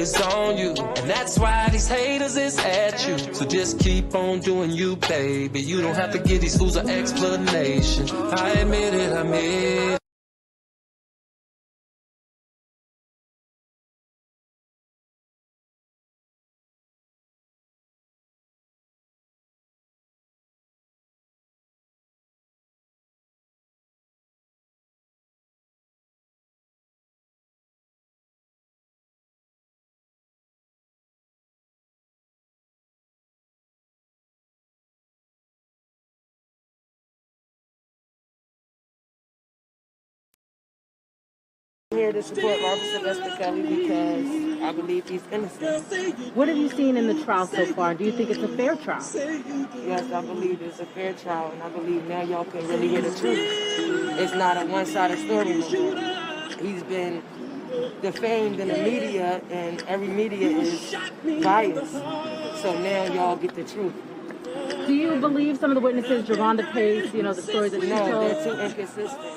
is on you, and that's why these haters is at you. So just keep on doing you, baby. You don't have to give these fools an explanation. I admit it, I admit it. Here to support Officer Rkelly because I believe he's innocent. What have you seen in the trial so far? Do you think it's a fair trial? Yes, I believe it's a fair trial, and I believe now y'all can really hear the truth. It's not a one-sided story no more. He's been defamed in the media, and every media is biased. So now y'all get the truth. Do you believe some of the witnesses, Javonda Pace, the stories that she told? No, they're too inconsistent.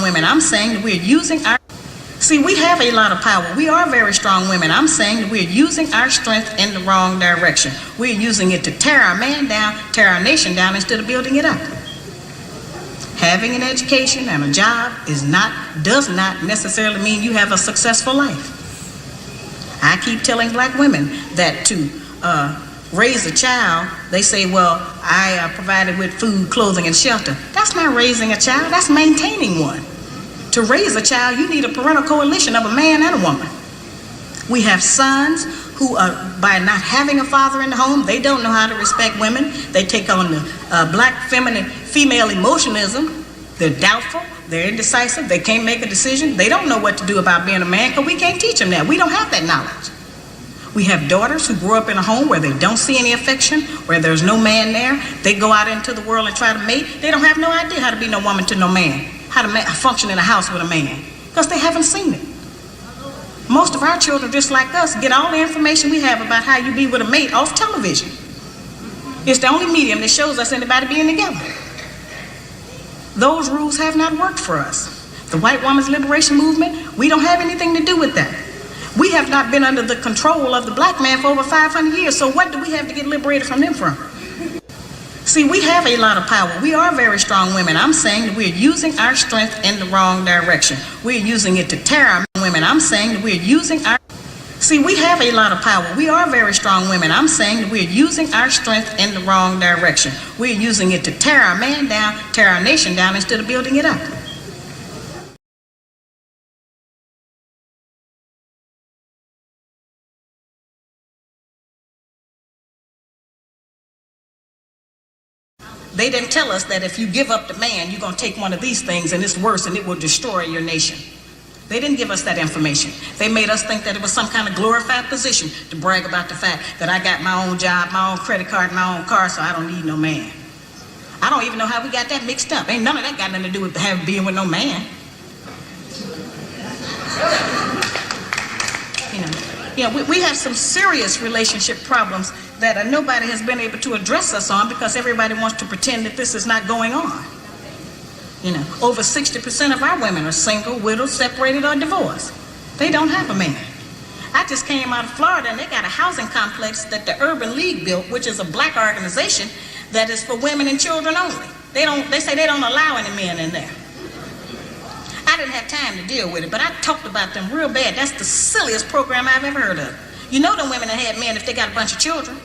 Women, I'm saying that we're using our... See, we have a lot of power. We are very strong women. I'm saying that we're using our strength in the wrong direction. We're using it to tear our man down, tear our nation down, instead of building it up. Having an education and a job does not necessarily mean you have a successful life. I keep telling black women that to raise a child, they say, well, I provided with food, clothing, and shelter. That's not raising a child, that's maintaining one. To raise a child, you need a parental coalition of a man and a woman. We have sons who, by not having a father in the home, they don't know how to respect women. They take on the black female emotionalism. They're doubtful, they're indecisive, they can't make a decision. They don't know what to do about being a man because we can't teach them that. We don't have that knowledge. We have daughters who grew up in a home where they don't see any affection, where there's no man there. They go out into the world and try to mate. They don't have no idea how to be no woman to no man, how to function in a house with a man, because they haven't seen it. Most of our children, just like us, get all the information we have about how you be with a mate off television. It's the only medium that shows us anybody being together. Those rules have not worked for us. The white woman's liberation movement, we don't have anything to do with that. We have not been under the control of the black man for over 500 years, so what do we have to get liberated from them from? See, we have a lot of power. We are very strong women. I'm saying that we're using our strength in the wrong direction. We're using it to tear our women. I'm saying that we're using our... See, we have a lot of power. We are very strong women. I'm saying that we're using our strength in the wrong direction. We're using it to tear our man down, tear our nation down, instead of building it up. They didn't tell us that if you give up the man, you're going to take one of these things and it's worse and it will destroy your nation. They didn't give us that information. They made us think that it was some kind of glorified position to brag about the fact that I got my own job, my own credit card, my own car, so I don't need no man. I don't even know how we got that mixed up. Ain't none of that got nothing to do with being with no man. We have some serious relationship problems that nobody has been able to address us on because everybody wants to pretend that this is not going on. Over 60% of our women are single, widowed, separated, or divorced. They don't have a man. I just came out of Florida and they got a housing complex that the Urban League built, which is a black organization that is for women and children only. They say they don't allow any men in there. I didn't have time to deal with it, but I talked about them real bad. That's the silliest program I've ever heard of. You know them women that had men if they got a bunch of children.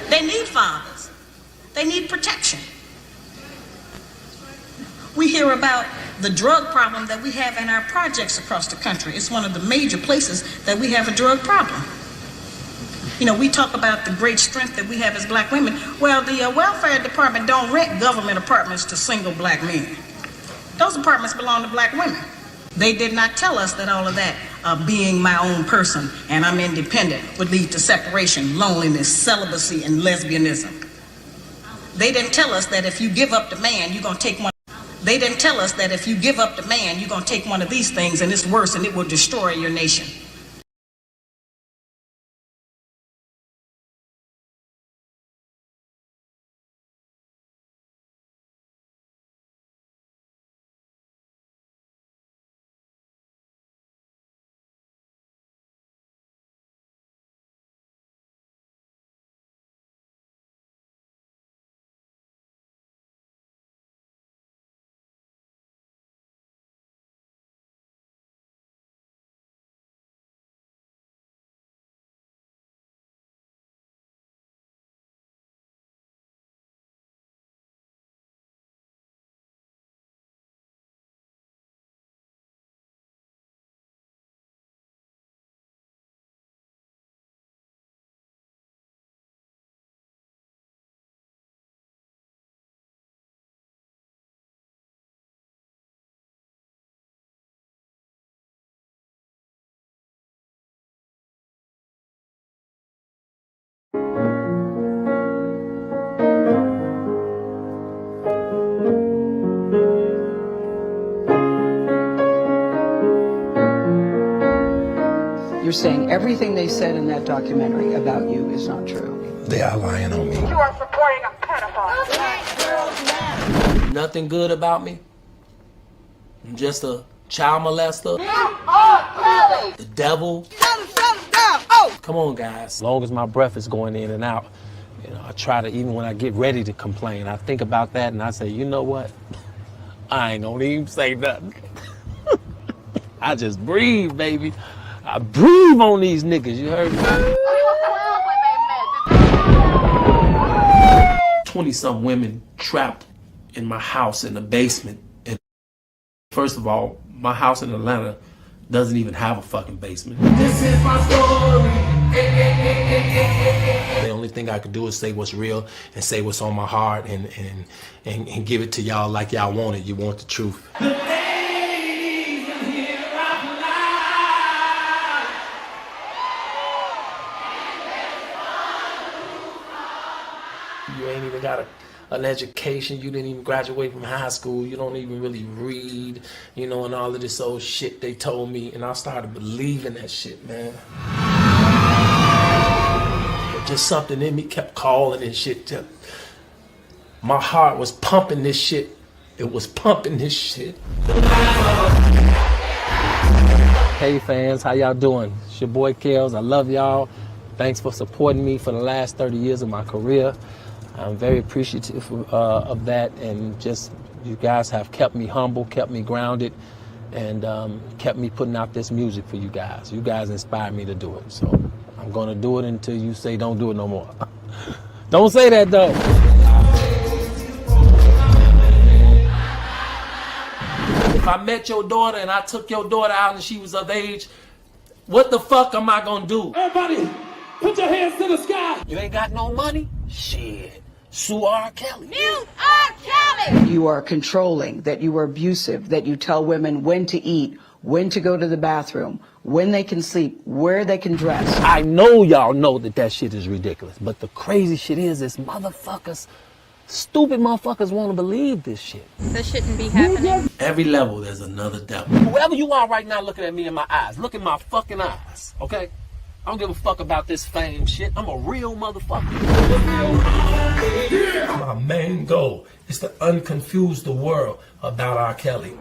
They need fathers. They need protection. We hear about the drug problem that we have in our projects across the country. It's one of the major places that we have a drug problem. You know, we talk about the great strength that we have as black women. Well, the welfare department don't rent government apartments to single black men. Those apartments belong to black women. They did not tell us that all of that, being my own person and I'm independent, would lead to separation, loneliness, celibacy, and lesbianism. They didn't tell us that if you give up the man, you're going to take one. They didn't tell us that if you give up the man, you're going to take one of these things and it's worse and it will destroy your nation. You're saying everything they said in that documentary about you is not true. They are lying on me. You are supporting a pedophile. Nothing good about me. I'm just a child molester. The devil. Come on, guys. As long as my breath is going in and out, you know, I try to, even when I get ready to complain, I think about that and I say, you know what? I ain't gonna even say nothing. I just breathe, baby. I breathe on these niggas, you heard me? 20-some women trapped in my house in the basement. And first of all, my house in Atlanta doesn't even have a fucking basement. This is my story. The only thing I could do is say what's real and say what's on my heart and give it to y'all like y'all want it. You want the truth. You ain't even got an education. You didn't even graduate from high school. You don't even really read, you know, and all of this old shit they told me. And I started believing that shit, man. But just something in me kept calling and shit. My heart was pumping this shit. It was pumping this shit. Hey fans, how y'all doing? It's your boy Kels. I love y'all. Thanks for supporting me for the last 30 years of my career. I'm very appreciative of that, and just you guys have kept me humble, kept me grounded, and kept me putting out this music for you guys. You guys inspired me to do it, so I'm gonna do it until you say don't do it no more. Don't say that though. If I met your daughter and I took your daughter out and she was of age, what the fuck am I gonna do? Everybody, put your hands to the sky. You ain't got no money? Shit. Sue Rkelly. Mute Rkelly. You are controlling, that you are abusive, that you tell women when to eat, when to go to the bathroom, when they can sleep, where they can dress. I know y'all know that shit is ridiculous, but the crazy shit is motherfuckers, stupid motherfuckers want to believe this shit. This shouldn't be happening. Every level there's another devil. Whoever you are right now looking at me in my eyes, look in my fucking eyes, okay? I don't give a fuck about this fame shit. I'm a real motherfucker. My main goal is to unconfuse the world about Rkelly.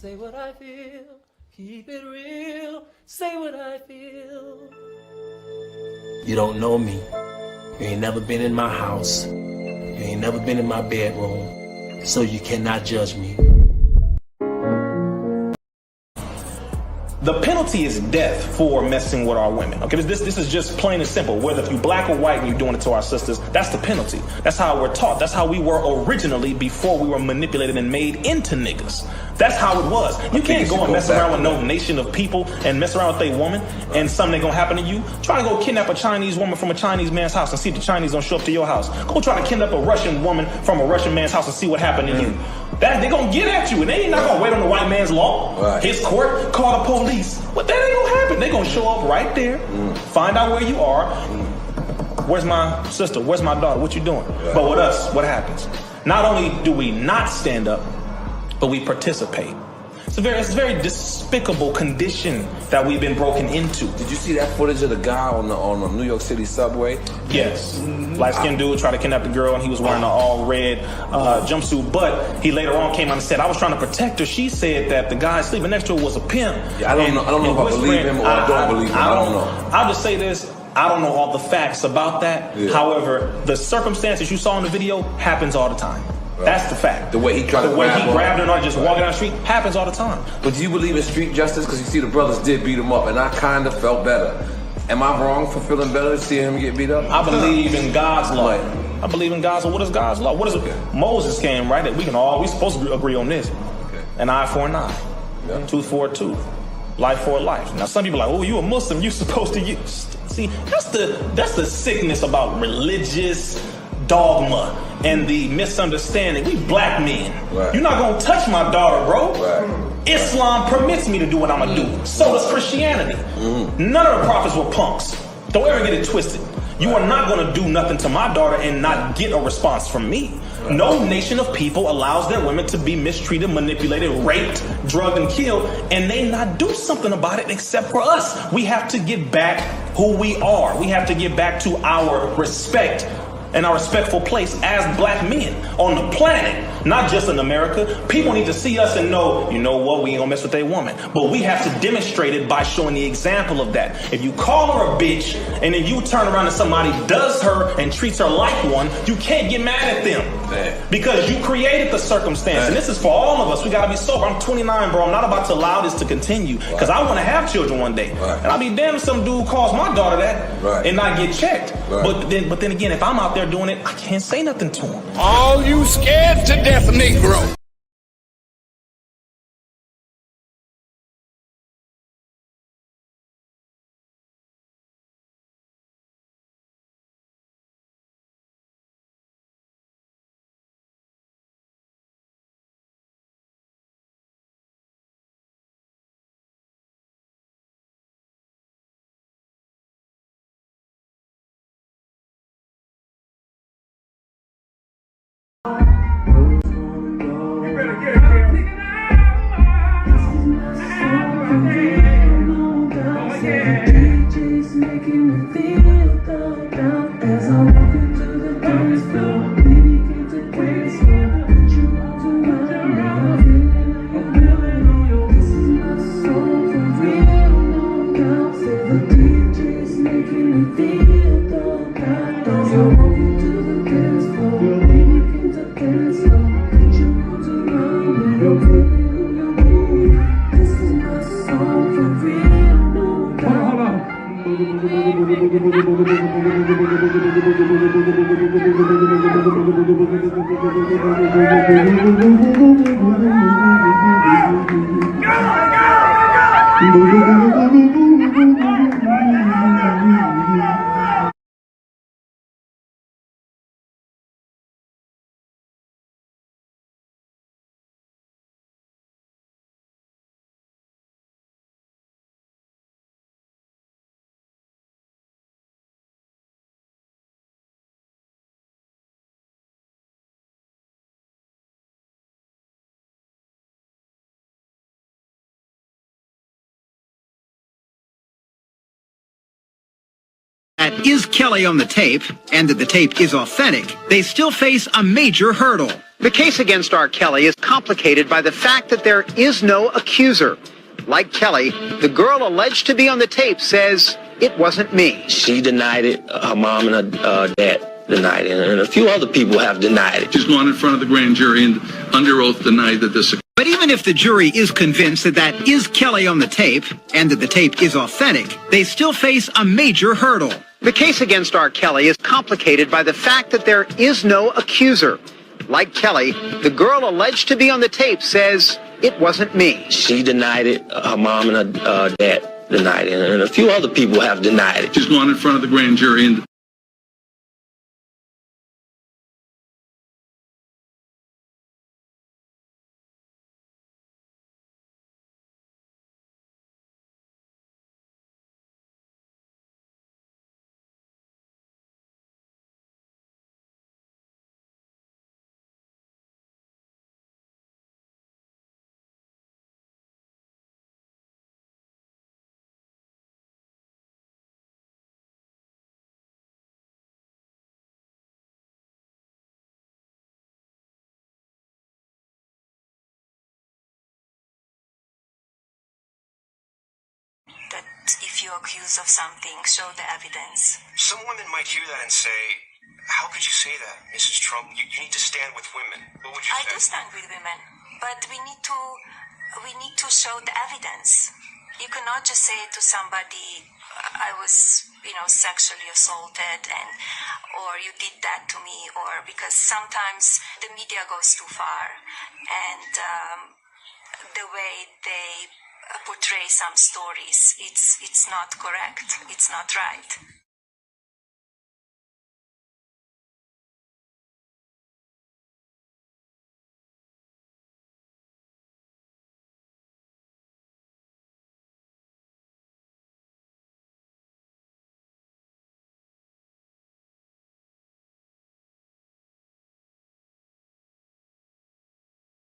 Say what I feel, keep it real, say what I feel. You don't know me. You ain't never been in my house. You ain't never been in my bedroom. So you cannot judge me. The penalty is death for messing with our women. Okay, this is just plain and simple. Whether if you black or white and you're doing it to our sisters, that's the penalty. That's how we're taught. That's how we were originally before we were manipulated and made into niggas. That's how it was. You can't go and mess around with no nation of people and mess around with a woman and something gonna happen to you. Try to go kidnap a Chinese woman from a Chinese man's house and see if the Chinese don't show up to your house. Go try to kidnap a Russian woman from a Russian man's house and see what happened to you. That they gonna get at you, and they ain't not gonna wait on the white man's law, his court, call the police. But that ain't gonna happen. They gonna show up right there, find out where you are. Where's my sister? Where's my daughter? What you doing? But with us, what happens? Not only do we not stand up, but we participate. It's a very despicable condition that we've been broken into. Did you see that footage of the guy on the New York City subway? Yes. Light-skinned dude tried to kidnap the girl, and he was wearing an all-red jumpsuit. But he later on came out and said, I was trying to protect her. She said that the guy sleeping next to her was a pimp. Yeah, I don't know if I believe him or I don't believe him. I don't know. I'll just say this. I don't know all the facts about that. Yeah. However, the circumstances you saw in the video happens all the time. That's the fact. The way he tried to grabbed her and just walking down the street happens all the time. But do you believe in street justice? Because you see the brothers did beat him up, and I kind of felt better. Am I wrong for feeling better seeing him get beat up? I believe in God's law. I believe in God's law. What is God's law? What is it? Moses came, right? That we supposed to agree on this. An eye for an eye. Tooth for a tooth. Life for a life. Now some people are like, oh, you a Muslim, you supposed to use. See, that's the sickness about religious dogma and the misunderstanding. We black men. You're not gonna touch my daughter, bro. Islam permits me to do what I'm gonna do. So does Christianity. None of the prophets were punks. Don't ever get it twisted. You are not gonna do nothing to my daughter and not get a response from me. No nation of people allows their women to be mistreated, manipulated, raped, drugged, and killed, and they not do something about it except for us. We have to get back who we are. We have to get back to our respect and our respectful place as black men on the planet, not just in America. People need to see us and know, you know what, we ain't gonna mess with a woman. But we have to demonstrate it by showing the example of that. If you call her a bitch and then you turn around and somebody does her and treats her like one, you can't get mad at them. Because you created the circumstance. And this is for all of us. We gotta be sober. I'm 29, bro. I'm not about to allow this to continue because I want to have children one day. And I'll be damned if some dude calls my daughter that and not get checked. But then again, if I'm out there doing it, I can't say nothing to him. All you scared to death, Negro. Is Kelly on the tape, and that the tape is authentic, they still face a major hurdle. The case against R. Kelly is complicated by the fact that there is no accuser. Like Kelly, the girl alleged to be on the tape says, "It wasn't me." She denied it. Her mom and her dad denied it. And a few other people have denied it. She's gone in front of the grand jury and under oath denied that this. But even if the jury is convinced that that is Kelly on the tape and that the tape is authentic, they still face a major hurdle. The case against R. Kelly is complicated by the fact that there is no accuser. Like Kelly, the girl alleged to be on the tape says, "It wasn't me." She denied it. Her mom and her dad denied it. And a few other people have denied it. She's gone in front of the grand jury and. That if you're accused of something, show the evidence. Some women might hear that and say, "How could you say that, Mrs. Trump? You need to stand with women." What would you say? I do stand with women, but we need to show the evidence. You cannot just say to somebody, "I was, sexually assaulted," or "you did that to me," or because sometimes the media goes too far, and the way they portray some stories, it's not correct, it's not right.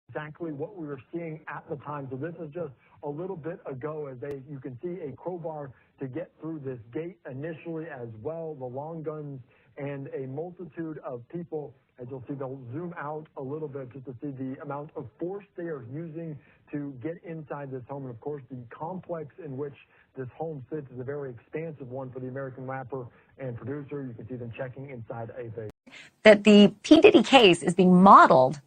Exactly what we were seeing at the time. So this is just a little bit ago as you can see a crowbar to get through this gate initially as well, the long guns and a multitude of people. As you'll see, they'll zoom out a little bit just to see the amount of force they are using to get inside this home. And of course, the complex in which this home sits is a very expansive one for the American rapper and producer. You can see them checking inside a base. That the P. Diddy case is being modeled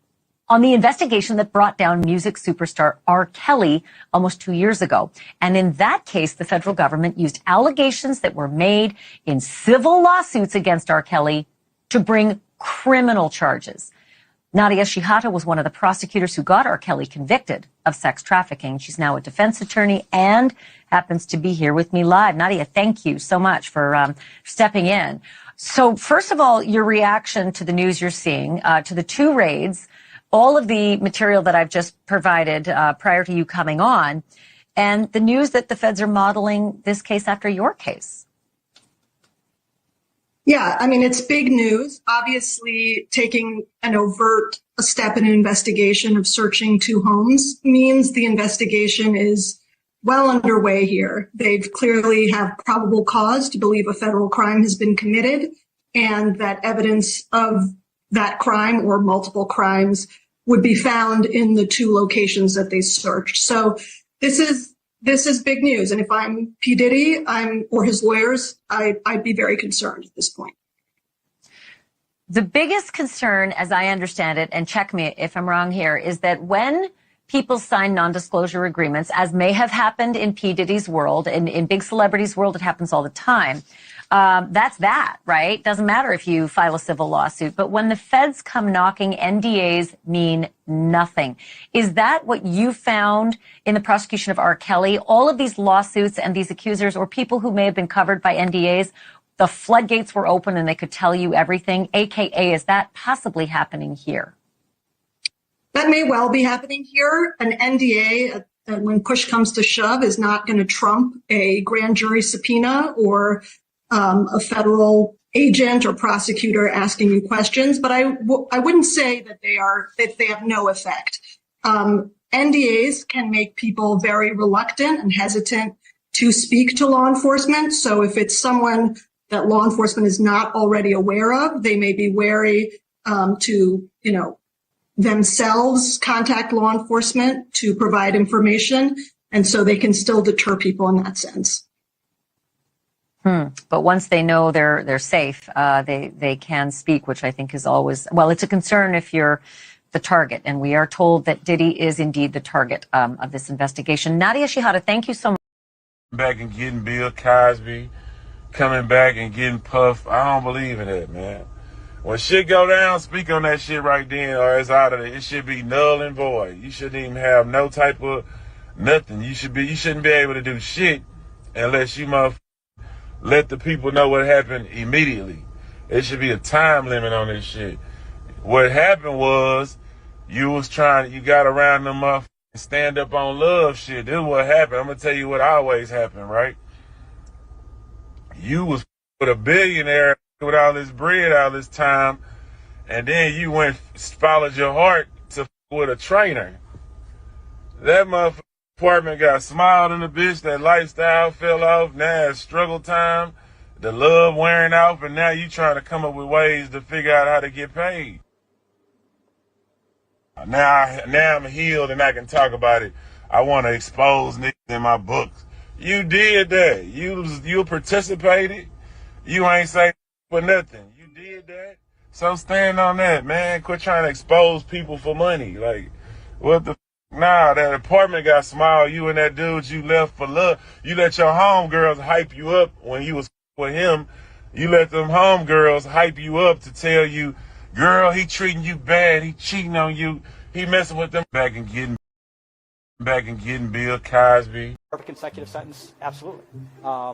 on the investigation that brought down music superstar R. Kelly almost 2 years ago. And in that case, the federal government used allegations that were made in civil lawsuits against R. Kelly to bring criminal charges. Nadia Shihata was one of the prosecutors who got R. Kelly convicted of sex trafficking. She's now a defense attorney and happens to be here with me live. Nadia, thank you so much for stepping in. So first of all, your reaction to the news you're seeing, to the two raids, all of the material that I've just provided prior to you coming on, and the news that the feds are modeling this case after your case. Yeah, I mean, it's big news. Obviously, taking an overt step in an investigation of searching two homes means the investigation is well underway here. They clearly have probable cause to believe a federal crime has been committed and that evidence of that crime or multiple crimes would be found in the two locations that they searched. So this is big news. And if I'm P. Diddy, or his lawyers, I'd be very concerned at this point. The biggest concern, as I understand it, and check me if I'm wrong here, is that when people sign non-disclosure agreements, as may have happened in P. Diddy's world, and in big celebrities' world, it happens all the time. That's that, right? Doesn't matter if you file a civil lawsuit. But when the feds come knocking, NDAs mean nothing. Is that what you found in the prosecution of R. Kelly? All of these lawsuits and these accusers or people who may have been covered by NDAs, the floodgates were open and they could tell you everything, AKA, is that possibly happening here? That may well be happening here. An NDA, when push comes to shove, is not going to trump a grand jury subpoena or a federal agent or prosecutor asking you questions, but I wouldn't say that they have no effect. NDAs can make people very reluctant and hesitant to speak to law enforcement. So if it's someone that law enforcement is not already aware of, they may be wary to themselves contact law enforcement to provide information, and so they can still deter people in that sense. But once they know they're safe, they can speak, which I think is always, well, it's a concern if you're the target. And we are told that Diddy is indeed the target of this investigation. Nadia Shihada, thank you so much. Back and getting Bill Cosby, coming back and getting Puff. I don't believe in that, man. When shit go down, speak on that shit right then, or it's out of it. It should be null and void. You shouldn't even have no type of nothing. You shouldn't be able to do shit unless you let the people know what happened immediately. There should be a time limit on this shit. What happened was you got around them motherfuckers stand up on love shit. This is what happened. I'm gonna tell you what always happened, right? You was with a billionaire with all this bread all this time, and then you followed your heart to with a trainer. That motherfucker apartment got smiled in the bitch, that lifestyle fell off, now it's struggle time, the love wearing off, and now you trying to come up with ways to figure out how to get paid. Now I'm healed and I can talk about it. I want to expose niggas in my books. You did that. You participated. You ain't say for nothing. You did that. So stand on that, man. Quit trying to expose people for money. Like, what the Nah, that apartment got small. You and that dude you left for love. You let your homegirls hype you up when you was with him. You let them homegirls hype you up to tell you, girl, he treating you bad. He cheating on you. He messing with them. Back and getting Bill Cosby. More of a consecutive sentence, absolutely.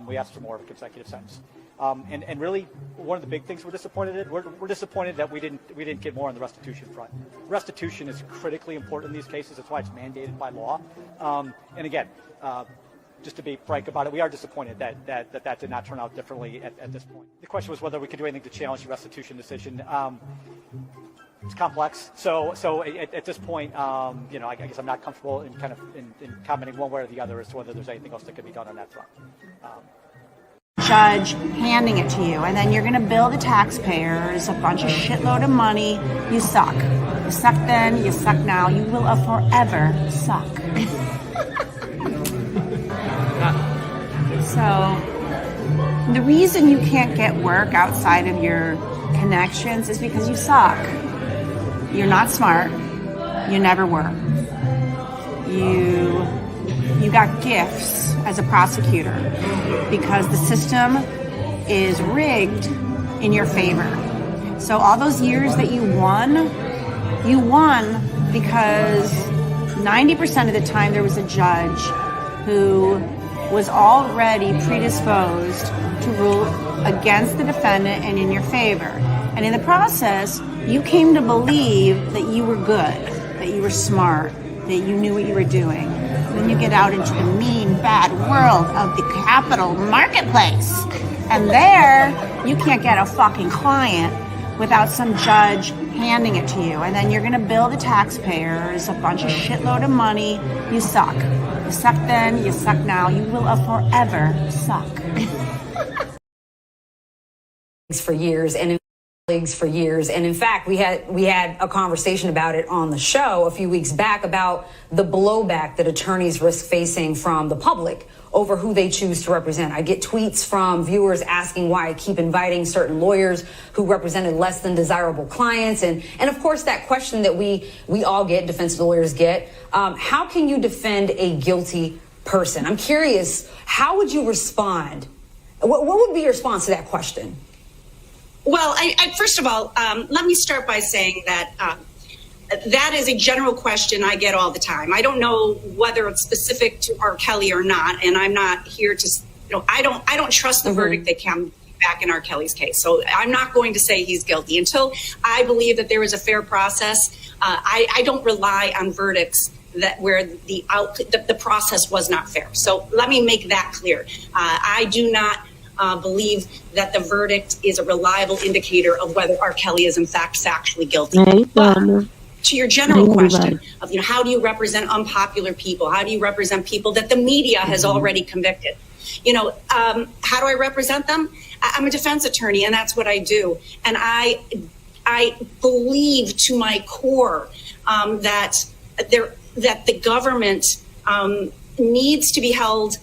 We asked for more of a consecutive sentence. And really, one of the big things we're disappointed in, we're disappointed that we didn't get more on the restitution front. Restitution is critically important in these cases. That's why it's mandated by law. And again, just to be frank about it, we are disappointed that did not turn out differently at this point. The question was whether we could do anything to challenge the restitution decision. It's complex. So at this point, you know, I guess I'm not comfortable in commenting one way or the other as to whether there's anything else that could be done on that front. Judge handing it to you, and then you're going to bill the taxpayers a bunch of shitload of money. You suck. You suck then, you suck now. You will forever suck. So the reason you can't get work outside of your connections is because you suck. You're not smart. You never were. You got gifts as a prosecutor because the system is rigged in your favor. So all those years that you won because 90% of the time there was a judge who was already predisposed to rule against the defendant and in your favor. And in the process, you came to believe that you were good, that you were smart, that you knew what you were doing. Then you get out into the mean, bad world of the capital marketplace. And there, you can't get a fucking client without some judge handing it to you. And then you're going to bill the taxpayers a bunch of shitload of money. You suck. You suck then, you suck now. You will forever suck. For years and in fact we had a conversation about it on the show a few weeks back about the blowback that attorneys risk facing from the public over who they choose to represent. I get tweets from viewers asking why I keep inviting certain lawyers who represented less than desirable clients, and of course that question that we all get, defense lawyers get, how can you defend a guilty person? I'm curious, how would you respond? What would be your response to that question? Well, I first of all, let me start by saying that that is a general question I get all the time. I don't know whether it's specific to Rkelly or not, and I'm not here to, I don't trust the verdict that came back in Rkelly's case. So I'm not going to say he's guilty until I believe that there was a fair process. I don't rely on verdicts where the process was not fair. So let me make that clear. I do not believe that the verdict is a reliable indicator of whether Rkelly is in fact factually guilty. But to your general question of, how do you represent unpopular people? How do you represent people that the media has already convicted? How do I represent them? I'm a defense attorney, and that's what I do. And I I believe to my core that the government needs to be held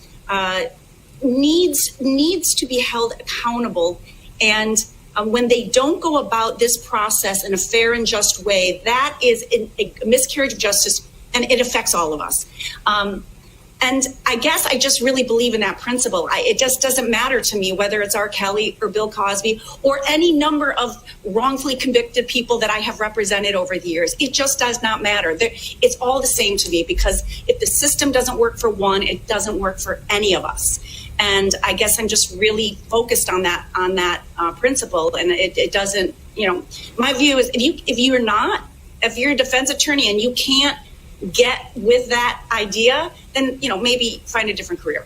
accountable, and when they don't go about this process in a fair and just way, that is a miscarriage of justice, and it affects all of us. And I guess I just really believe in that principle. It just doesn't matter to me whether it's R. Kelly or Bill Cosby or any number of wrongfully convicted people that I have represented over the years. It just does not matter. It's all the same to me, because if the system doesn't work for one, it doesn't work for any of us. And I guess I'm just really focused on that principle. And it doesn't, my view is if you're a defense attorney and you can't get with that idea, then maybe find a different career.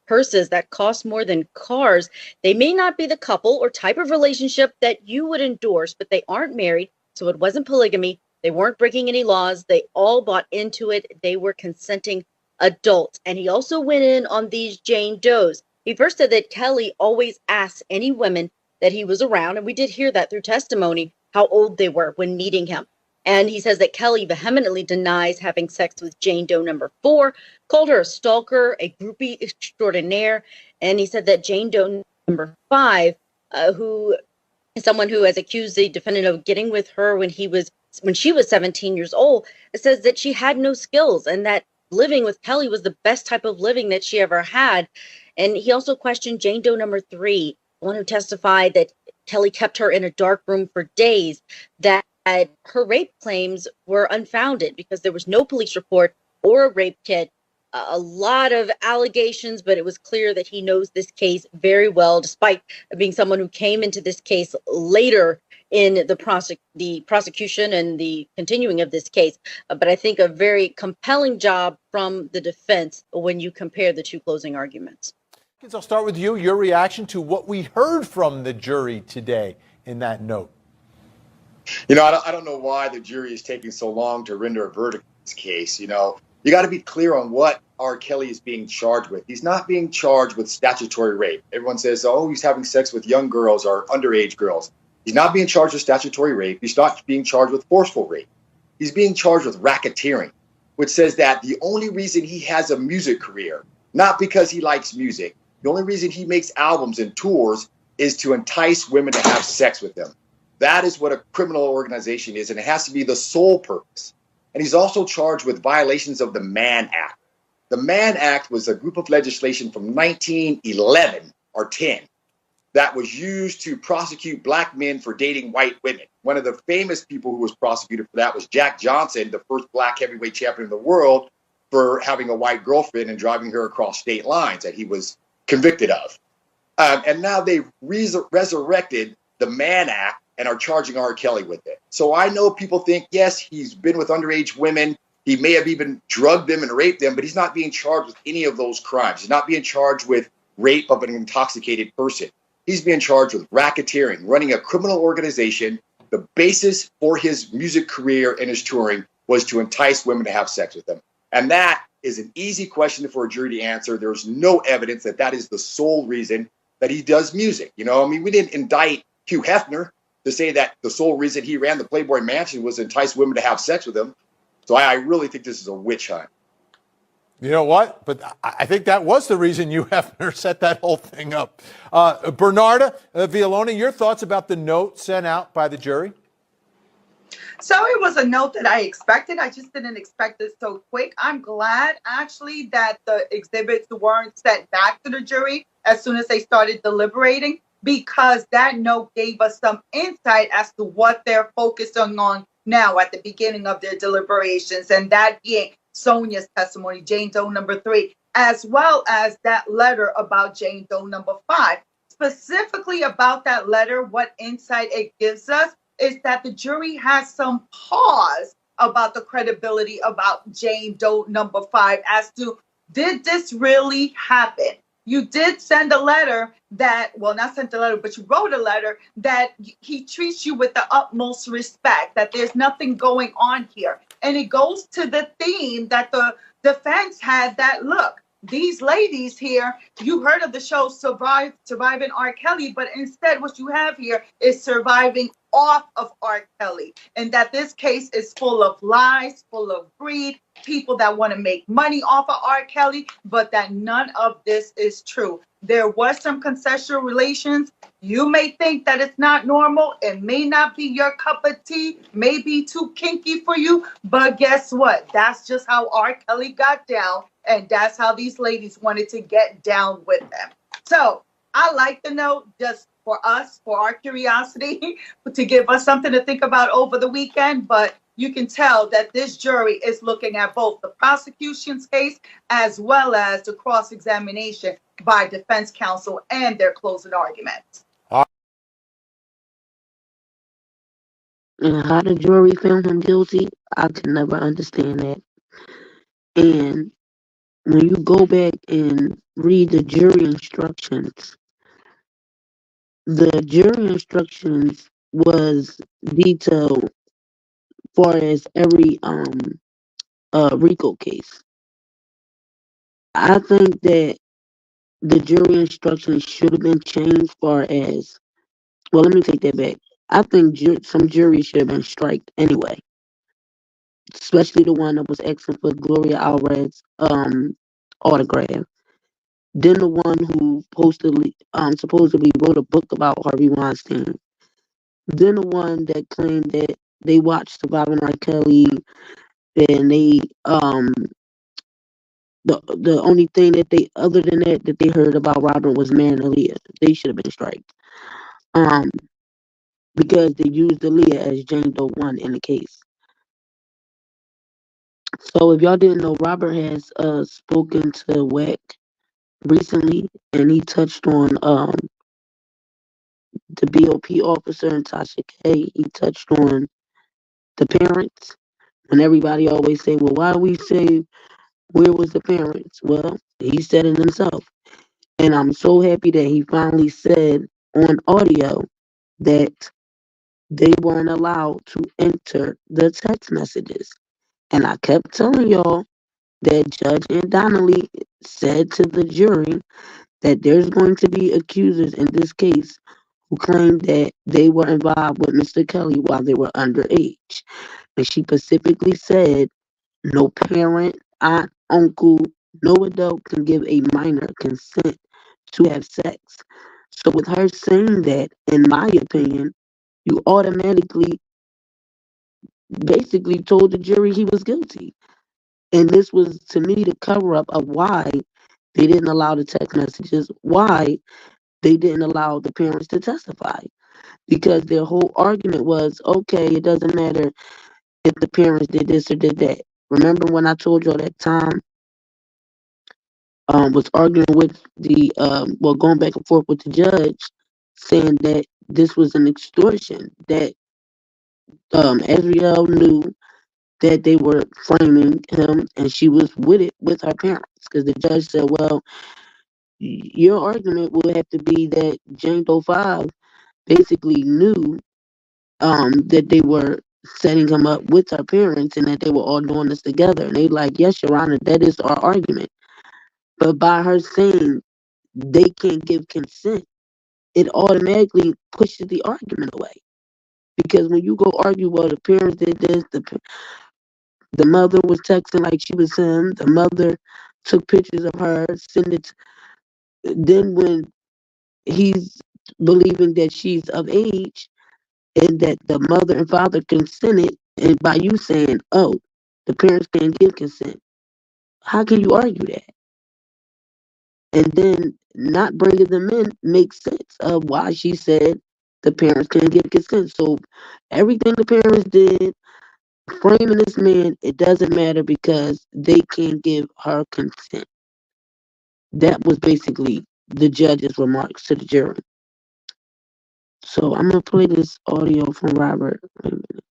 Purses that cost more than cars. They may not be the couple or type of relationship that you would endorse, but they aren't married, so it wasn't polygamy. They weren't breaking any laws. They all bought into it. They were consenting adults. And he also went in on these Jane Does. He first said that Kelly always asked any women that he was around, and we did hear that through testimony, how old they were when meeting him. And he says that Kelly vehemently denies having sex with Jane Doe number 4, called her a stalker, a groupie extraordinaire. And he said that Jane Doe number 5, who is someone who has accused the defendant of getting with her when she was 17 years old, says that she had no skills and that living with Kelly was the best type of living that she ever had. And he also questioned Jane Doe number 3, the one who testified that Kelly kept her in a dark room for days, that her rape claims were unfounded because there was no police report or a rape kit. A lot of allegations, but it was clear that he knows this case very well, despite being someone who came into this case later in the prosecution and the continuing of this case. But I think a very compelling job from the defense when you compare the two closing arguments. I'll start with you, your reaction to what we heard from the jury today in that note. I don't know why the jury is taking so long to render a verdict in this case. You got to be clear on what R. Kelly is being charged with. He's not being charged with statutory rape. Everyone says, oh, he's having sex with young girls or underage girls. He's not being charged with statutory rape. He's not being charged with forceful rape. He's being charged with racketeering, which says that the only reason he has a music career, not because he likes music, the only reason he makes albums and tours is to entice women to have sex with them. That is what a criminal organization is, and it has to be the sole purpose. And he's also charged with violations of the Mann Act. The Mann Act was a group of legislation from 1911 or 10 that was used to prosecute black men for dating white women. One of the famous people who was prosecuted for that was Jack Johnson, the first black heavyweight champion in the world, for having a white girlfriend and driving her across state lines that he was convicted of. And now they've resurrected the Mann Act and are charging R. Kelly with it. So I know people think, yes, he's been with underage women. He may have even drugged them and raped them, but he's not being charged with any of those crimes. He's not being charged with rape of an intoxicated person. He's being charged with racketeering, running a criminal organization. The basis for his music career and his touring was to entice women to have sex with him. And that is an easy question for a jury to answer. There's no evidence that that is the sole reason that he does music. We didn't indict Hugh Hefner to say that the sole reason he ran the Playboy Mansion was to entice women to have sex with him. So I really think this is a witch hunt. You know what? But I think that was the reason Hugh Hefner set that whole thing up. Bernarda Villalona, your thoughts about the note sent out by the jury? So it was a note that I expected. I just didn't expect it so quick. I'm glad, actually, that the exhibits weren't sent back to the jury as soon as they started deliberating, because that note gave us some insight as to what they're focusing on now at the beginning of their deliberations, and that being Sonia's testimony, Jane Doe number 3, as well as that letter about Jane Doe number 5. Specifically about that letter, what insight it gives us is that the jury has some pause about the credibility about Jane Doe number 5 as to, did this really happen? You did send a letter that, well, not sent a letter, but you wrote a letter that he treats you with the utmost respect, that there's nothing going on here. And it goes to the theme that the defense had, that, look, these ladies here, you heard of the show Surviving R. Kelly, but instead what you have here is surviving off of R. Kelly. And that this case is full of lies, full of greed, people that want to make money off of R. Kelly, but that none of this is true. There was some consensual relations. You may think that it's not normal. It may not be your cup of tea, may be too kinky for you, but guess what? That's just how R. Kelly got down, and that's how these ladies wanted to get down with him. So I like the note just for us, for our curiosity, to give us something to think about over the weekend, but you can tell that this jury is looking at both the prosecution's case as well as the cross-examination by defense counsel and their closing arguments. And how the jury found him guilty, I could never understand that. And when you go back and read the jury instructions was detailed far as every RICO case. I think that the jury instructions should have been changed far as, well, let me take that back. I think some juries should have been striked anyway, especially the one that was asking for Gloria Alvarez's autograph. Then the one who supposedly wrote a book about Harvey Weinstein. Then the one that claimed that they watched Surviving R. Kelly and they the only thing that they other than that they heard about Robert was marrying Aaliyah. They should have been striked. Because they used Aaliyah as Jane Doe 1 in the case. So if y'all didn't know, Robert has spoken to WAC recently, and he touched on the BOP officer and Tashak. He touched on the parents. When everybody always say, well, why we say where was the parents? Well, he said it himself. And I'm so happy that he finally said on audio that they weren't allowed to enter the text messages. And I kept telling y'all that Judge Donnelly said to the jury that there's going to be accusers in this case who claim that they were involved with Mr. Kelly while they were underage. And she specifically said no parent, aunt, uncle, no adult can give a minor consent to have sex. So with her saying that, in my opinion, you automatically basically told the jury he was guilty. And this was, to me, the cover-up of why they didn't allow the text messages, why they didn't allow the parents to testify. Because their whole argument was, okay, it doesn't matter if the parents did this or did that. Remember when I told y'all that Tom was arguing with going back and forth with the judge, saying that this was an extortion, that Azriel knew that they were framing him, and she was with it with her parents. Because the judge said, well, your argument would have to be that Jane Doe 5 basically knew that they were setting him up with her parents and that they were all doing this together. And they like, yes, Your Honor, that is our argument. But by her saying they can't give consent, it automatically pushes the argument away. Because when you go argue, well, the parents did this, the mother was texting like she was him, the mother took pictures of her, sent it. Then when he's believing that she's of age and that the mother and father consented, and by you saying, oh, the parents can't give consent, how can you argue that? And then not bringing them in makes sense of why she said the parents can't give consent. So everything the parents did, framing this man, it doesn't matter because they can't give her consent. That was basically the judge's remarks to the jury. So I'm going to play this audio from Robert. Wait a minute.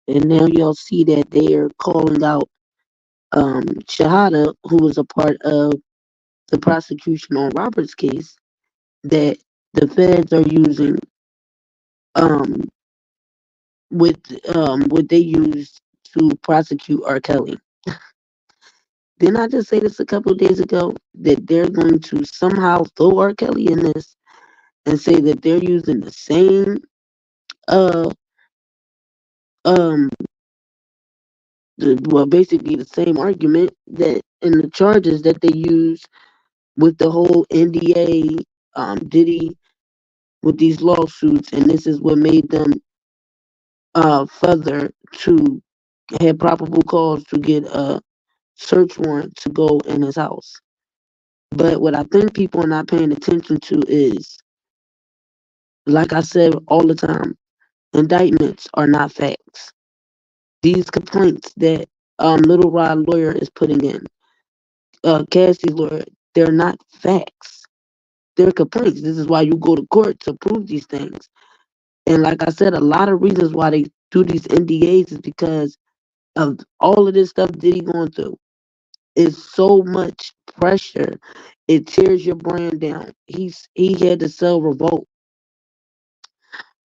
And now y'all see that they're calling out Shahada, who was a part of the prosecution on Robert's case, that the feds are using um with what they used to prosecute R. Kelly. Didn't I just say this a couple of days ago that they're going to somehow throw R. Kelly in this and say that they're using the same uh um well, basically the same argument that in the charges that they use with the whole NDA Diddy with these lawsuits, and this is what made them further to have probable cause to get a search warrant to go in his house. But what I think people are not paying attention to is, like I said all the time, indictments are not facts. These complaints that Lilrod lawyer is putting in, Cassie's lawyer, they're not facts. They're complaints. This is why you go to court to prove these things. And like I said, a lot of reasons why they do these NDAs is because of all of this stuff Diddy going through. It's so much pressure. It tears your brand down. He had to sell Revolt.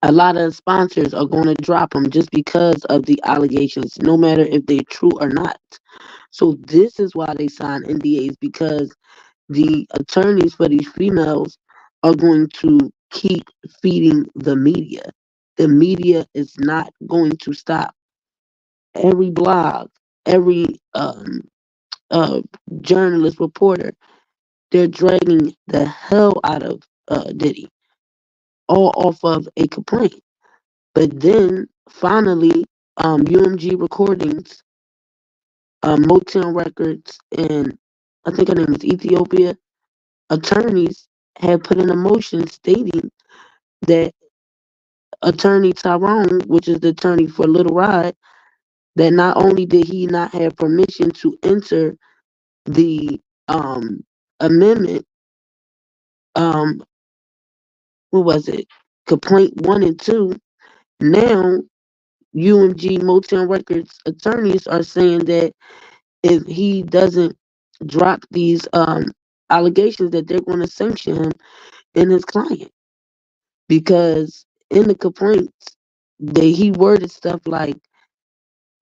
A lot of sponsors are going to drop him just because of the allegations, no matter if they're true or not. So this is why they sign NDAs, because the attorneys for these females are going to keep feeding the media. The media is not going to stop. Every blog, every journalist, reporter, they're dragging the hell out of Diddy, all off of a complaint. But then finally, UMG Recordings, Motown Records, and I think her name is Ethiopia, attorneys have put in a motion stating that attorney Tyrone, which is the attorney for Lilrod, that not only did he not have permission to enter the amendment, what was it? Complaint 1 and 2. Now UMG Motown Records attorneys are saying that if he doesn't drop these allegations, that they're going to sanction him and his client, because in the complaints he worded stuff like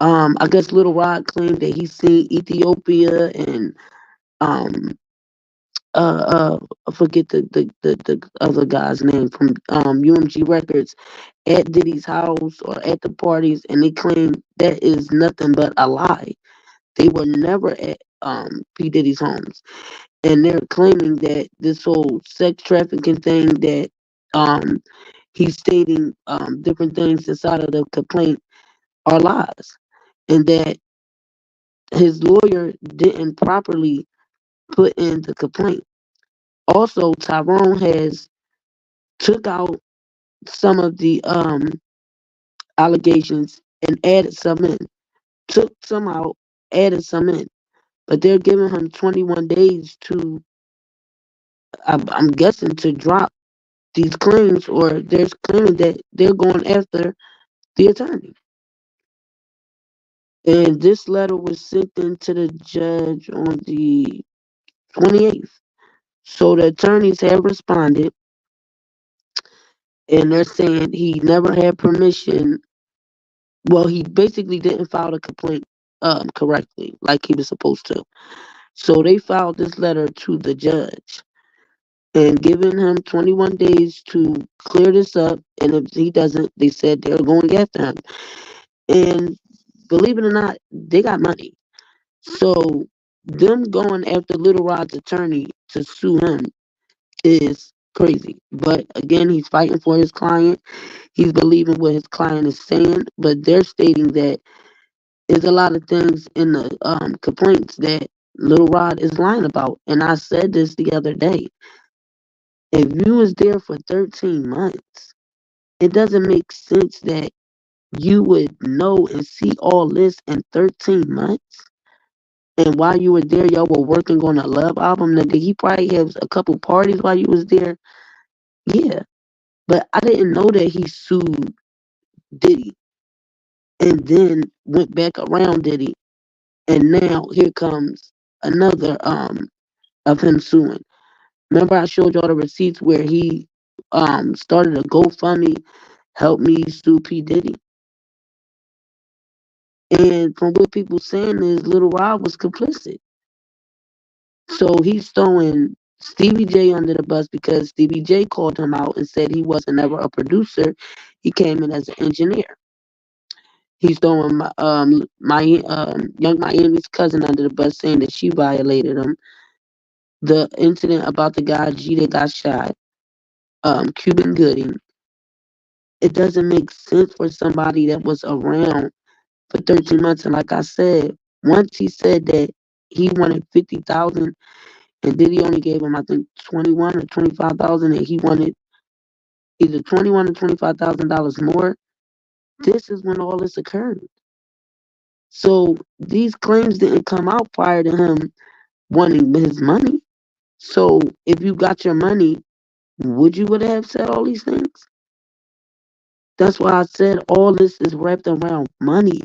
I guess Lilrod claimed that he seen Ethiopia and I forget the other guy's name from UMG Records at Diddy's house or at the parties, and they claim that is nothing but a lie. They were never at P. Diddy's homes. And they're claiming that this whole sex trafficking thing that he's stating different things inside of the complaint are lies. And that his lawyer didn't properly put in the complaint. Also, Tyrone has took out some of the allegations and added some in. Took some out, added some in. But they're giving him 21 days to, I'm guessing, to drop these claims, or they're claiming that they're going after the attorney. And this letter was sent in to the judge on the 28th. So the attorneys have responded, and they're saying he never had permission. Well, he basically didn't file the complaint correctly, like he was supposed to. So they filed this letter to the judge and giving him 21 days to clear this up. And if he doesn't, they said they're going after him. And believe it or not, they got money. So them going after Lilrod's attorney to sue him is crazy. But again, he's fighting for his client. He's believing what his client is saying. But they're stating that there's a lot of things in the complaints that Lilrod is lying about. And I said this the other day. If you was there for 13 months, it doesn't make sense that you would know and see all this in 13 months. And while you were there, y'all were working on a love album. Now, did he probably have a couple parties while you was there? Yeah. But I didn't know that he sued Diddy. and then went back around Diddy, and now here comes another of him suing. Remember I showed y'all the receipts where he started a GoFundMe, help me sue P. Diddy. And from what people saying is Little Rod was complicit. So he's throwing Stevie J under the bus because Stevie J called him out and said he wasn't ever a producer. He came in as an engineer. He's throwing Young Miami's cousin under the bus, saying that she violated him. The incident about the guy G that got shot, Cuban Gooding. It doesn't make sense for somebody that was around for 13 months. And like I said, once he said that he wanted 50,000, and Diddy only gave him, I think, 21 or 25,000, and he wanted either 21 or $25,000 more. This is when all this occurred. So these claims didn't come out prior to him wanting his money. So if you got your money, would you would have said all these things? That's why I said all this is wrapped around money.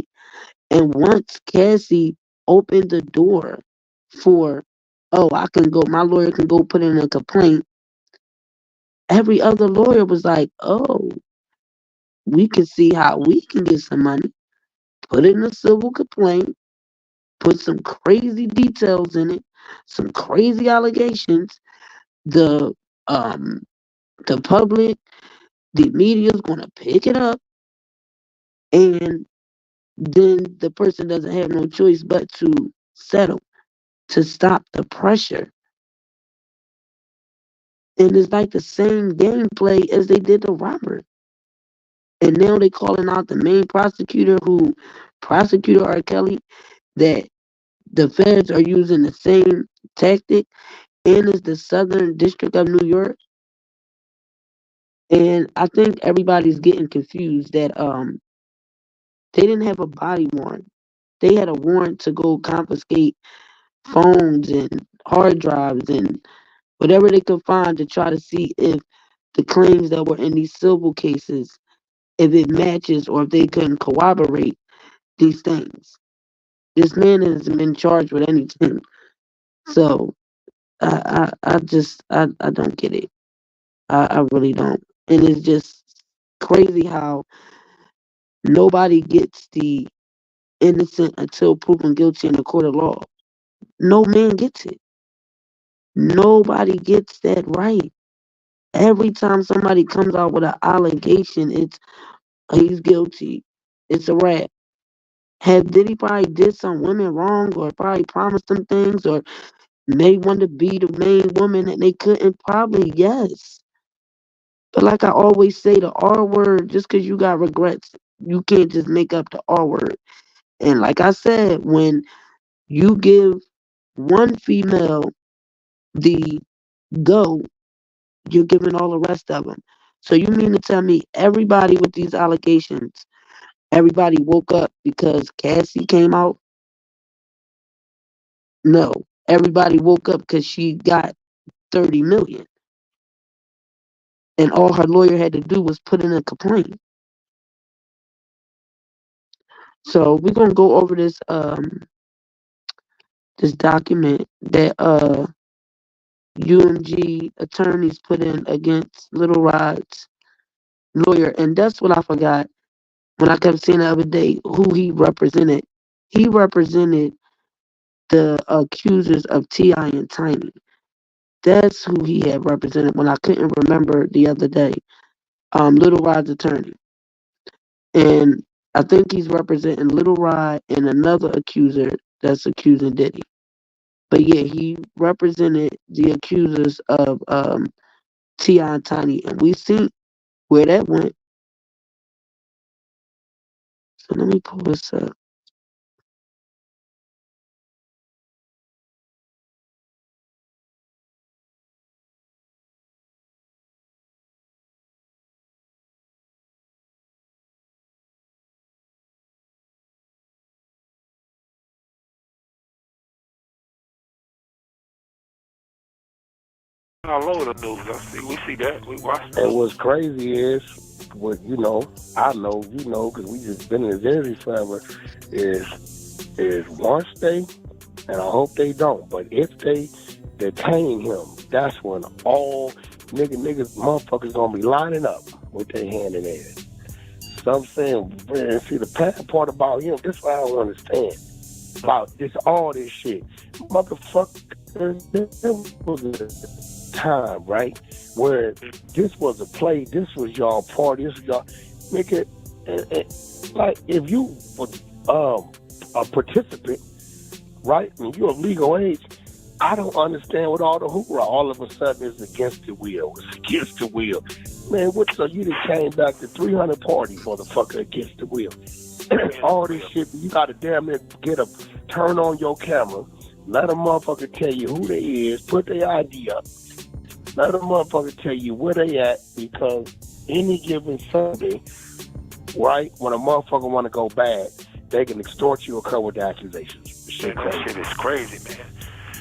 And once Cassie opened the door for, oh, my lawyer can go put in a complaint, every other lawyer was like, oh, we can see how we can get some money, put in a civil complaint, put some crazy details in it, some crazy allegations. The um the public, the media's gonna pick it up, and then the person doesn't have no choice but to settle to stop the pressure. And it's like the same gameplay as they did to Robert. And now they calling out the main prosecutor who prosecuted R. Kelly, that the feds are using the same tactic, and it's the Southern District of New York. And I think everybody's getting confused that they didn't have a body warrant. They had a warrant to go confiscate phones and hard drives and whatever they could find to try to see if the claims that were in these civil cases, if it matches or if they couldn't corroborate these things. This man hasn't been charged with anything. So I don't get it. I really don't. And it's just crazy how nobody gets the innocent until proven guilty in the court of law. No man gets it. Nobody gets that right. Every time somebody comes out with an allegation, it's he's guilty. It's a wrap. Have Diddy probably did some women wrong or probably promised them things or may want to be the main woman and they couldn't? Probably, yes. But like I always say, the R word, just because you got regrets, you can't just make up the R word. And like I said, when you give one female the go, you're giving all the rest of them. So you mean to tell me everybody with these allegations, everybody woke up because Cassie came out? No. Everybody woke up because she got 30 million. And all her lawyer had to do was put in a complaint. So we're gonna go over this this document that UMG attorneys put in against Little Rod's lawyer. And that's what I forgot when I kept saying the other day who he represented. He represented the accusers of T.I. and Tiny. That's who he had represented when I couldn't remember the other day. Little Rod's attorney. And I think he's representing Little Rod and another accuser that's accusing Diddy. But yeah, he represented the accusers of T.I. and Tiny. And we see where that went. So let me pull this up. all over the news. We see that. We watch that. And what's crazy is, what I know, because we just been in this industry forever, is once they, and I hope they don't, but if they detain him, that's when all niggas, motherfuckers gonna be lining up with their hand in their head. So I'm saying, man, see, the bad part about him, this is what I don't understand about all this shit. Motherfucker, there was a time, right, where this was a play, this was y'all party, this was y'all, nigga, like, if you was a participant, right, and you're of legal age, I don't understand what all the hoorah all of a sudden is against the wheel. It's against the wheel. Man, so you done came back to 300 parties, motherfucker, against the wheel. All this shit, you gotta damn near turn on your camera, let a motherfucker tell you who they is, put their ID up, let a motherfucker tell you where they at, because any given Sunday, right, when a motherfucker wanna go bad, they can extort you or come with accusations. That shit is crazy, man.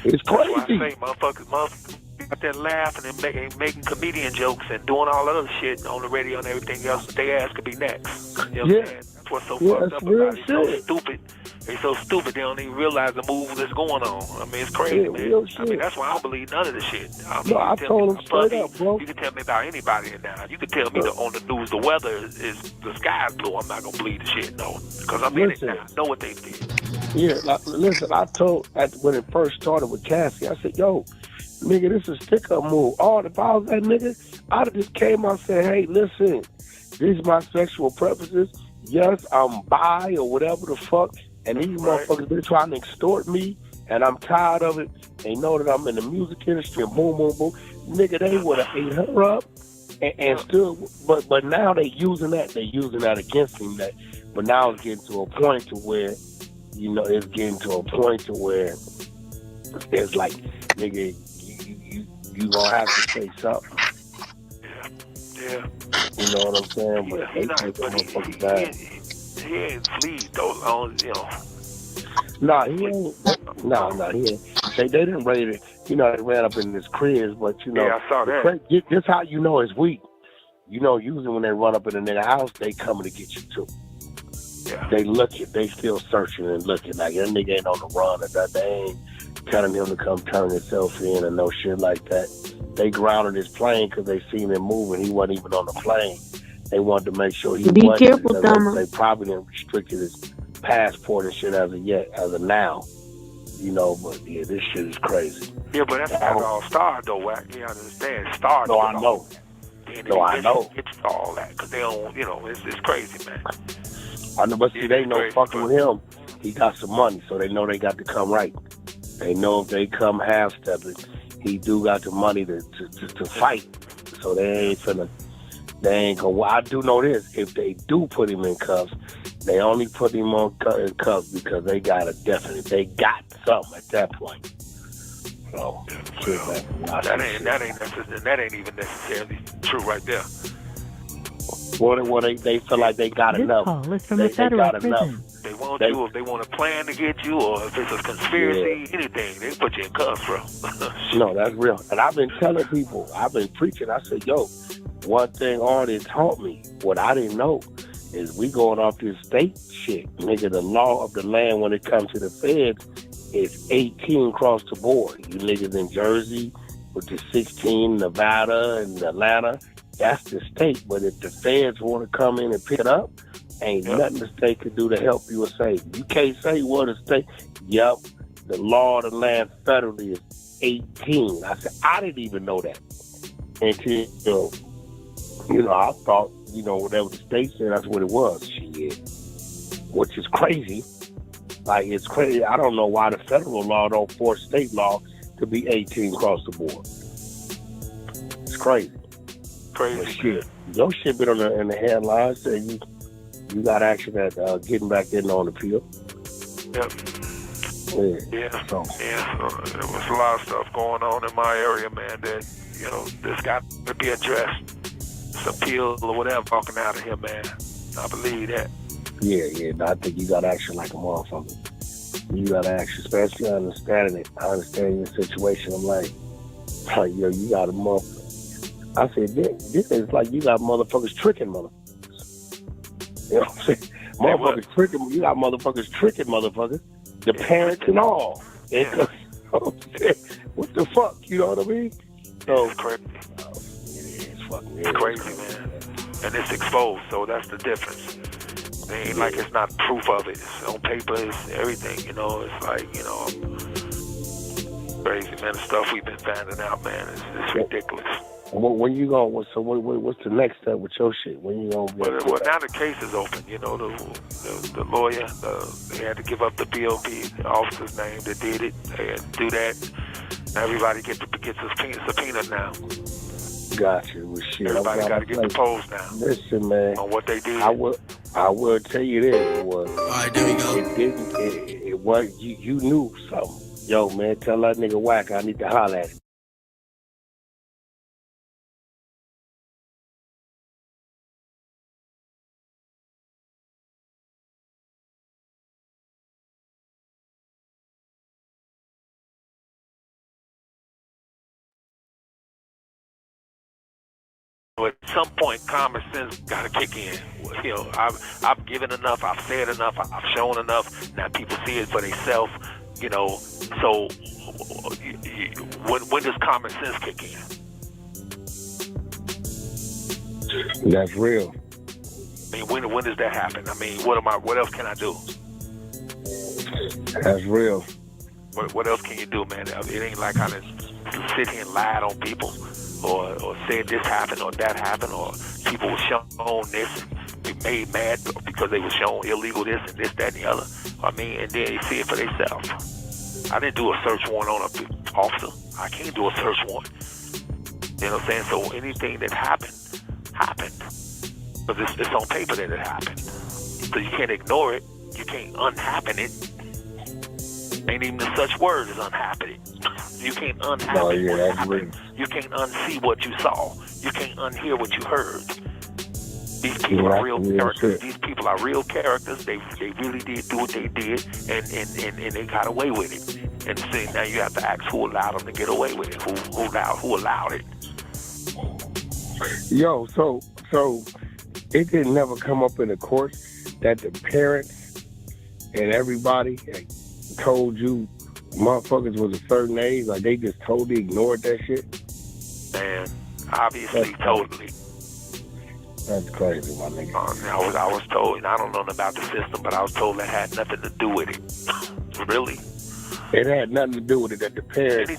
It's crazy. That's why I say motherfuckers out there laughing and making comedian jokes and doing all other shit on the radio and everything else. Their ass could be next. You know what I'm saying? That's what's so fucked up about it. It's so stupid. They're so stupid they don't even realize the move that's going on. I mean, it's crazy, man. I mean, that's why I don't believe none of the shit. I told him straight up, bro. You can tell me about anybody now. You can tell me on the news the weather is the sky's blue. I'm not gonna believe the shit, no, because I'm in it now. I know what they did. Yeah, listen, I told, when it first started with Cassie, I said, yo, nigga, this is a stick-up move. If I was that nigga, I'd have just came out and said, hey, listen, these my sexual preferences. Yes, I'm bi or whatever the fuck, and these motherfuckers been trying to extort me, and I'm tired of it. They know that I'm in the music industry, and boom, boom, boom. Nigga, they would have ate her up and still, but now they using that. They using that against him. But now it's getting to a point to where, it's getting to a point to where it's like, nigga, you gonna have to say something. Yeah. You know what I'm saying? But he ain't fleed though, Nah, he ain't. No, he ain't. They didn't raid it. They ran up in his cribs, but Yeah, I saw that. This how you know it's weak. Usually when they run up in a nigga house, they coming to get you too. Yeah. They looking, they still searching and looking. Like, that nigga ain't on the run or that. They ain't telling him to come turn himself in and no shit like that. They grounded his plane because they seen him moving. He wasn't even on the plane. They wanted to make sure he Be wasn't. careful, Dama. They probably didn't restrict his passport and shit as of now. But yeah, this shit is crazy. Yeah, but that's not all star though, Wack. You understand? Star. No, I know. No, I know. It's all that because they don't. It's crazy, man. I know, but see, they know fucking with him. He got some money, so they know they got to come right. They know if they come half-stepping, he do got the money to fight. So they ain't gonna. Well, I do know this: if they do put him in cuffs, they only put him in cuffs because they got something at that point. So that ain't even necessarily true right there. Well, they feel like they got enough. Call is from the federal prison. They want you if they want to plan to get you, or if it's a conspiracy, anything, they put you in cuffs, bro. No, that's real. And I've been telling people, I've been preaching. I said, yo, one thing Artie taught me, what I didn't know, is we going off this state shit. Nigga, the law of the land when it comes to the feds is 18 across the board. You niggas in Jersey with the 16, Nevada and Atlanta, that's the state. But if the feds want to come in and pick it up, ain't nothing the state can do to help you or save you. You can't say what the state. Yep, the law of the land federally is 18. I said, I didn't even know that until, I thought, whatever the state said, that's what it was. Shit. Which is crazy. Like, it's crazy. I don't know why the federal law don't force state law to be 18 across the board. It's crazy. But shit, your shit been in the headlines saying you got action at getting back in on the appeal. Yep. Yeah. So there was a lot of stuff going on in my area, man, that, this got to be addressed. This appeal or whatever talking out of here, man. I believe that. Yeah. I think you got action like a motherfucker. You got action, especially understanding it. I understand your situation. I'm like, Like, yo, you got a motherfucker. I said, this is like you got motherfuckers tricking motherfuckers. You know what I'm saying? Motherfuckers tricking. You got motherfuckers tricking motherfuckers. The parents and all. Yeah. What the fuck? You know what I mean? So, it's crazy. It's crazy, man. And it's exposed, so that's the difference. It ain't like it's not proof of it. It's on paper, it's everything, you know. It's like, you know, crazy, man. The stuff we've been finding out, man, it's ridiculous. When you going? What's the next step with your shit? When you going? Well, now the case is open. You know, the lawyer, they had to give up the BOP, the officer's name that did it. They had to do that. Now everybody gets a subpoena now. Gotcha. Well, shit. Everybody got to get deposed now. Listen, man. On what they did. I will tell you this. All right, there we go. It was you knew something. Yo, man, tell that nigga Whack I need to holler at him. But at some point, common sense got to kick in. You know, I've given enough, I've said enough, I've shown enough. Now people see it for themselves. You know, so when does common sense kick in? That's real. I mean, when does that happen? I mean, what else can I do? That's real. What else can you do, man? It ain't like I just sit here and lied on people. Or said this happened or that happened, or people were shown this and be made mad because they were shown illegal this and this, that, and the other. I mean, and then they see it for themselves. I didn't do a search warrant on an officer. I can't do a search warrant. You know what I'm saying? So anything that happened. Because it's on paper that it happened. So you can't ignore it. You can't unhappen it. Ain't even such word as unhappen it. You can't unhappen what happened. You can't unsee what you saw. You can't unhear what you heard. These people are real characters. These people are real characters. They really did do what they did, and they got away with it. And see, now you have to ask who allowed them to get away with it. Who allowed it? Yo, so it didn't never come up in the court that the parents and everybody told you motherfuckers was a certain age, like they just totally ignored that shit? Man, obviously, totally. That's crazy, my nigga. I was told, and I don't know about the system, but I was told that had nothing to do with it. Really? It had nothing to do with it that the parents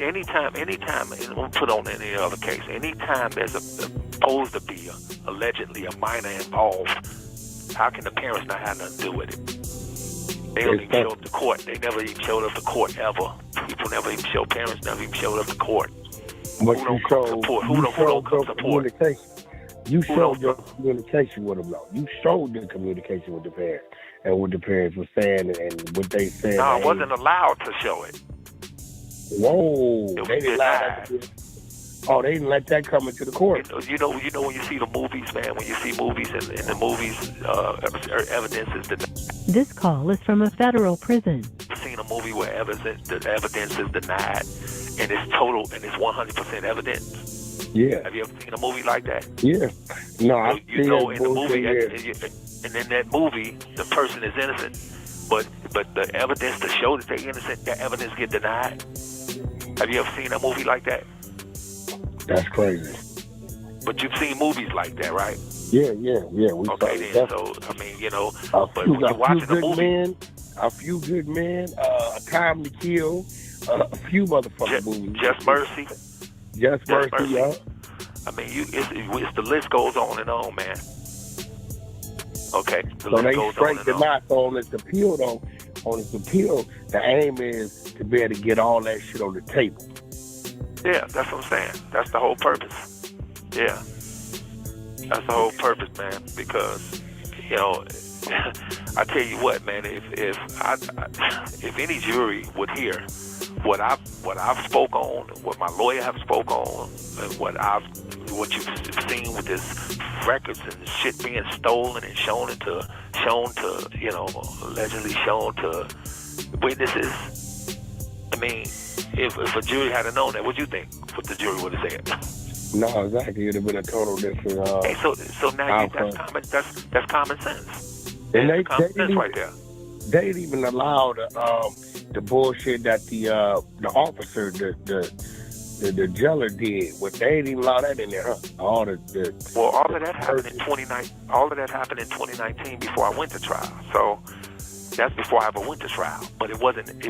anytime, and we'll put on any other case, anytime there's supposed to be allegedly a minor involved, how can the parents not have nothing to do with it? They don't even show up to court. They never even showed up to court ever. People never even show. Parents never even showed up to court. But who don't come support? Who don't come support? You showed your communication with them, though. You showed the communication with the parents and what the parents were saying and what they said. No, I wasn't allowed to show it. Whoa! They didn't allow that. Oh, they didn't let that come into the court. You know when you see the movies, man. When you see movies and in the movies, evidence is denied. This call is from a federal prison. I've seen a movie where the evidence is denied, and it's total, and it's 100% evidence. Yeah. Have you ever seen a movie like that? Yeah. No, you know, in the movie, and in that movie, the person is innocent, but the evidence to show that they're innocent, that evidence get denied. Have you ever seen a movie like that? That's crazy. But you've seen movies like that, right? Yeah. Okay, then. So I mean, you know, but when you're watching the movie, A Few Good Men, A Time to Kill, a few motherfucking movies. Just Mercy. Just Mercy, yeah. I mean, it's the list goes on and on, man. Okay, the list goes on and on. So on its appeal, the aim is to be able to get all that shit on the table. Yeah, that's what I'm saying. That's the whole purpose. Yeah. That's the whole purpose, man, because, you know, I tell you what, man, if any jury would hear what I've spoke on, what my lawyer have spoke on, and what you've seen with this records and shit being stolen and shown to you know, allegedly shown to witnesses, I mean, if a jury had known that, what do you think? What the jury would have said? No, exactly. It'd have been a total different. Hey, so now outcome. that's common sense. And That's common sense right there. They didn't even allow the bullshit that the officer, the jailer did. What they didn't even allow that in there, huh? All of that happened in 2019. All of that happened in 2019 before I went to trial. So that's before I ever went to trial. But it wasn't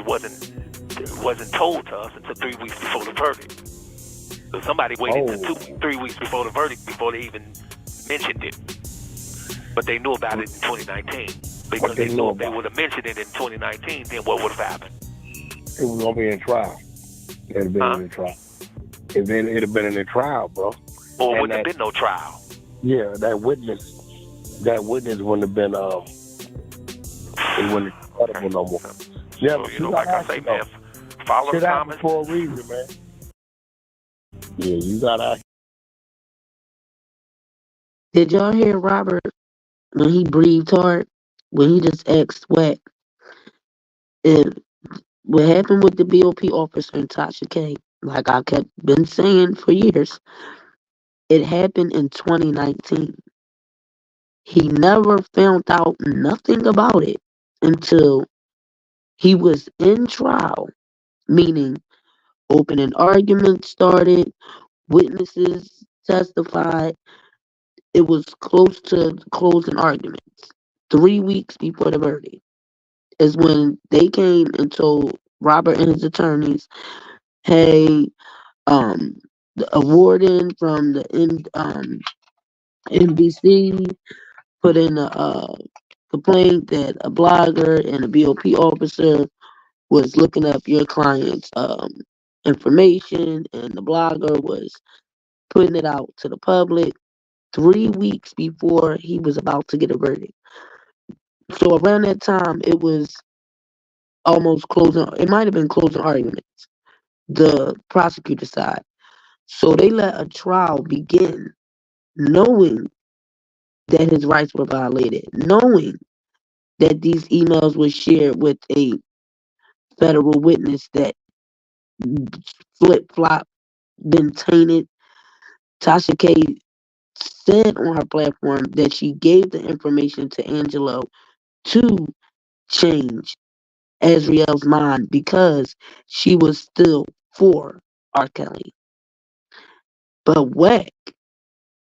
told to us until 3 weeks before the verdict. So somebody waited to 3 weeks before the verdict before they even mentioned it. But they knew about it in 2019. Because they knew if they would have mentioned it in 2019, then what would have happened? It was gonna be in trial. It'd have been in the trial. It'd have been in the trial, bro. Or wouldn't have been no trial. Yeah, that witness wouldn't have been it wouldn't have been credible no more. Yeah, So, like I say, man, follow shit common happens for a reason, man. Yeah, you gotta. Did y'all hear Robert when he breathed hard? When he just asked Sweat if what happened with the BOP officer and Tasha K, like I kept been saying for years, it happened in 2019. He never found out nothing about it until he was in trial, meaning opening arguments started, witnesses testified. It was close to closing arguments. 3 weeks before the verdict is when they came and told Robert and his attorneys, hey, a warden from the NBC put in a complaint that a blogger and a BOP officer was looking up your client's information, and the blogger was putting it out to the public 3 weeks before he was about to get a verdict. So around that time, it was almost closing. It might have been closing arguments, the prosecutor side. So they let a trial begin, knowing that his rights were violated, knowing that these emails were shared with a federal witness that flip-flop, been tainted. Tasha K said on her platform that she gave the information to Angelo to change Azriel's mind because she was still for R. Kelly. But whack,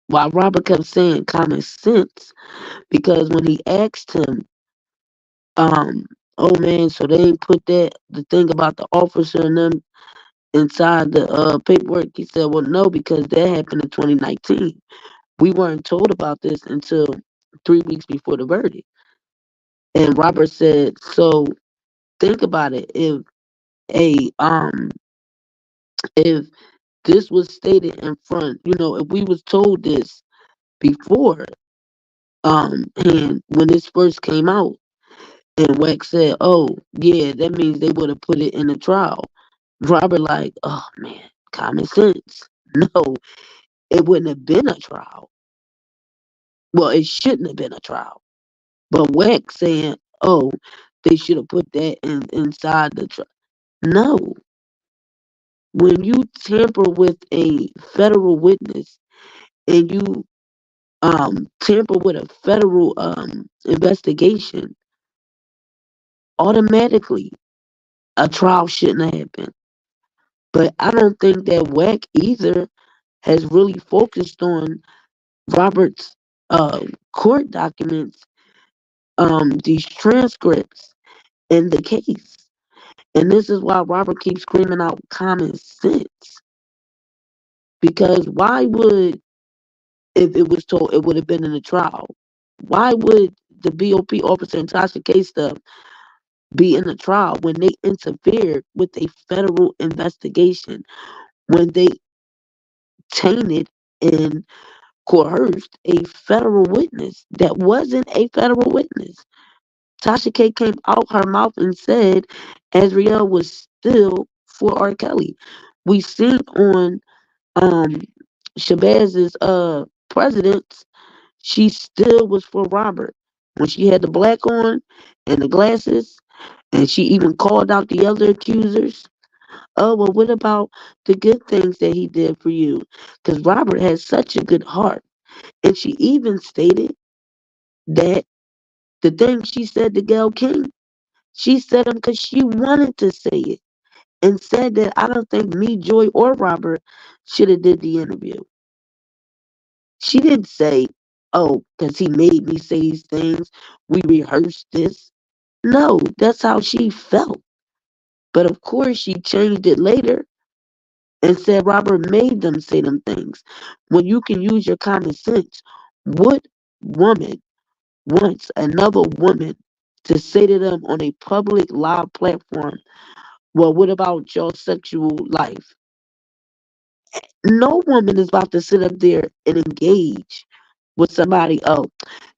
while Robert kept saying common sense, because when he asked him, oh man, so they ain't put the thing about the officer and them inside the paperwork, he said, well, no, because that happened in 2019. We weren't told about this until 3 weeks before the verdict. And Robert said, so think about it. If this was stated in front, if we was told this before, and when this first came out, and Wax said, oh, yeah, that means they would have put it in a trial. Robert like, oh, man, common sense. No, it wouldn't have been a trial. Well, it shouldn't have been a trial. But Wax saying, oh, they should have put that inside the trial. No. When you tamper with a federal witness and you tamper with a federal investigation, automatically a trial shouldn't have happened. But I don't think that Wack either has really focused on Robert's court documents, these transcripts in the case. And this is why Robert keeps screaming out common sense. Because why would, if it was told it would have been in a trial, why would the BOP officer and Tasha K stuff be in a trial when they interfered with a federal investigation, when they tainted and coerced a federal witness that wasn't a federal witness? Tasha K came out her mouth and said Azriel was still for R. Kelly. We seen on Shabazz's presidents, she still was for Robert. When she had the black on and the glasses, and she even called out the other accusers, Oh, well, what about the good things that he did for you? Because Robert has such a good heart. And she even stated that the thing she said to Gayle King, she said them because she wanted to say it. And said that I don't think me, Joy, or Robert should have did the interview. She didn't say, oh, because he made me say these things. We rehearsed this. No, that's how she felt. But of course, she changed it later and said Robert made them say them things. When you can use your common sense, what woman wants another woman to say to them on a public live platform, well, what about your sexual life? No woman is about to sit up there and engage with somebody. Oh,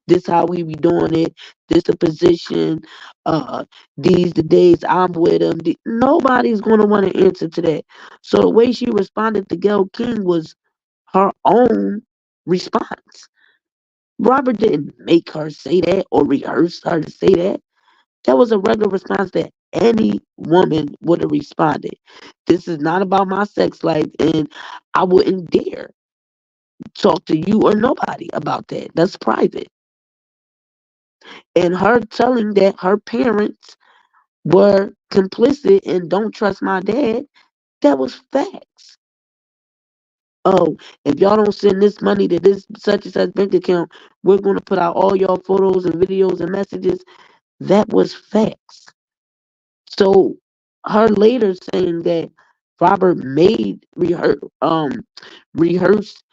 this how we be doing it. This the position. Uh, these the days I'm with him. Nobody's gonna want to answer to that. So the way she responded to Gayle King was her own response. Robert didn't make her say that or rehearse her to say that. That was a regular response that any woman would have responded. This is not about my sex life, and I wouldn't dare talk to you or nobody about that. That's private. And her telling that her parents were complicit and don't trust my dad, that was facts. Oh, if y'all don't send this money to this such and such bank account, we're going to put out all y'all photos and videos and messages. That was facts. So her later saying that Robert made rehearsed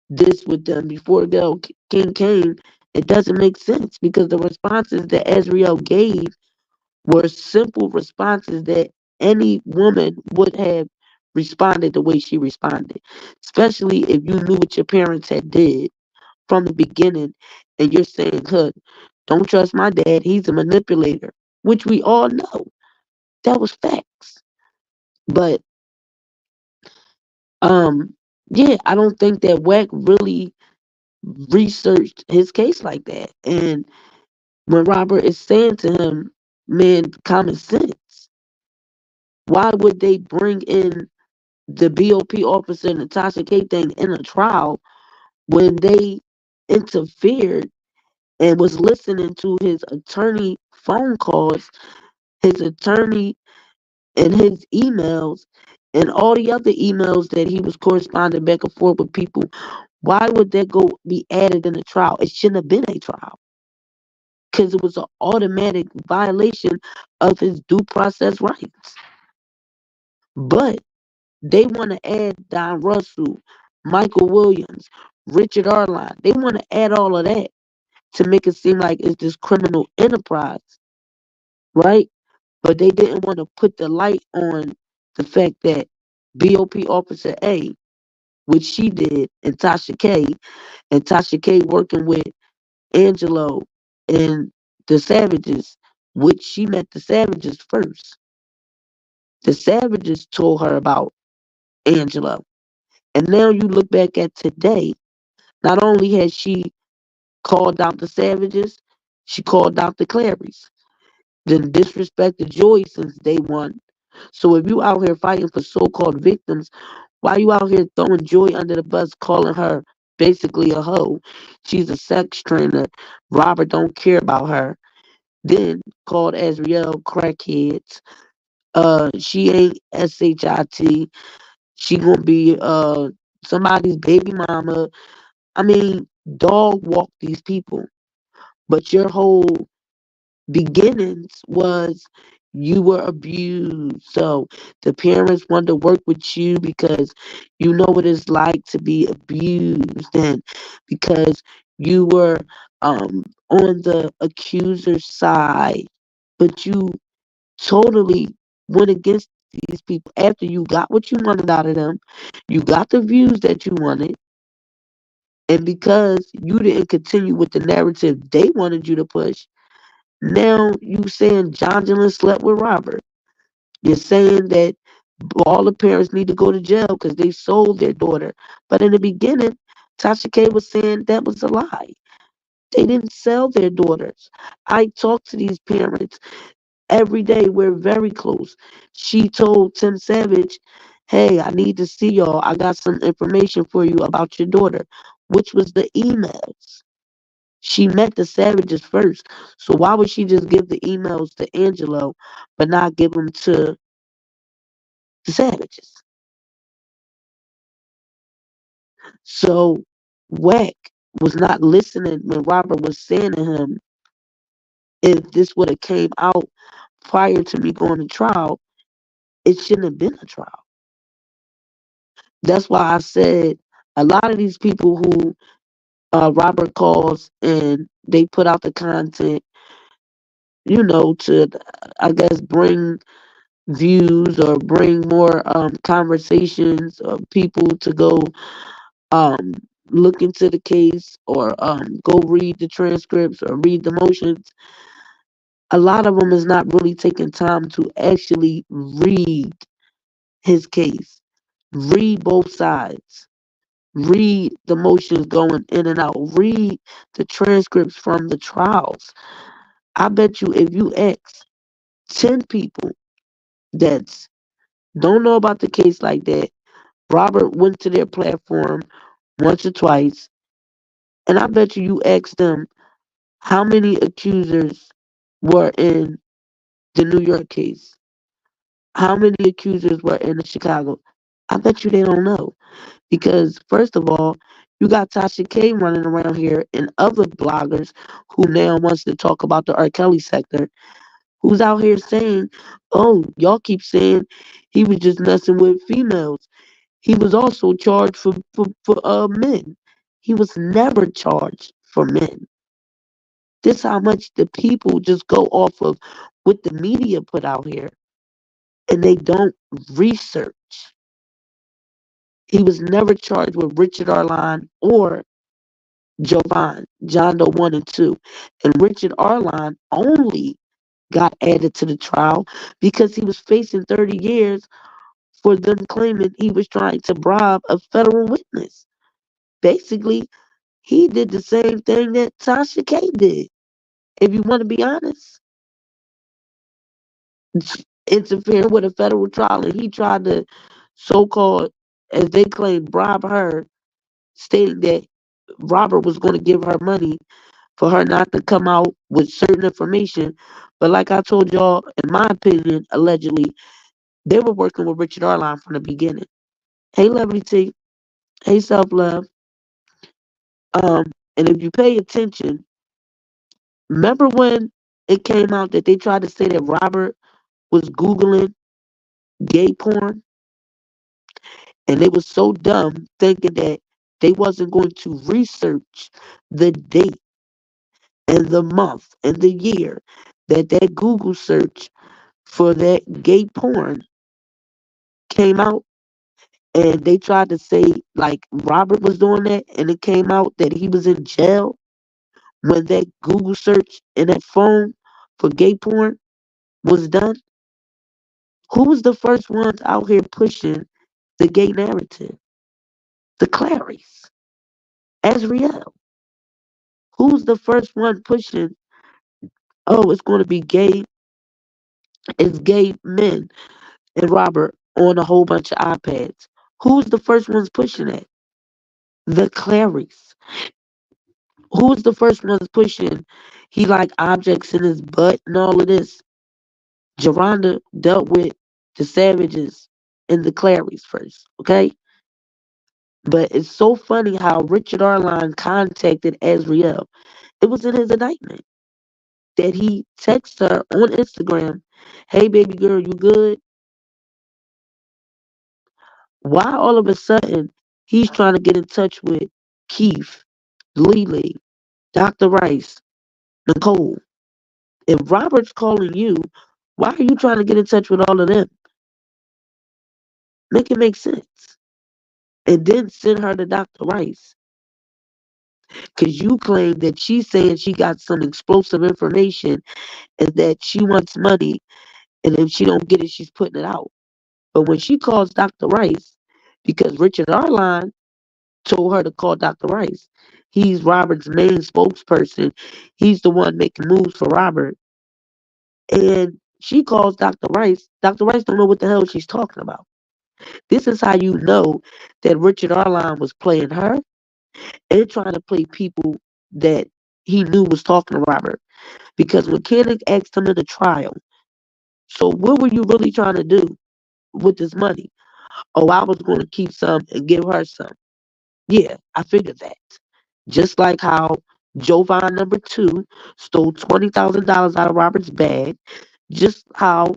this with them before Gayle King came, it doesn't make sense because the responses that Azriel gave were simple responses that any woman would have responded the way she responded, especially if you knew what your parents had did from the beginning and you're saying, "Hood, don't trust my dad, he's a manipulator," which we all know. That was facts. But um yeah, I don't think that Wack really researched his case like that. And when Robert is saying to him, man, common sense, why would they bring in the BOP officer and the Tasha K thing in a trial when they interfered and was listening to his attorney phone calls, his attorney and his emails, and all the other emails that he was corresponding back and forth with people? Why would that go be added in a trial? It shouldn't have been a trial because it was an automatic violation of his due process rights. But they want to add Don Russell, Michael Williams, Richard Arline. They want to add all of that to make it seem like it's this criminal enterprise, right? But they didn't want to put the light on the fact that BOP Officer A, which she did, and Tasha K working with Angelo and the Savages, which she met the Savages first. The Savages told her about Angelo. And now you look back at today, not only has she called out the Savages, she called out the Clarys. Then disrespected Joy since day one. So if you out here fighting for so-called victims, why you out here throwing Joy under the bus, calling her basically a hoe? She's a sex trainer. Robert don't care about her. Then called Azriel crackheads. She ain't SHIT. She gonna be somebody's baby mama. I mean, dog walk these people. But your whole beginnings was you were abused. So the parents wanted to work with you because you know what it's like to be abused, and because you were on the accuser's side. But you totally went against these people after you got what you wanted out of them. You got the views that you wanted. And because you didn't continue with the narrative they wanted you to push, now you saying John Dylan slept with Robert. You're saying that all the parents need to go to jail because they sold their daughter. But in the beginning, Tasha K was saying that was a lie. They didn't sell their daughters. I talked to these parents Every day we're very close. She told Tim Savage, hey, I need to see y'all. I got some information for you about your daughter, which was the emails. She met the Savages first. So why would she just give the emails to Angelo but not give them to the Savages? So Wack was not listening when Robert was saying to him, if this would have came out prior to me going to trial, it shouldn't have been a trial. That's why I said a lot of these people who Robert calls and they put out the content, to, I guess, bring views or bring more conversations of people to go um, look into the case or go read the transcripts or read the motions. A lot of them is not really taking time to actually read his case, read both sides, read the motions going in and out, read the transcripts from the trials. I bet you if you ask 10 people that don't know about the case like that, Robert went to their platform once or twice, and I bet you ask them how many accusers were in the New York case, how many accusers were in the Chicago. I bet you they don't know. Because first of all, you got Tasha K running around here and other bloggers who now wants to talk about the Rkelly sector, who's out here saying, oh, y'all keep saying he was just messing with females. He was also charged for men. He was never charged for men. This how much the people just go off of what the media put out here and they don't research. He was never charged with Richard Arline or Jovan, John Doe 1 and 2. And Richard Arline only got added to the trial because he was facing 30 years for them claiming he was trying to bribe a federal witness. Basically, he did the same thing that Tasha K did. If you want to be honest, interfering with a federal trial, and he tried to so-called, as they claim, bribe her, stating that Robert was going to give her money for her not to come out with certain information. But like I told y'all, in my opinion, allegedly, they were working with Richard Arline from the beginning. Hey, Lovely T. Hey, Self Love. And if you pay attention, remember when it came out that they tried to say that Robert was Googling gay porn? And they was so dumb thinking that they wasn't going to research the date and the month and the year that Google search for that gay porn came out. And they tried to say like Robert was doing that, and it came out that he was in jail when that Google search in that phone for gay porn was done. Who was the first ones out here pushing the gay narrative? The Clarys. Azriel. Who's the first one pushing, oh, it's going to be gay, it's gay men and Robert on a whole bunch of iPads? Who's the first ones pushing that? The Clarys. Who's the first ones pushing he like objects in his butt and all of this? Geronda dealt with the Savages and the Clarys first, okay? But it's so funny how Richard Arline contacted Azriel. It was in his indictment that he texted her on Instagram, hey, baby girl, you good? Why all of a sudden he's trying to get in touch with Keith, Lily, Dr. Rice, Nicole? If Robert's calling you, why are you trying to get in touch with all of them? Make it make sense. And then send her to Dr. Rice. Because you claim that she's saying she got some explosive information and that she wants money, and if she don't get it, she's putting it out. But when she calls Dr. Rice, because Richard Arline told her to call Dr. Rice, he's Robert's main spokesperson. He's the one making moves for Robert. And She calls Dr. Rice. Dr. Rice don't know what the hell she's talking about. This is how you know that Richard Arline was playing her and trying to play people that he knew was talking to Robert. Because when Koenig asked him in the trial, so what were you really trying to do with this money? Oh, I was going to keep some and give her some. Yeah, I figured that. Just like how Jovan number 2 stole $20,000 out of Robert's bag. Just how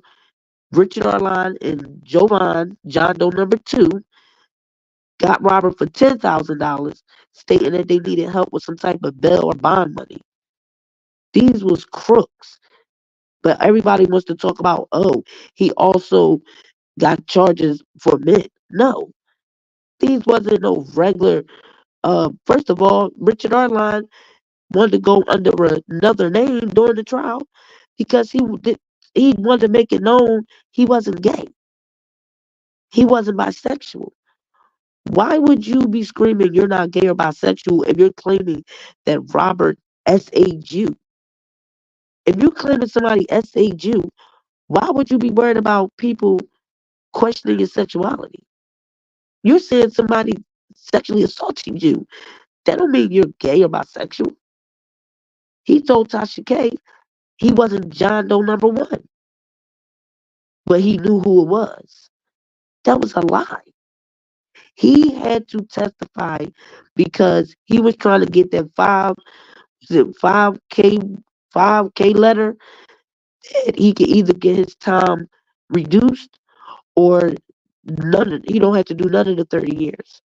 Richard Arline and Jovan, John Doe number 2, got Robert for $10,000, stating that they needed help with some type of bail or bond money. These was crooks. But everybody wants to talk about, oh, he also got charges for men. No, these wasn't no regular. First of all, Richard Arline wanted to go under another name during the trial because he wanted to make it known he wasn't gay. He wasn't bisexual. Why would you be screaming you're not gay or bisexual if you're claiming that Robert SA'd you? If you're claiming somebody SA'd you, why would you be worried about people questioning your sexuality? You're saying somebody sexually assaulted you. That don't mean you're gay or bisexual. He told Tashak he wasn't John Doe number 1, but he knew who it was. That was a lie. He had to testify because he was trying to get that 5K letter. That he could either get his time reduced or he don't have to do none of the 30 years.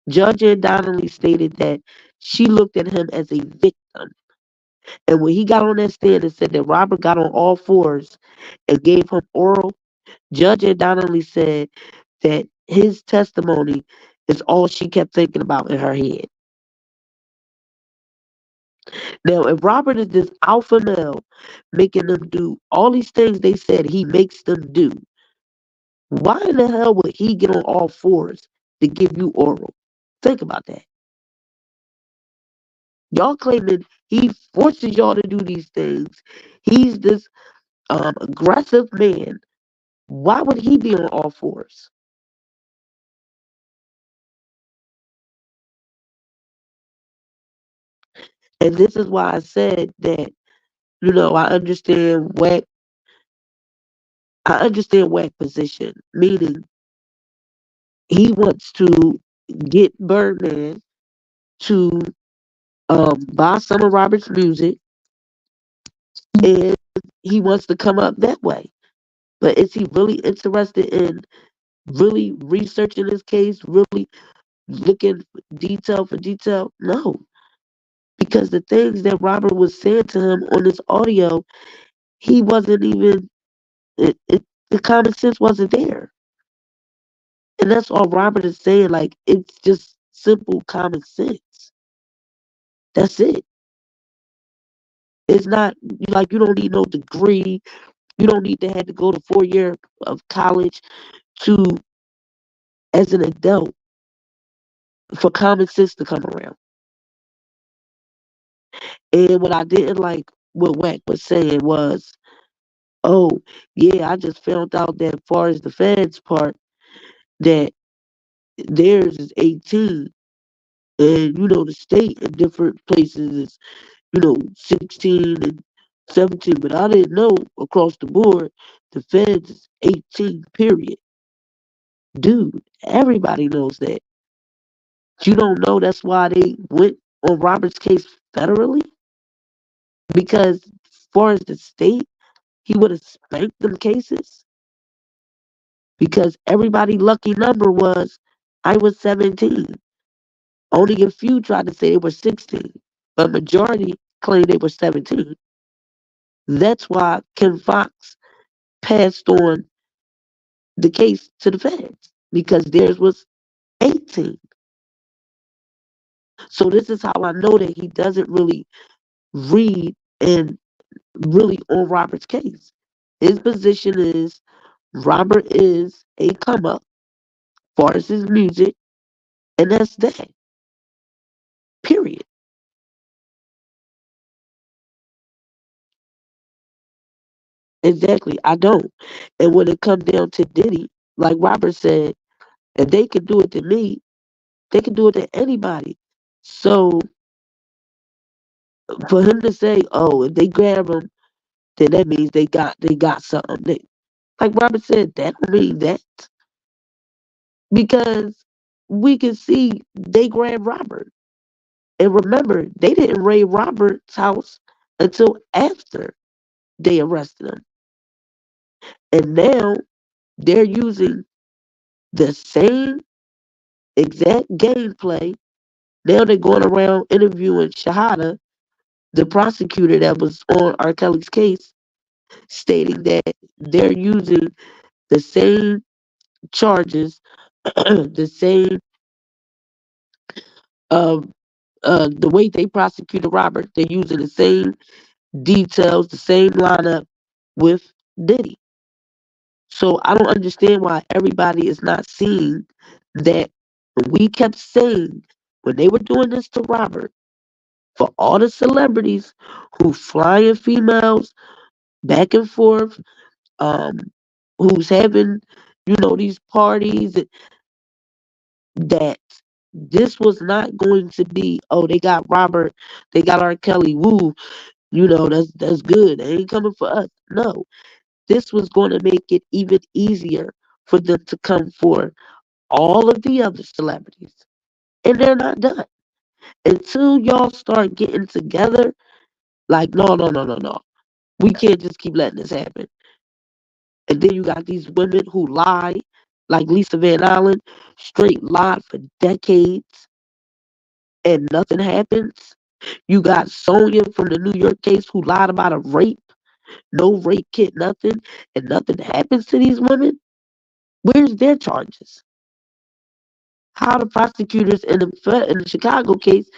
Judge Ann Donnelly stated that she looked at him as a victim. And when he got on that stand and said that Robert got on all fours and gave him oral, Judge Ann Donnelly said that his testimony is all she kept thinking about in her head. Now, if Robert is this alpha male making them do all these things they said he makes them do, why in the hell would he get on all fours to give you oral? Think about that. Y'all claiming he forces y'all to do these things. He's this aggressive man. Why would he be on all fours? And this is why I said that, I understand Wack's position, meaning he wants to get Birdman to buy some of Robert's music, and he wants to come up that way. But is he really interested in really researching this case, really looking detail for detail? No. Because the things that Robert was saying to him on this audio, he wasn't even, the common sense wasn't there. And that's all Robert is saying. Like, it's just simple common sense. That's it. It's not like you don't need no degree. You don't need to have to go to 4 years of college to, as an adult, for common sense to come around. And what I didn't like what Wack was saying was, oh, yeah, I just found out that as far as the feds part, that theirs is 18. And, the state in different places is, 16 and 17. But I didn't know across the board, the feds is 18, period. Dude, everybody knows that. You don't know that's why they went on Robert's case federally? Because as far as the state, he would have spanked them cases. Because everybody lucky number was, I was 17. Only a few tried to say they were 16. But majority claimed they were 17. That's why Kim Fox passed on the case to the feds. Because theirs was 18. So this is how I know that he doesn't really read and really on Robert's case. His position is Robert is a come up as far as his music, and that's that. Period. Exactly. I don't. And when it comes down to Diddy, like Robert said, if they could do it to me, they can do it to anybody. So for him to say, "Oh, if they grab him, then that means they got something." Like Robert said, that don't mean that, because we can see they grabbed Robert, and remember, they didn't raid Robert's house until after they arrested him, and now they're using the same exact gameplay. Now they're going around interviewing Shahada, the prosecutor that was on R. Kelly's case, stating that they're using the same charges, the same the way they prosecuted Robert. They're using the same details, the same lineup with Diddy. So I don't understand why everybody is not seeing that we kept saying when they were doing this to Robert, for all the celebrities who flying females back and forth, um, who's having, these parties, that this was not going to be, oh, they got Robert, they got R. Kelly, woo, that's good. They ain't coming for us. No, this was going to make it even easier for them to come for all of the other celebrities. And they're not done. Until y'all start getting together, like, no, no, no, no, no. We can't just keep letting this happen. And then you got these women who lie, like Lisa Van Allen, straight lied for decades and nothing happens. You got Sonia from the New York case who lied about a rape, no rape kit, nothing, and nothing happens to these women. Where's their charges? How the prosecutors in the Chicago case,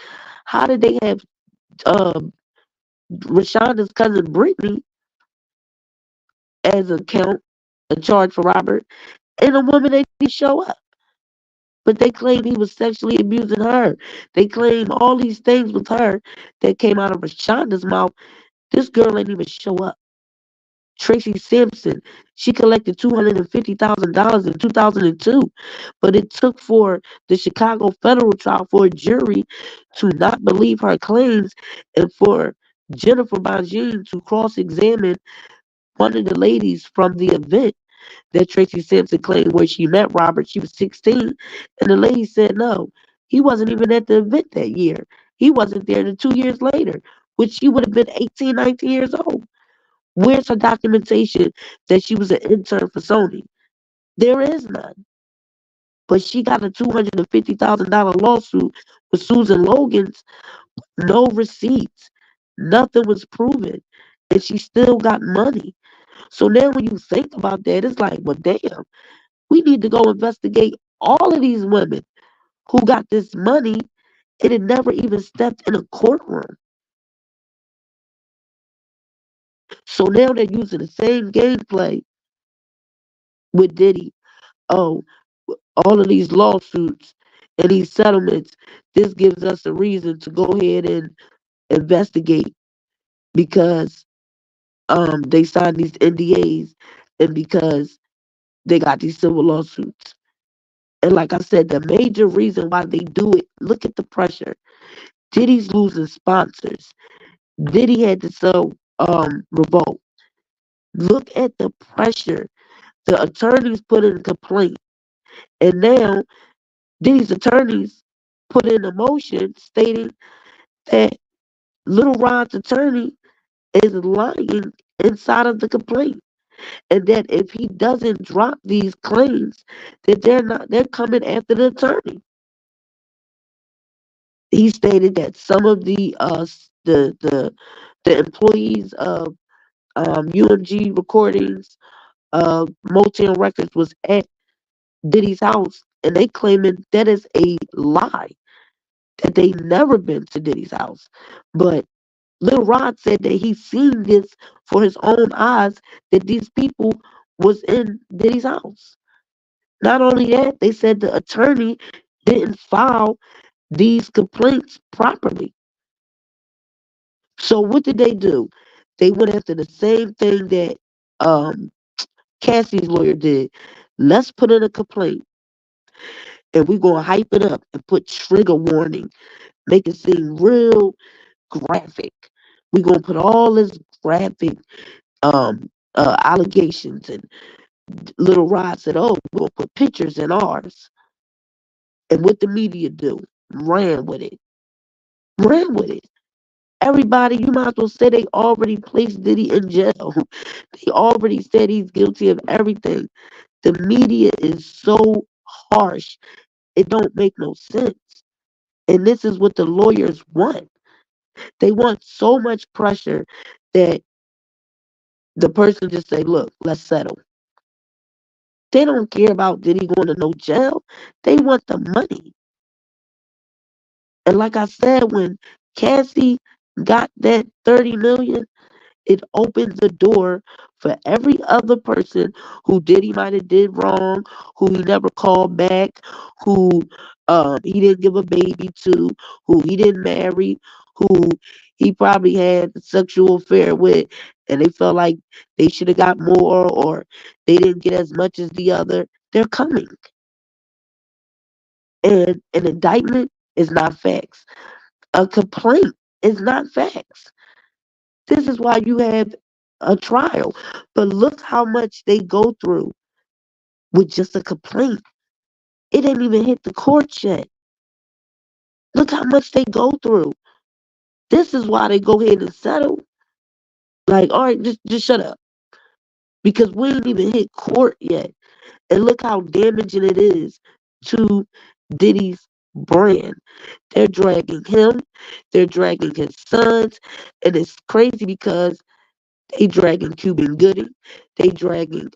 how did they have Rashonda's cousin Brittany as a charge for Robert, and a woman that didn't show up? But they claim he was sexually abusing her. They claim all these things with her that came out of Rashonda's mouth. This girl ain't even show up. Tracy Simpson, she collected $250,000 in 2002, but it took for the Chicago federal trial for a jury to not believe her claims and for Jennifer Bongine to cross-examine one of the ladies from the event that Tracy Simpson claimed where she met Robert. She was 16, and the lady said no, he wasn't even at the event that year. He wasn't there until 2 years later, which she would have been 18, 19 years old. Where's her documentation that she was an intern for Sony? There is none. But she got a $250,000 lawsuit with Susan Logan's, no receipts. Nothing was proven. And she still got money. So now when you think about that, it's like, well, damn, we need to go investigate all of these women who got this money and it never even stepped in a courtroom. So now they're using the same gameplay with Diddy. Oh, all of these lawsuits and these settlements, this gives us a reason to go ahead and investigate because they signed these NDAs and because they got these civil lawsuits. And like I said, the major reason why they do it, look at the pressure. Diddy's losing sponsors. Diddy had to sell Revolt. Look at the pressure. The attorneys put in a complaint. And now Diddy's attorneys put in a motion stating that Lilrod's attorney is lying inside of the complaint. And that if he doesn't drop these claims, that they're coming after the attorney. He stated that some of the employees of UMG Recordings, Motown Records was at Diddy's house, and they claiming that is a lie, that they never been to Diddy's house. But Lilrod said that he seen this for his own eyes, that these people was in Diddy's house. Not only that, they said the attorney didn't file these complaints properly. So what did they do? They went after the same thing that Cassie's lawyer did. Let's put in a complaint and we're gonna hype it up and put trigger warning, make it seem real graphic. We're gonna put all this graphic allegations, and Lilrod said, "Oh, we're gonna put pictures in ours." And what the media do? Ran with it. Ran with it. Everybody, you might as well say they already placed Diddy in jail. They already said he's guilty of everything. The media is so harsh. It don't make no sense. And this is what the lawyers want. They want so much pressure that the person just say, look, let's settle. They don't care about Diddy going to no jail. They want the money. And like I said, when Cassie got that 30 million, it opens the door for every other person who Diddy might have did wrong, who he never called back, who he didn't give a baby to, who he didn't marry, who he probably had a sexual affair with, and they felt like they should have got more or they didn't get as much as the other. They're coming. And an indictment is not facts. A complaint is not facts. This is why you have a trial. But look how much they go through with just a complaint. It didn't even hit the courts yet. Look how much they go through. This is why they go ahead and settle. Like, all right, just shut up. Because we ain't even hit court yet. And look how damaging it is to Diddy's brand. They're dragging him. They're dragging his sons. And it's crazy because they dragging Cuban Gooding. They dragging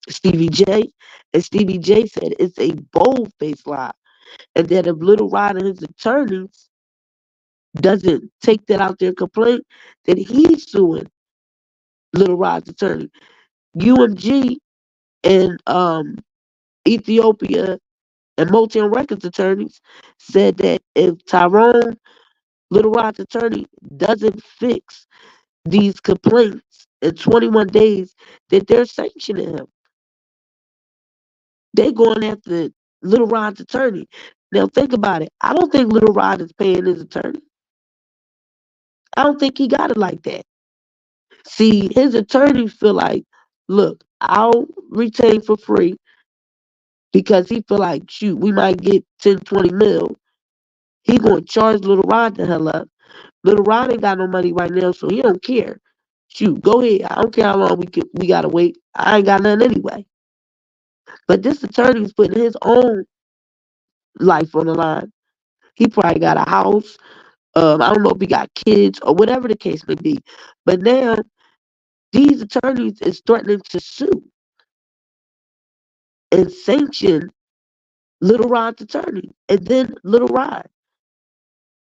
Stevie J. And Stevie J said it's a bold-faced lie. And that if Lilrod and his attorneys doesn't take that out their complaint, then he's suing Lilrod's attorney. UMG and Ethiopia and Motown Records attorneys said that if Tyrone, Lilrod's attorney, doesn't fix these complaints in 21 days, that they're sanctioning him. They're going after Lilrod's attorney. Now think about it. I don't think Lilrod is paying his attorney. I don't think he got it like that. See, his attorney feel like, look, I'll retain for free because he feel like, shoot, we might get 10, 20 mil. He gonna charge Lilrod the hell up. Lilrod ain't got no money right now, so he don't care. Shoot, go ahead. I don't care how long we gotta wait. I ain't got nothing anyway. But this attorney's putting his own life on the line. He probably got a house. I don't know if he got kids or whatever the case may be. But now these attorneys is threatening to sue and sanction Lilrod's attorney and then Lilrod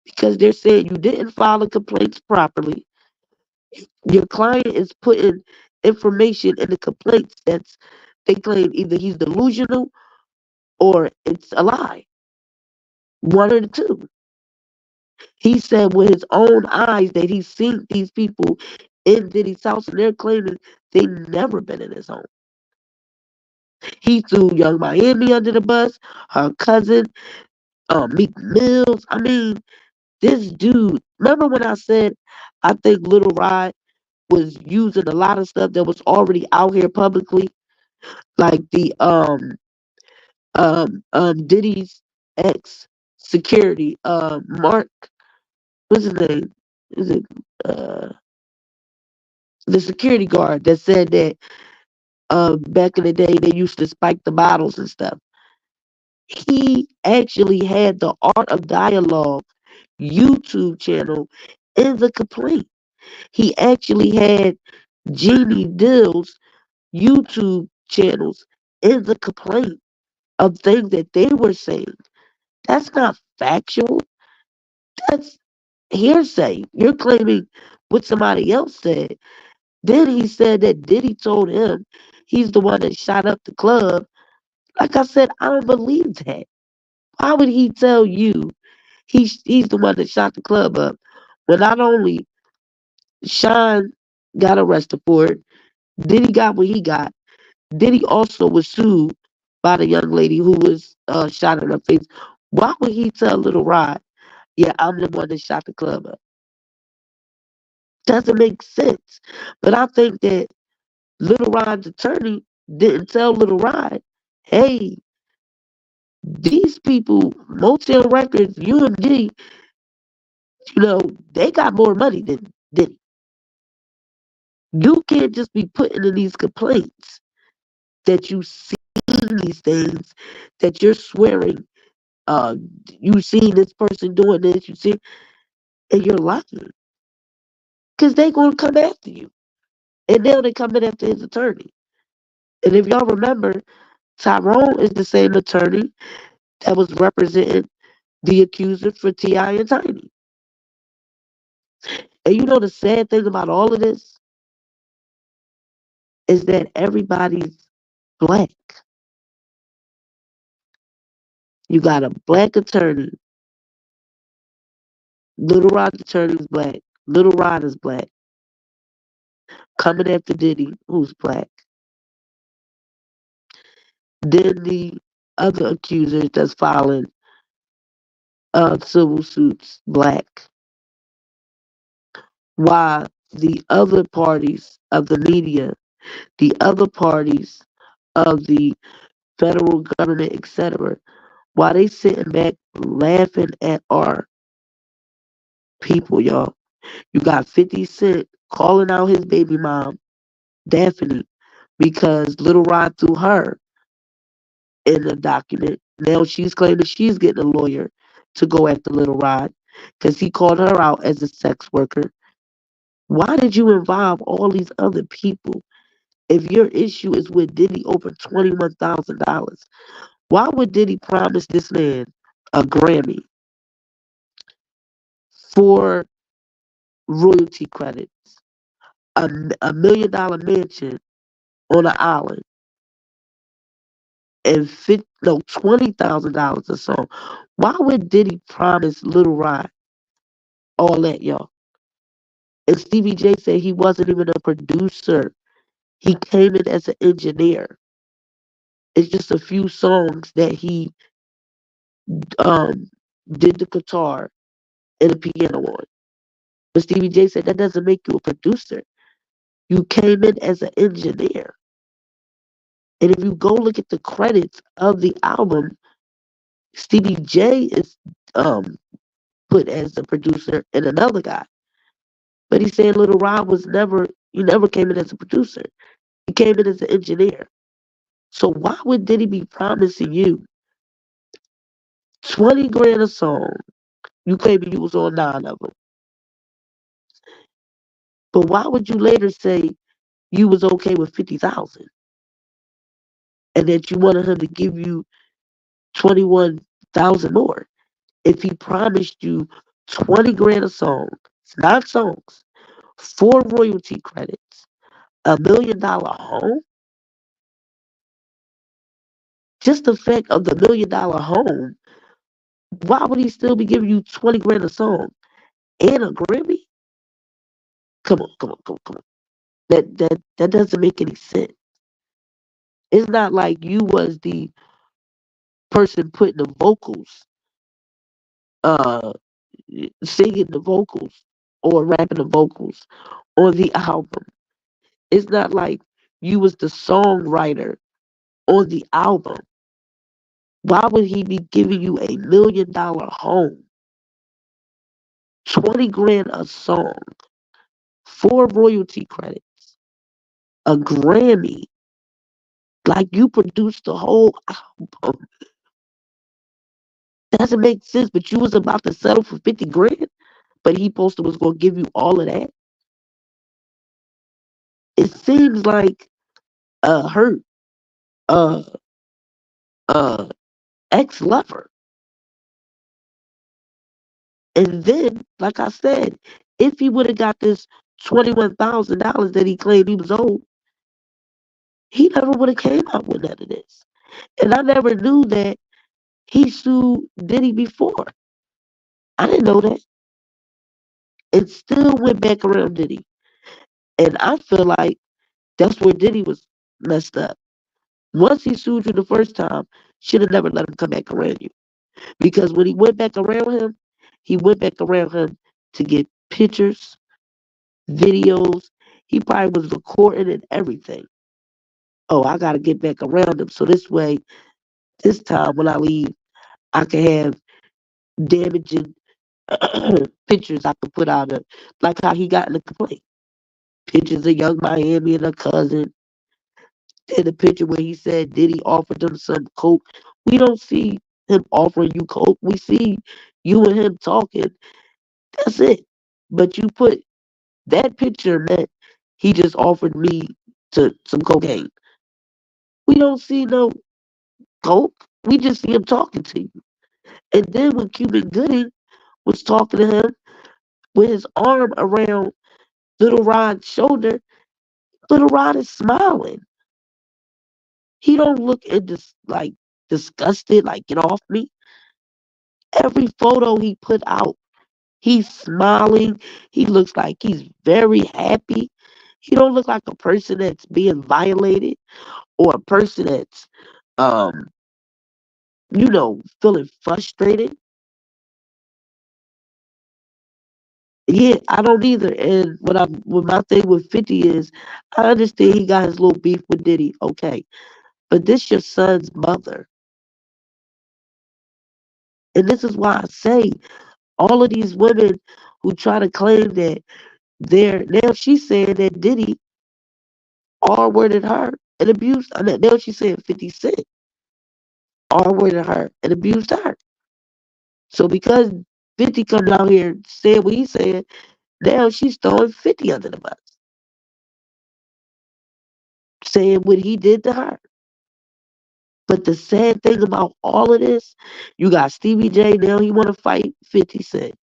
because they're saying you didn't file the complaints properly. Your client is putting information in the complaints that's they claim either he's delusional or it's a lie. One of the two. He said with his own eyes that he's seen these people in Diddy's house and they're claiming they never been in his home. He threw Young Miami under the bus, her cousin, Meek Mills. I mean, this dude, remember when I said I think Lilrod was using a lot of stuff that was already out here publicly? Like the Diddy's ex security, Mark, what's his name? Is it the security guard that said that back in the day they used to spike the bottles and stuff. He actually had the Art of Dialogue YouTube channel in the complaint. He actually had Jeannie Dill's YouTube channels in the complaint of things that they were saying. That's not factual. That's hearsay. You're claiming what somebody else said. Then he said that Diddy told him he's the one that shot up the club. Like I said, I don't believe that. Why would he tell you he's the one that shot the club up when not only Sean got arrested for it. Diddy got what he got. Diddy also was sued by the young lady who was shot in her face. Why would he tell Little Rod, yeah, I'm the one that shot the club up? Doesn't make sense. But I think that Little Rod's attorney didn't tell Little Rod, hey, these people, Motel Records, UMG, they got more money than Diddy. You can't just be putting in these complaints that you seen these things, that you're swearing, you seen this person doing this, you see, and you're lying. Because they going to come after you. And now they're coming after his attorney. And if y'all remember, Tyrone is the same attorney that was representing the accuser for T.I. and Tiny. And you know the sad thing about all of this is that everybody's black. You got a black attorney. Little Rod's attorney is black. Little Rod is black. Coming after Diddy, who's black. Then the other accusers that's filing civil suits, black. While the other parties of the media, the other parties of the federal government, etc., while they sitting back laughing at our people, y'all. You got 50 Cent calling out his baby mom, Daphne, because Little Rod threw her in the document. Now she's claiming she's getting a lawyer to go after Little Rod because he called her out as a sex worker. Why did you involve all these other people if your issue is with Diddy over $21,000? Why would Diddy promise this man a Grammy for royalty credits, a $1 million mansion on an island, and $20,000 a song? Why would Diddy promise Little Rod all that, y'all? And Stevie J said he wasn't even a producer. He came in as an engineer. It's just a few songs that he did the guitar and the piano on. But Stevie J said that doesn't make you a producer. You came in as an engineer. And if you go look at the credits of the album, Stevie J is put as the producer and another guy. But he said Little Rod he never came in as a producer. He came in as an engineer. So why would Diddy be promising you 20 grand a song? You claim you was on 9 of them. But why would you later say you was okay with 50,000 and that you wanted him to give you 21,000 more? If he promised you 20 grand a song, 9 songs, 4 royalty credits, $1 million home, just the fact of the $1 million home, why would he still be giving you 20 grand a song and a Grammy? Come on. That doesn't make any sense. It's not like you was the person putting the vocals, singing the vocals or rapping the vocals on the album. It's not like you was the songwriter on the album. Why would he be giving you $1 million home, 20 grand a song, 4 royalty credits, a Grammy? Like you produced the whole album. Doesn't make sense, but you was about to settle for 50 grand, but he posted was going to give you all of that. It seems like a hurt ex-lover. And then, like I said, if he would have got this $21,000 that he claimed he was owed, he never would have came out with none of this. And I never knew that he sued Diddy before. I didn't know that. And still went back around Diddy. And I feel like that's where Diddy was messed up. Once he sued you the first time, should have never let him come back around you. Because when he went back around him, he went back around him to get pictures, videos. He probably was recording and everything. Oh, I gotta get back around him. So this way, this time when I leave, I can have damaging pictures I could put out of, like how he got in the complaint. Pictures of Young Miami and her cousin. Then the picture where he said Diddy offered them some coke. We don't see him offering you coke. We see you and him talking. That's it. But you put that picture meant he just offered me to some cocaine. We don't see no coke. We just see him talking to you. And then when Cuban Gooding was talking to him with his arm around Little Rod's shoulder, Little Rod is smiling. He don't look like disgusted, like get off me. Every photo he put out, he's smiling. He looks like he's very happy. He don't look like a person that's being violated or a person that's feeling frustrated. Yeah, I don't either. And what my thing with 50 is, I understand he got his little beef with Diddy, okay. But this your son's mother. And this is why I say all of these women who try to claim that now she's saying that Diddy R-worded her and abused her. Now she's saying 50 Cent R-worded her and abused her. So because 50 comes out here saying what he's saying, now she's throwing 50 under the bus. Saying what he did to her. But the sad thing about all of this, you got Stevie J, now he wanna fight 50 Cent.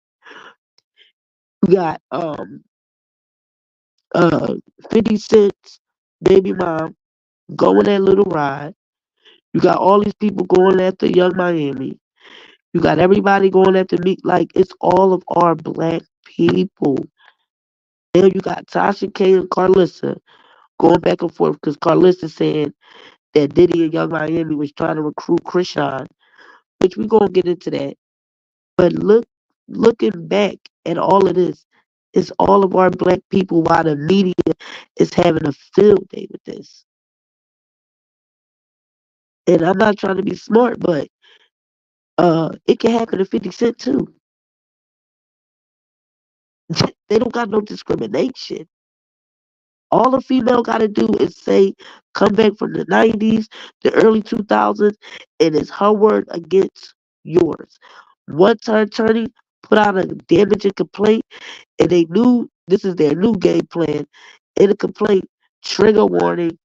You got 50 Cent's baby mom going at Little Rod. You got all these people going after Young Miami. You got everybody going after me. Like, it's all of our black people. Now you got Tasha K and Carlissa going back and forth because Carlissa saying that Diddy and Young Miami was trying to recruit Krishan, which we gonna get into that. But looking back at all of this, it's all of our black people while the media is having a field day with this. And I'm not trying to be smart, but it can happen to 50 Cent too. They don't got no discrimination. All a female got to do is say, come back from the 90s, the early 2000s, and it's her word against yours. Once her attorney put out a damaging complaint, and they knew this is their new game plan, in a complaint, trigger warning.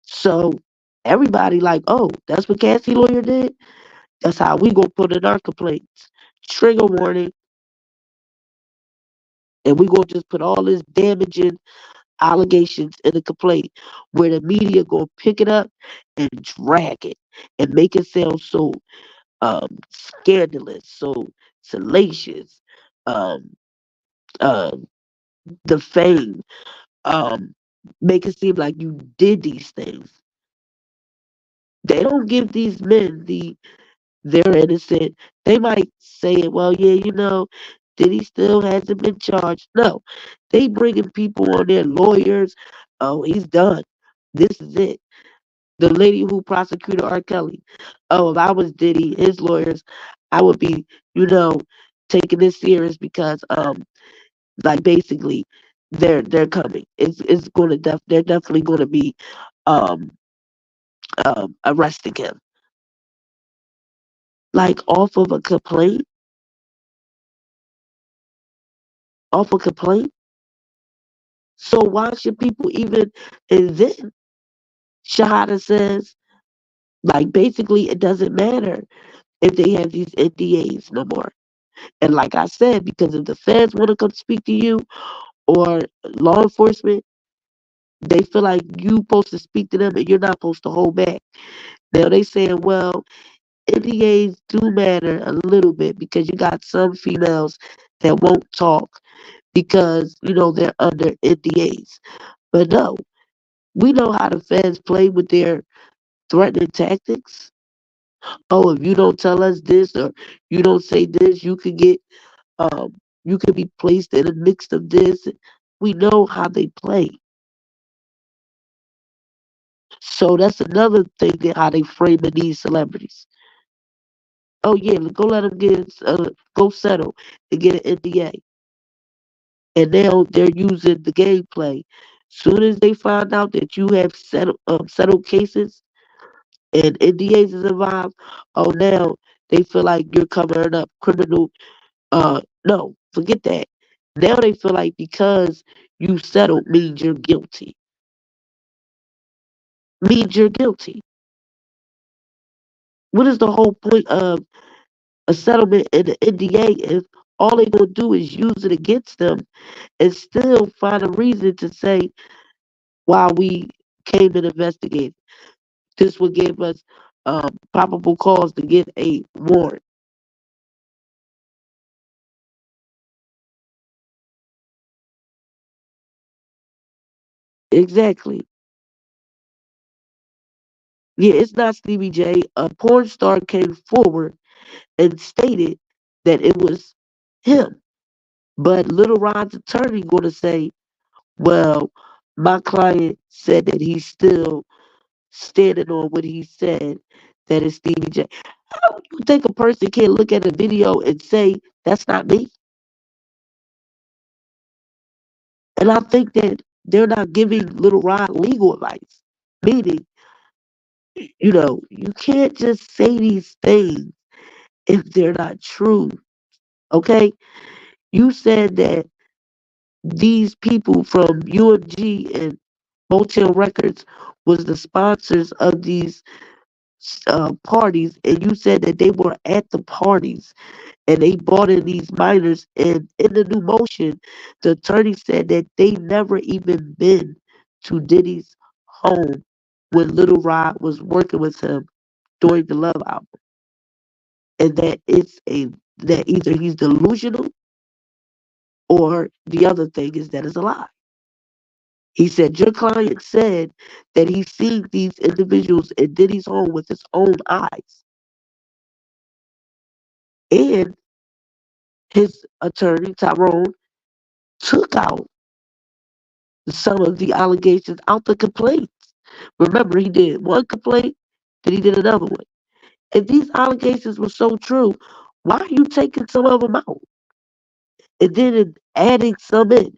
So everybody like, oh, that's what Cassie lawyer did? That's how we gonna put in our complaints. Trigger warning. And we gonna just put all this damaging allegations in the complaint where the media gonna pick it up and drag it and make it sound so scandalous, so salacious, um, defame, make it seem like you did these things. They don't give these men they're innocent. They might say, well, yeah, Diddy still hasn't been charged. No, they bringing people on their lawyers. Oh, he's done. This is it. The lady who prosecuted Rkelly. Oh, if I was Diddy, his lawyers, I would be, taking this serious because, like basically, they're coming. It's gonna they're definitely gonna be, um, arresting him. Like off of a complaint. Off a complaint. So why should people even, and then Shahada says, like basically it doesn't matter if they have these NDAs no more. And like I said, because if the feds want to come speak to you or law enforcement, they feel like you supposed to speak to them and you're not supposed to hold back. Now they saying, well, NDAs do matter a little bit because you got some females that won't talk because, they're under NDAs. But no, we know how the feds play with their threatening tactics. Oh, if you don't tell us this or you don't say this, um you could be placed in a mix of this. We know how they play. So that's another thing that how they framing these celebrities. Oh yeah, go let them go settle and get an NDA. And now they're using the gameplay. Soon as they find out that you have settled cases and NDAs is involved, oh now they feel like you're covering up criminal. No, forget that. Now they feel like because you settled means you're guilty. Means you're guilty. What is the whole point of a settlement and an NDA if all they gonna do is use it against them and still find a reason to say why we came and investigated? This would give us probable cause to get a warrant. Exactly. Yeah, it's not Stevie J. A porn star came forward and stated that it was him. But Little Rod's attorney going to say, well, my client said that he's still standing on what he said, that it's Stevie J. How do you think a person can look at a video and say, that's not me? And I think that they're not giving Little Rod legal advice. Meaning, you can't just say these things if they're not true. Okay? You said that these people from UMG and Motel Records was the sponsors of these parties, and you said that they were at the parties and they brought in these minors. And in the new motion, the attorney said that they never even been to Diddy's home when Little Rod was working with him during the Love album, and that either he's delusional or the other thing is that is a lie. He said your client said that he seen these individuals in Diddy's home with his own eyes. And his attorney, Tyrone, took out some of the allegations out the complaints. Remember, he did one complaint, then he did another one. If these allegations were so true, why are you taking some of them out? And then adding some in,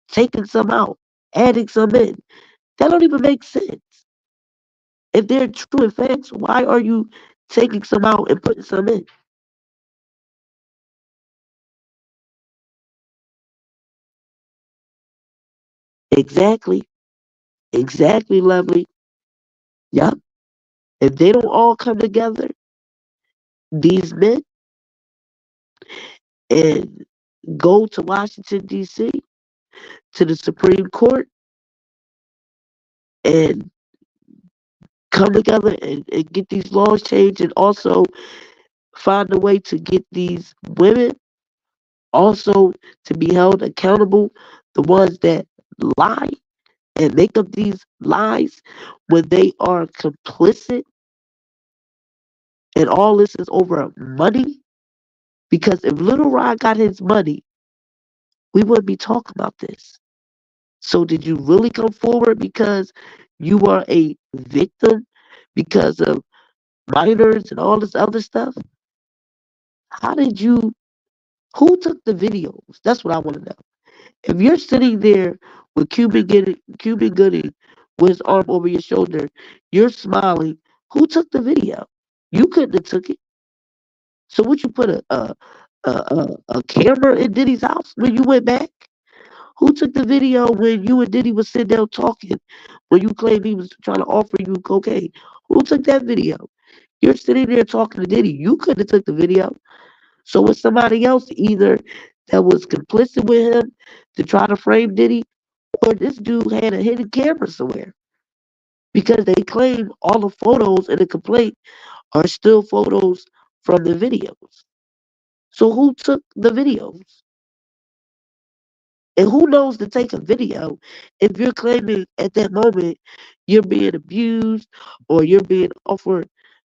taking some out, adding some in. That don't even make sense. If they're true and facts, why are you taking some out and putting some in? Exactly. Exactly, lovely. Yep. If they don't all come together, these men, and go to Washington, D.C., to the Supreme Court, and come together and get these laws changed, and also find a way to get these women also to be held accountable, the ones that lie and make up these lies when they are complicit, and all this is over money. Because if Little Rod got his money, we wouldn't be talking about this. So did you really come forward because you were a victim because of minors and all this other stuff? How did you, who took the videos? That's what I want to know. If you're sitting there with Cuban Gooding with his arm over your shoulder, you're smiling, who took the video? You couldn't have took it. So would you put a camera in Diddy's house when you went back? Who took the video when you and Diddy was sitting there talking when you claimed he was trying to offer you cocaine? Who took that video? You're sitting there talking to Diddy. You couldn't have took the video. So it's somebody else either that was complicit with him to try to frame Diddy, or this dude had a hidden camera somewhere. Because they claim all the photos in the complaint are still photos from the videos. So who took the videos? And who knows to take a video if you're claiming at that moment you're being abused or you're being offered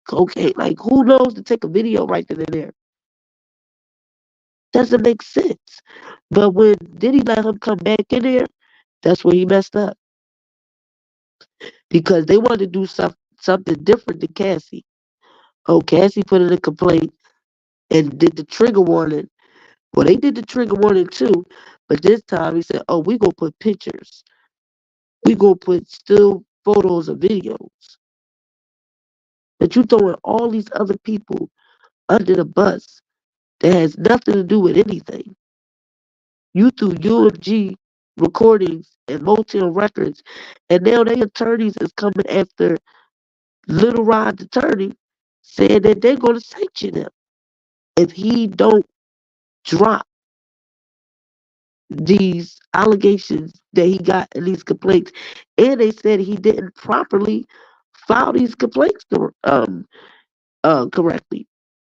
cocaine? Like, who knows to take a video right then and there? Doesn't make sense. But when Diddy let him come back in there, that's where he messed up. Because they wanted to do something different than Cassie. Oh, Cassie put in a complaint and did the trigger warning. Well, they did the trigger warning too, but this time he said, "Oh, we gonna put pictures. We gonna put still photos or videos." But you throwing all these other people under the bus that has nothing to do with anything. You threw UMG recordings and Motown records, and now their attorneys is coming after Lilrod's attorney, saying that they're gonna sanction him if he don't drop these allegations that he got in these complaints. And they said he didn't properly file these complaints correctly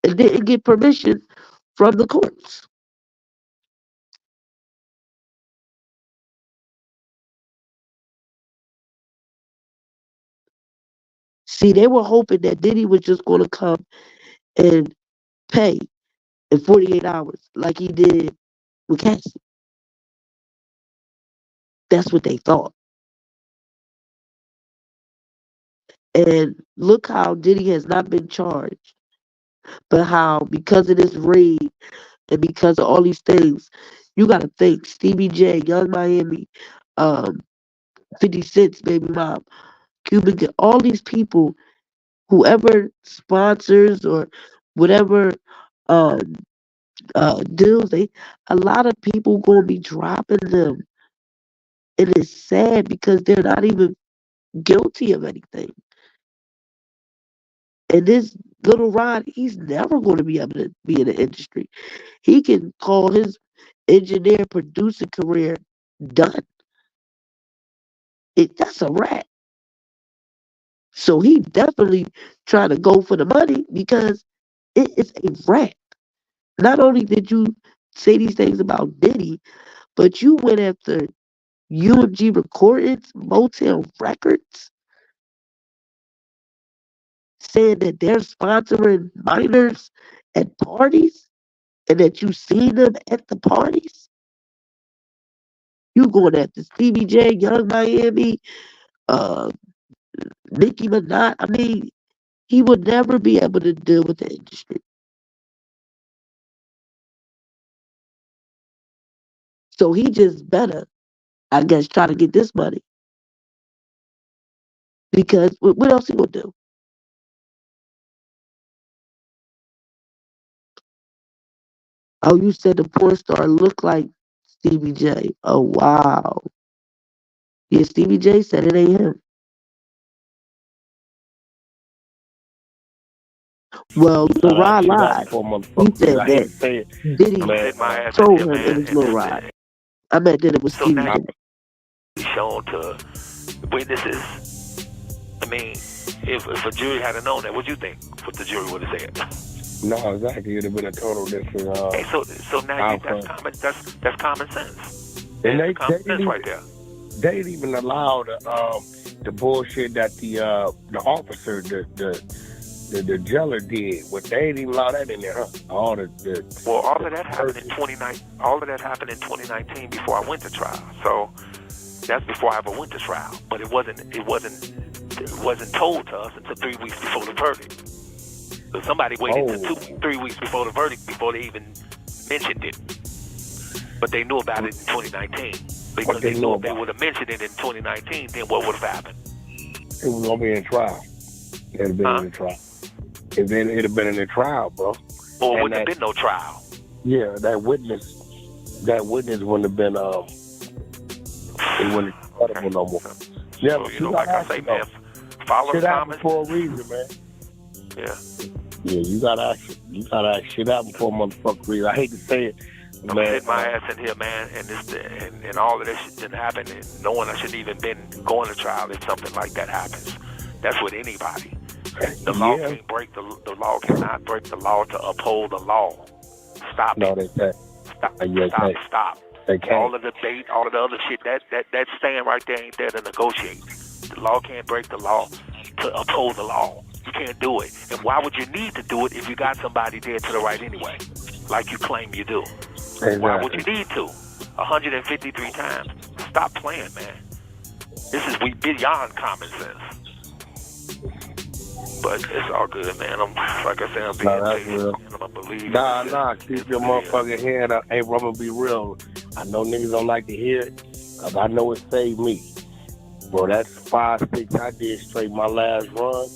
and didn't get permission from the courts. See, they were hoping that Diddy was just going to come and pay in 48 hours like he did with Cassie. That's what they thought. And look how Diddy has not been charged, but how because of this raid and because of all these things, you got to think Stevie J, Young Miami, 50 Cent's Baby Mom, Cuban, all these people, whoever sponsors or whatever um, deals, a lot of people gonna be dropping them, and it's sad because they're not even guilty of anything. And this Lilrod, he's never going to be able to be in the industry. He can call his engineer producer career done. That's a rat. So he definitely trying to go for the money because it is a rat. Not only did you say these things about Diddy, but you went after UMG Recordings, Motown Records, saying that they're sponsoring minors at parties and that you seen them at the parties. You going after Stevie J, Young Miami, Nicki Minaj. I mean, he would never be able to deal with the industry. So he just better, I guess, try to get this money. Because what else he gonna do? Oh, you said the porn star looked like Stevie J. Oh, wow. Yeah, Stevie J said it ain't him. Well, Lilrod lied. He said that Diddy told him it was Lilrod. I meant that it was Stevie J. Shown to witnesses. I mean, if a jury had known that, what do you think? What the jury would have said? No, exactly. It'd have been a total different. Hey, so now that's common sense. And that's common sense right there. They didn't even allow the bullshit that the officer, the jailer did. What they didn't even allow that in there, huh? All of that happened in 2019. All of that happened in 2019 before I went to trial. So that's before I ever went to trial. But it wasn't told to us until 3 weeks before the verdict. So somebody waited until 3 weeks before the verdict before they even mentioned it. But they knew about it in 2019. Because they knew if they would have mentioned it in 2019, then what would have happened? It was going to be in trial. It would have been in the trial. It'd have been in the trial, bro. Or it wouldn't have been no trial. Yeah, that witness wouldn't have been, it wouldn't have been credible no more. Yeah, so, like I say, man, follow the common sense. For a reason, man. Yeah. Yeah, you gotta act shit out before motherfucker reason. I hate to say it, I'm sitting my ass in here, man, and all of this shit didn't happen, and knowing I shouldn't even been going to trial if something like that happens. That's with anybody. The law can't break the law cannot break the law to uphold the law. Stop it. No, they can't. Stop. All of the debate, all of the other shit, that stand right there ain't there to negotiate. The law can't break the law to uphold the law. You can't do it. And why would you need to do it if you got somebody dead to the right anyway, like you claim you do? Exactly. Why would you need to? 153 times. Stop playing, man. This is beyond common sense. But it's all good, man. Like I said, I'm being patient, and I'm gonna believe. Nah, keep your motherfucking head up. Hey, I'm gonna be real. I know niggas don't like to hear it, but I know it saved me. Bro, that's 5, 6 I did straight my last run.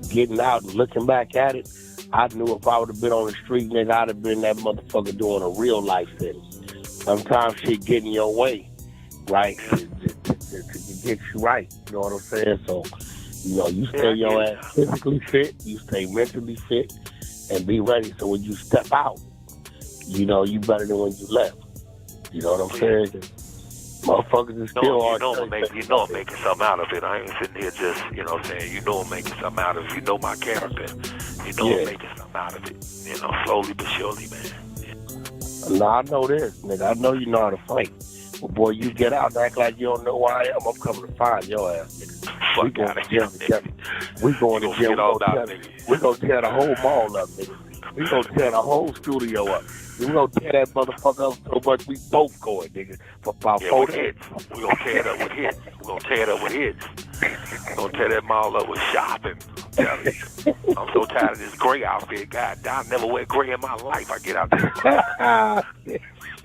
Getting out and looking back at it, I knew if I would have been on the street, nigga, I'd have been that motherfucker doing a real life sentence. Sometimes shit get in your way, right? To get you right. You know what I'm saying? So, you stay your ass physically fit, you stay mentally fit, and be ready. So when you step out, you better than when you left. You know what I'm saying? Motherfuckers is still I'm making something out of it. I ain't sitting here just, I'm making something out of it. You know my character. I'm making something out of it. Slowly but surely, man. No, I know this, nigga. I know you know how to fight. But boy, you get out and act like you don't know who I am, I'm coming to find your ass, nigga. We going to jail together. We going to jail. We going to tear the whole mall up, nigga. We going to tear the whole studio up. We gonna tear that motherfucker up so much we both going, nigga. For about 4 days. We gonna tear it up with hits. We gonna tear it up with hits. We gonna tear that mall up with shopping. I'm so tired of this gray outfit. God damn, I never wear gray in my life. I get out there.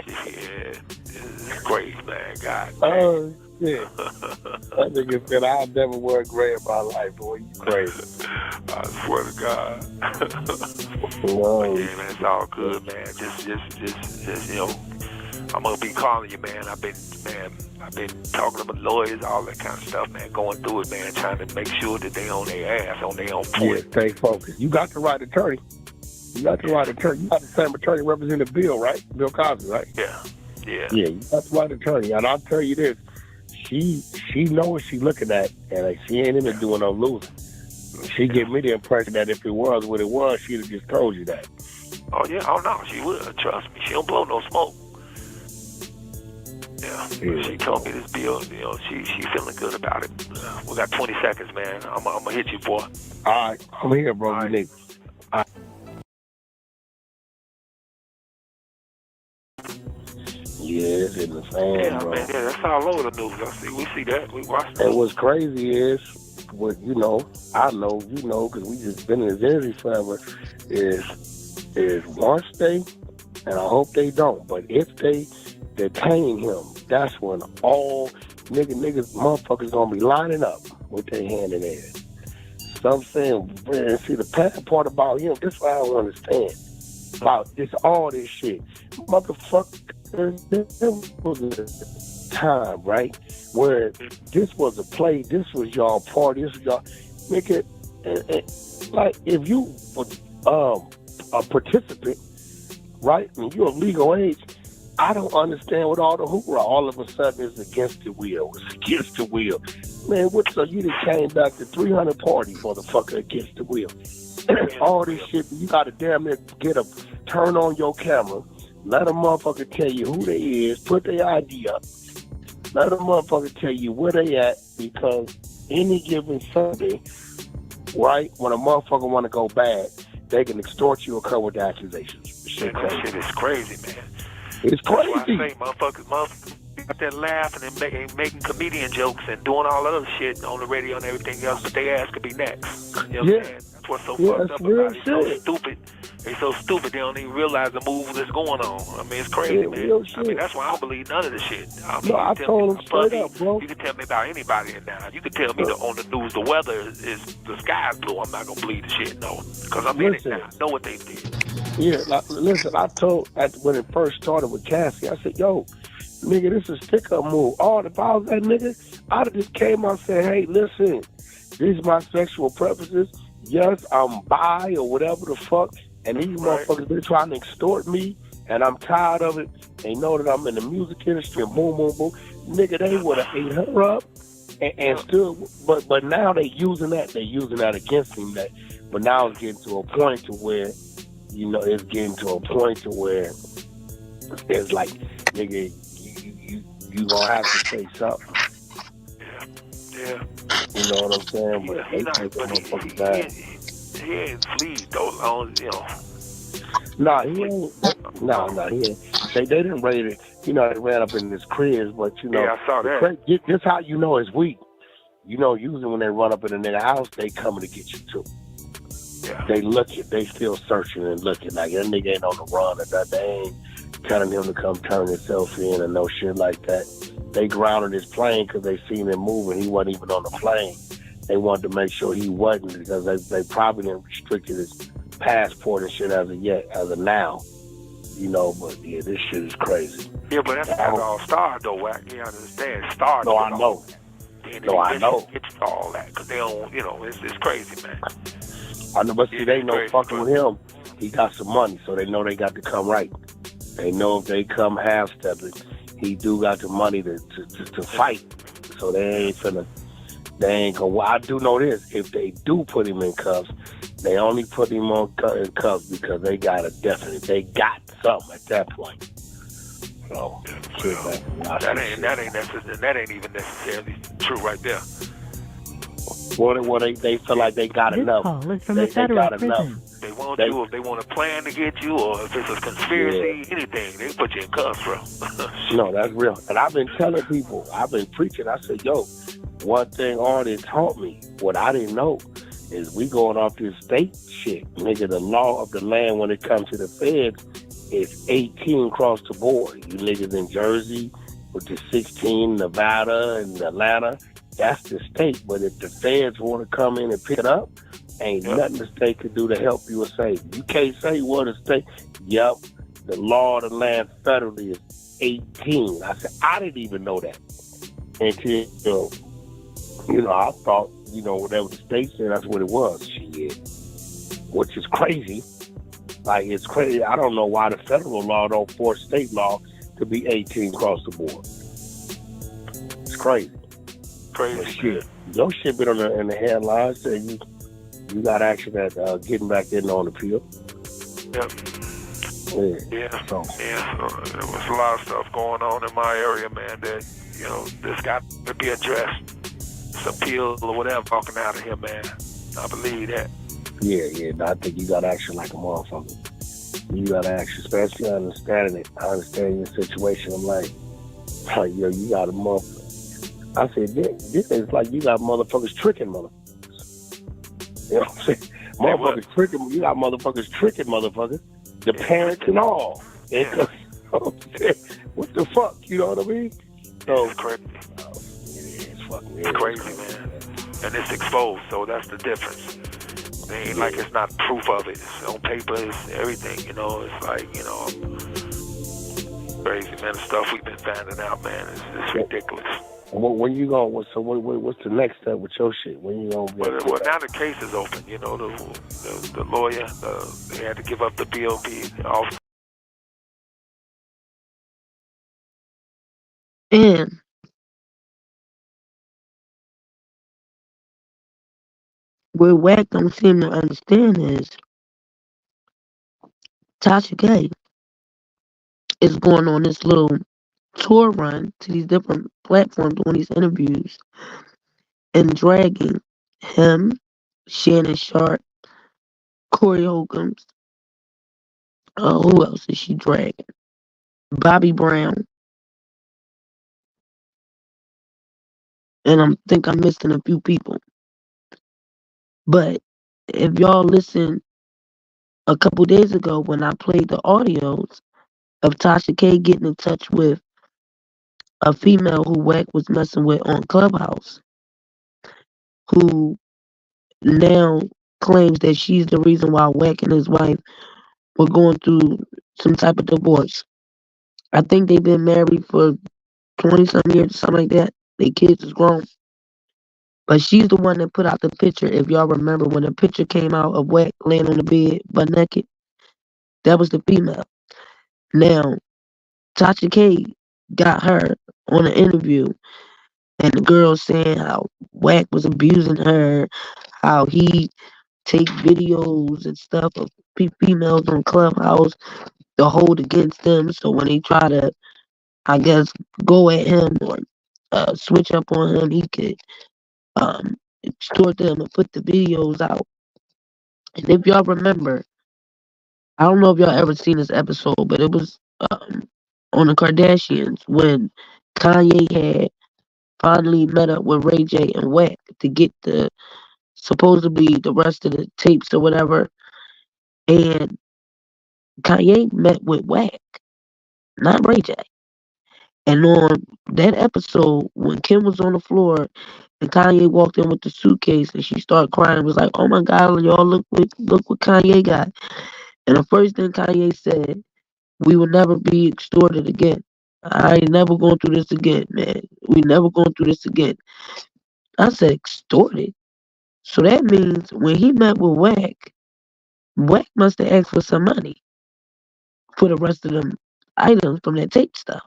It's crazy, man. God. Oh shit. That nigga said I'll never wear gray in my life, boy. You crazy. I swear to God. Whoa. Yeah, man, it's all good, man. Just, I'm gonna be calling you, man. I've been talking to my lawyers, all that kind of stuff, man. Going through it, man, trying to make sure that they on their ass, on their own point. Yeah, stay focused. You got the right attorney. You got the same attorney representing Bill, right? Bill Cosby, right? Yeah. Yeah, you got the right attorney. And I'll tell you this, she know what she looking at, and she ain't into doing no losing. She give me the impression that if it was what it was, she'd have just told you that. Oh, yeah. Oh, no, she would. Trust me. She don't blow no smoke. Yeah. She told me this bill, she feeling good about it. We got 20 seconds, man. I'm going to hit you, boy. All right. I'm here, bro. All right. All right. Yeah, it's in the fan, bro. Man, yeah, that's all over the news. We see that. We watch that. And what's crazy is, I know, because we just been in this energy forever, is once they, and I hope they don't, but if they detain him, that's when all niggas, motherfuckers gonna be lining up with their hand in there. So I'm saying, man, see, the bad part about him, this is what I don't understand about all this shit. Motherfucker, there was a time, right, where this was a play, this was y'all party, this was y'all, nigga, like, if you a participant, right, and you're of legal age, I don't understand what all the hoorah all of a sudden is against the wheel. It's against the wheel. Man, so you just came back to 300 parties, motherfucker, against the wheel. All this shit, you gotta damn near turn on your camera, let a motherfucker tell you who they is, put their ID up, let a motherfucker tell you where they at, because any given Sunday, right, when a motherfucker want to go bad, they can extort you or come with accusations. That shit is crazy, man. It's crazy. That's why I say motherfuckers out there laughing and making comedian jokes and doing all that other shit on the radio and everything else, but their ass could be next. You know what I'm saying? That's what's so fucked up about it. So stupid. They so stupid they don't even realize the move that's going on. I mean, it's crazy, man. I mean, that's why I don't believe none of the shit. I mean, I told him straight up, bro. You can tell me about anybody in now. You can tell me on the news the weather is the sky's blue. I'm not gonna believe the shit, no, because I'm in it now. I know what they did. Yeah, listen. I told when it first started with Cassie, I said, "Yo, nigga, this is a stick-up move. Oh, if I was that nigga, I'd have just came out and said, hey, listen, these are my sexual preferences. Yes, I'm bi or whatever the fuck, and these motherfuckers been trying to extort me, and I'm tired of it. They know that I'm in the music industry, and boom, boom, boom. Nigga, they would have ate her up, and still, but now they using that against him. But now it's getting to a point to where, it's like, nigga, you gonna have to say something. Yeah. You know what I'm saying? But Yeah, they he not, take but motherfuckers down. he ain't fleed though. Long, you know. Nah, he ain't. No, he ain't. They didn't raid it. You know, they ran up in his cribs, but you know, Yeah, I saw that. This how you know it's weak. You know, usually when they run up in a nigga house, they coming to get you too. Yeah. They looking, they still searching and looking. Like that nigga ain't on the run or that. They ain't telling him to come turn himself in and no shit like that. They grounded his plane because they seen him moving. He wasn't even on the plane. They wanted to make sure he wasn't because they probably didn't restricted his passport and shit as of now. You know, but yeah, this shit is crazy. Yeah, but that's not all starred though, Wack. You understand? Starred. No, I know. No, I know. It's all that because they don't, you know, it's crazy, man. I know, but see, they know fucking with him, he got some money, so they know they got to come right. They know if they come half-stepping, he do got the money to fight. So they ain't gonna. Well, I do know this: if they do put him in cuffs, they only put him in cuffs because they got they got something at that point. So that ain't even necessarily true right there. Well, they feel like they got enough. Call is from a federal prison. They want you if they want to plan to get you, or if it's a conspiracy, anything, they put you in cuffs, bro. No, that's real. And I've been telling people, I've been preaching. I said, yo, one thing Artie taught me, what I didn't know, is we going off this state shit. Nigga, the law of the land when it comes to the feds is 18 across the board. You niggas in Jersey with the 16, Nevada and Atlanta, that's the state. But if the feds want to come in and pick it up, ain't nothing the state could do to help you or save you. You can't say what a state. Yep, the law of the land federally is 18. I said, I didn't even know that until, you know, I thought, you know, whatever the state said, that's what it was. Shit. Which is crazy. Like, it's crazy. I don't know why the federal law don't force state law to be 18 across the board. It's crazy. Crazy. But shit. Your shit been in the headlines saying you got action at getting back in on the field. Yep. Yeah. So there was a lot of stuff going on in my area, man, that, you know, this got to be addressed. Some pills or whatever walking out of here, man. I believe that. Yeah. I think you got action like a motherfucker. You got action, especially understanding it. I understand your situation. I'm like, yo, you got a motherfucker. I said, this is like you got motherfuckers tricking motherfuckers. You know what I'm saying? Motherfuckers tricking. You got motherfuckers tricking motherfuckers. The parents and all. Yeah. What the fuck? You know what I mean? So it's crazy. It's fucking crazy, man. And it's exposed, so that's the difference. It ain't like it's not proof of it. It's on paper, it's everything, you know. It's like, you know, crazy, man. The stuff we've been finding out, man, it's ridiculous. When you going? So what's the next step with your shit? When you gonna get? Well, now the case is open. You know, the lawyer, they had to give up the BOP. And what Wack don't seem to understand is Tashak is going on this little tour run to these different platforms doing these interviews and dragging him, Shannon Sharp, Cory Holcombs. Who else is she dragging? Bobby Brown. And I think I'm missing a few people. But if y'all listen a couple days ago when I played the audios of Tasha K getting in touch with a female who Wack was messing with on Clubhouse, who now claims that she's the reason why Wack and his wife were going through some type of divorce. I think they've been married for 20-some years, something like that. Their kids is grown. But she's the one that put out the picture, if y'all remember, when the picture came out of Wack laying on the bed, butt naked. That was the female. Now, Tasha K got her on an interview, and the girl saying how Wack was abusing her, how he take videos and stuff of females on Clubhouse to hold against them. So when they try to I guess, go at him or switch up on him, he could extort them and put the videos out. And if y'all remember, I don't know if y'all ever seen this episode, but it was on the Kardashians when Kanye had finally met up with Ray J and Wack to get the supposedly the rest of the tapes or whatever. And Kanye met with Wack, not Ray J. And on that episode, when Kim was on the floor and Kanye walked in with the suitcase and she started crying, was like, "Oh my God, y'all look what Kanye got." And the first thing Kanye said, "We will never be extorted again. I ain't never going through this again, man. We never going through this again." I said, extorted? So that means when he met with Wack, Wack must have asked for some money for the rest of them items from that tape stuff.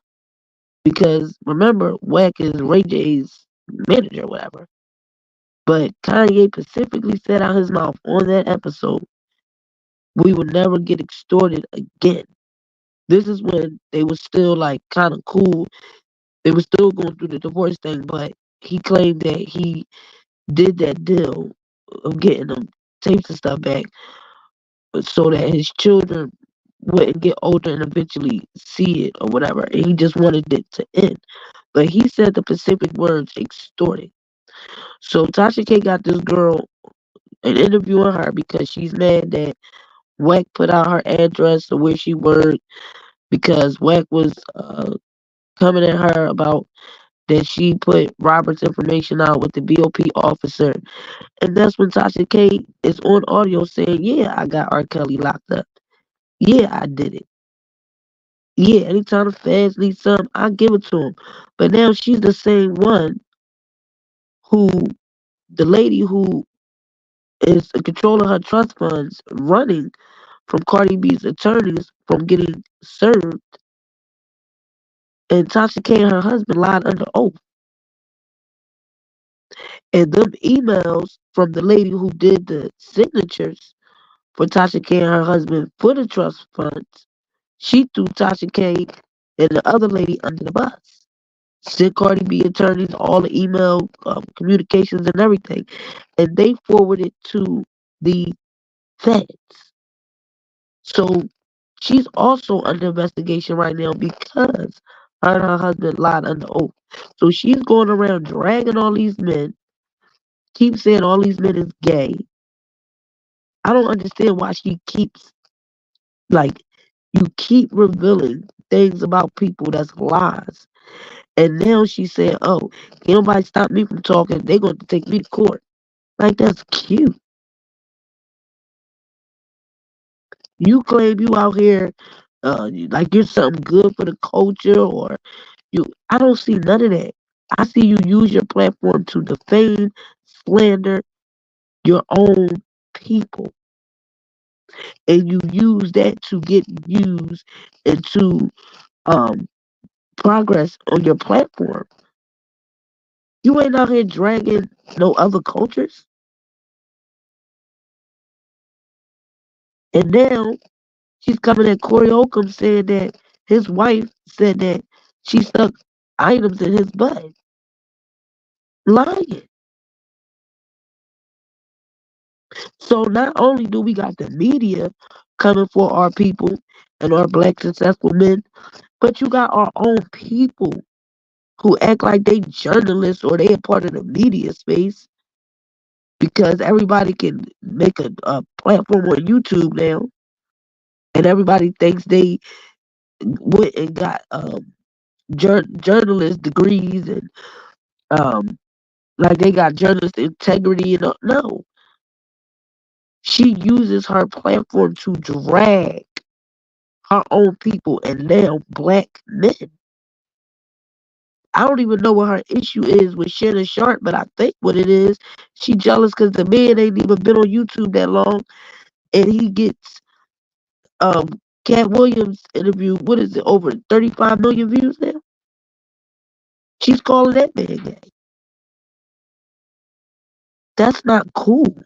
Because remember, Wack is Ray J's manager or whatever. But Kanye specifically said out his mouth on that episode, "We will never get extorted again." This is when they were still like kind of cool. They were still going through the divorce thing, but he claimed that he did that deal of getting them tapes and stuff back so that his children wouldn't get older and eventually see it or whatever. And he just wanted it to end. But he said the specific words, extorting. So Tasha K got this girl an interviewing her because she's mad that Wack put out her address of where she worked because Wack was coming at her about that she put Robert's information out with the BOP officer. And that's when Tasha K is on audio saying, "Yeah, I got R. Kelly locked up. Yeah, I did it. Yeah, anytime the feds need something, I give it to them." But now she's the same one who, the lady who is controlling her trust funds, running from Cardi B's attorneys from getting served. And Tasha K and her husband lied under oath. And them emails from the lady who did the signatures for Tasha K and her husband for the trust funds, she threw Tasha K and the other lady under the bus. Sent Cardi B attorneys all the email communications and everything. And they forwarded to the feds. So she's also under investigation right now because her and her husband lied under oath. So she's going around dragging all these men, keep saying all these men is gay. I don't understand why she keeps, like, you keep revealing things about people that's lies. And now she's saying, "Oh, can't nobody stop me from talking. They're going to take me to court." Like, that's cute. You claim you out here like you're something good for the culture or I don't see none of that. I see you use your platform to defame, slander your own people. And you use that to get views and to progress on your platform. You ain't out here dragging no other cultures. And now she's coming at Cory saying that his wife said that she stuck items in his butt. Lying. So not only do we got the media coming for our people and our black successful men, but you got our own people who act like they journalists or they a part of the media space because everybody can make a platform on YouTube now, and everybody thinks they went and got journalist degrees and like they got journalist integrity and no. She uses her platform to drag her own people and now black men. I don't even know what her issue is with Shannon Sharp, but I think what it is, she jealous because the man ain't even been on YouTube that long, and he gets Cat Williams interview. What is it? Over 35 million views now. She's calling that man gay. That's not cool.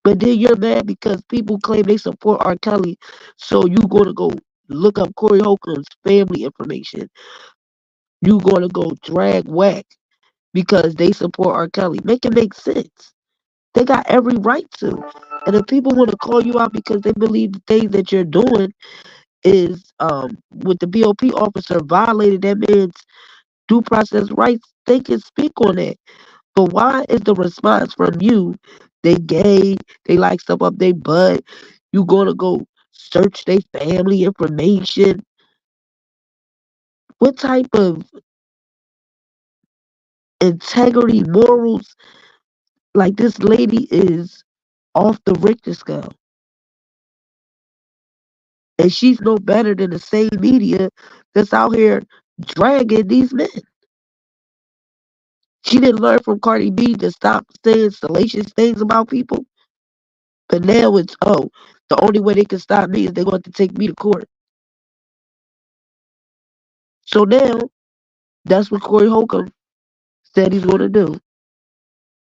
But then you're mad because people claim they support R. Kelly, so you gonna go look up Corey Holcomb's family information, you gonna go drag whack because they support R. Kelly. Make it make sense. They got every right to. And if people want to call you out because they believe the things that you're doing is with the BOP officer violated that man's due process rights, they can speak on that. But why is the response from you, they gay, they like stuff up their butt, you gonna go search their family information? What type of integrity, morals, like this lady is off the Richter scale. And she's no better than the same media that's out here dragging these men. She didn't learn from Cardi B to stop saying salacious things about people. But now it's, oh, the only way they can stop me is they're going to take me to court. So now, that's what Corey Holcomb said he's going to do.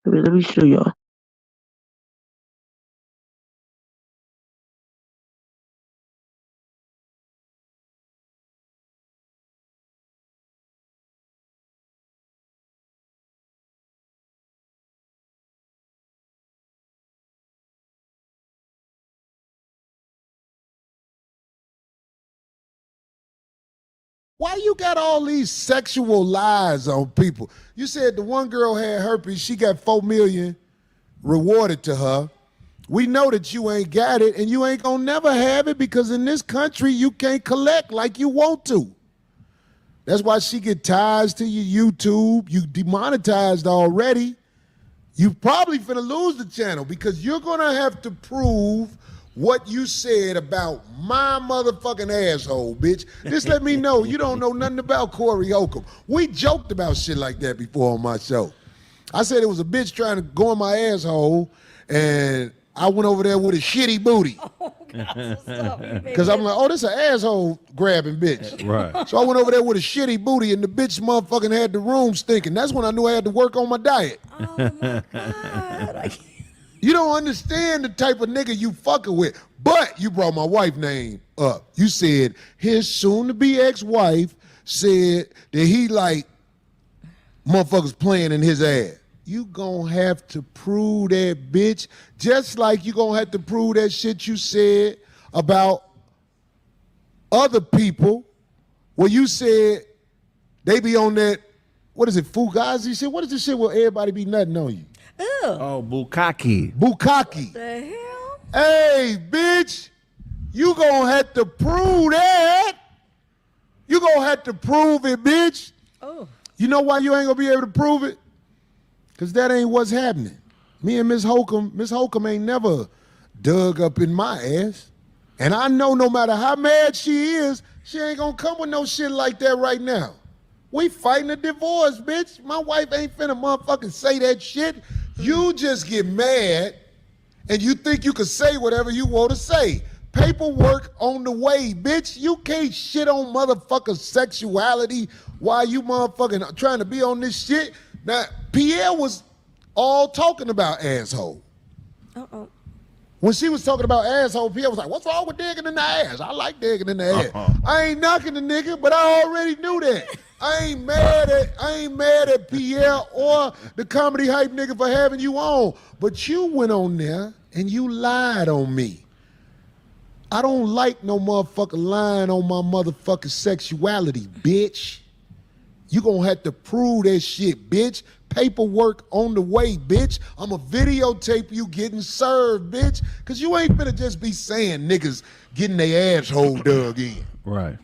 Let me show y'all. Why you got all these sexual lies on people? You said the one girl had herpes, she got $4 million rewarded to her. We know that you ain't got it, and you ain't gonna never have it because in this country you can't collect like you want to. That's why she get ties to your YouTube. You demonetized already. You probably finna lose the channel because you're gonna have to prove what you said about my motherfucking asshole, bitch. Just let me know you don't know nothing about Corey Holcomb. We joked about shit like that before on my show. I said it was a bitch trying to go in my asshole, and I went over there with a shitty booty. Because I'm like, oh, this an asshole grabbing bitch. Right. So I went over there with a shitty booty, and the bitch motherfucking had the room stinking. That's when I knew I had to work on my diet. Oh, my God. You don't understand the type of nigga you fucking with. But you brought my wife's name up. You said his soon-to-be ex-wife said that he like motherfuckers playing in his ass. You gonna have to prove that, bitch. Just like you gonna have to prove that shit you said about other people where you said they be on that, what is it, Fugazi shit? What is this shit where everybody be nutting on you? Ew. Oh, bukkake. Bukkake. The hell? Hey, bitch, you gonna have to prove that. You gonna have to prove it, bitch. Oh. You know why you ain't gonna be able to prove it? Because that ain't what's happening. Me and Miss Holcomb ain't never dug up in my ass. And I know no matter how mad she is, she ain't gonna come with no shit like that right now. We fighting a divorce, bitch. My wife ain't finna motherfucking say that shit. You just get mad and you think you can say whatever you want to say. Paperwork on the way, bitch. You can't shit on motherfucker sexuality while you motherfucking trying to be on this shit. Now, Pierre was all talking about asshole. Uh-oh. When she was talking about asshole, Pierre was like, what's wrong with digging in the ass? I like digging in the ass. I ain't knocking the nigga, but I already knew that. I ain't mad at Pierre or the comedy hype nigga for having you on. But you went on there and you lied on me. I don't like no motherfucker lying on my motherfucking sexuality, bitch. You gonna have to prove that shit, bitch. Paperwork on the way, bitch. I'ma videotape you getting served, bitch. Cause you ain't finna just be saying niggas getting their asshole dug in. Right.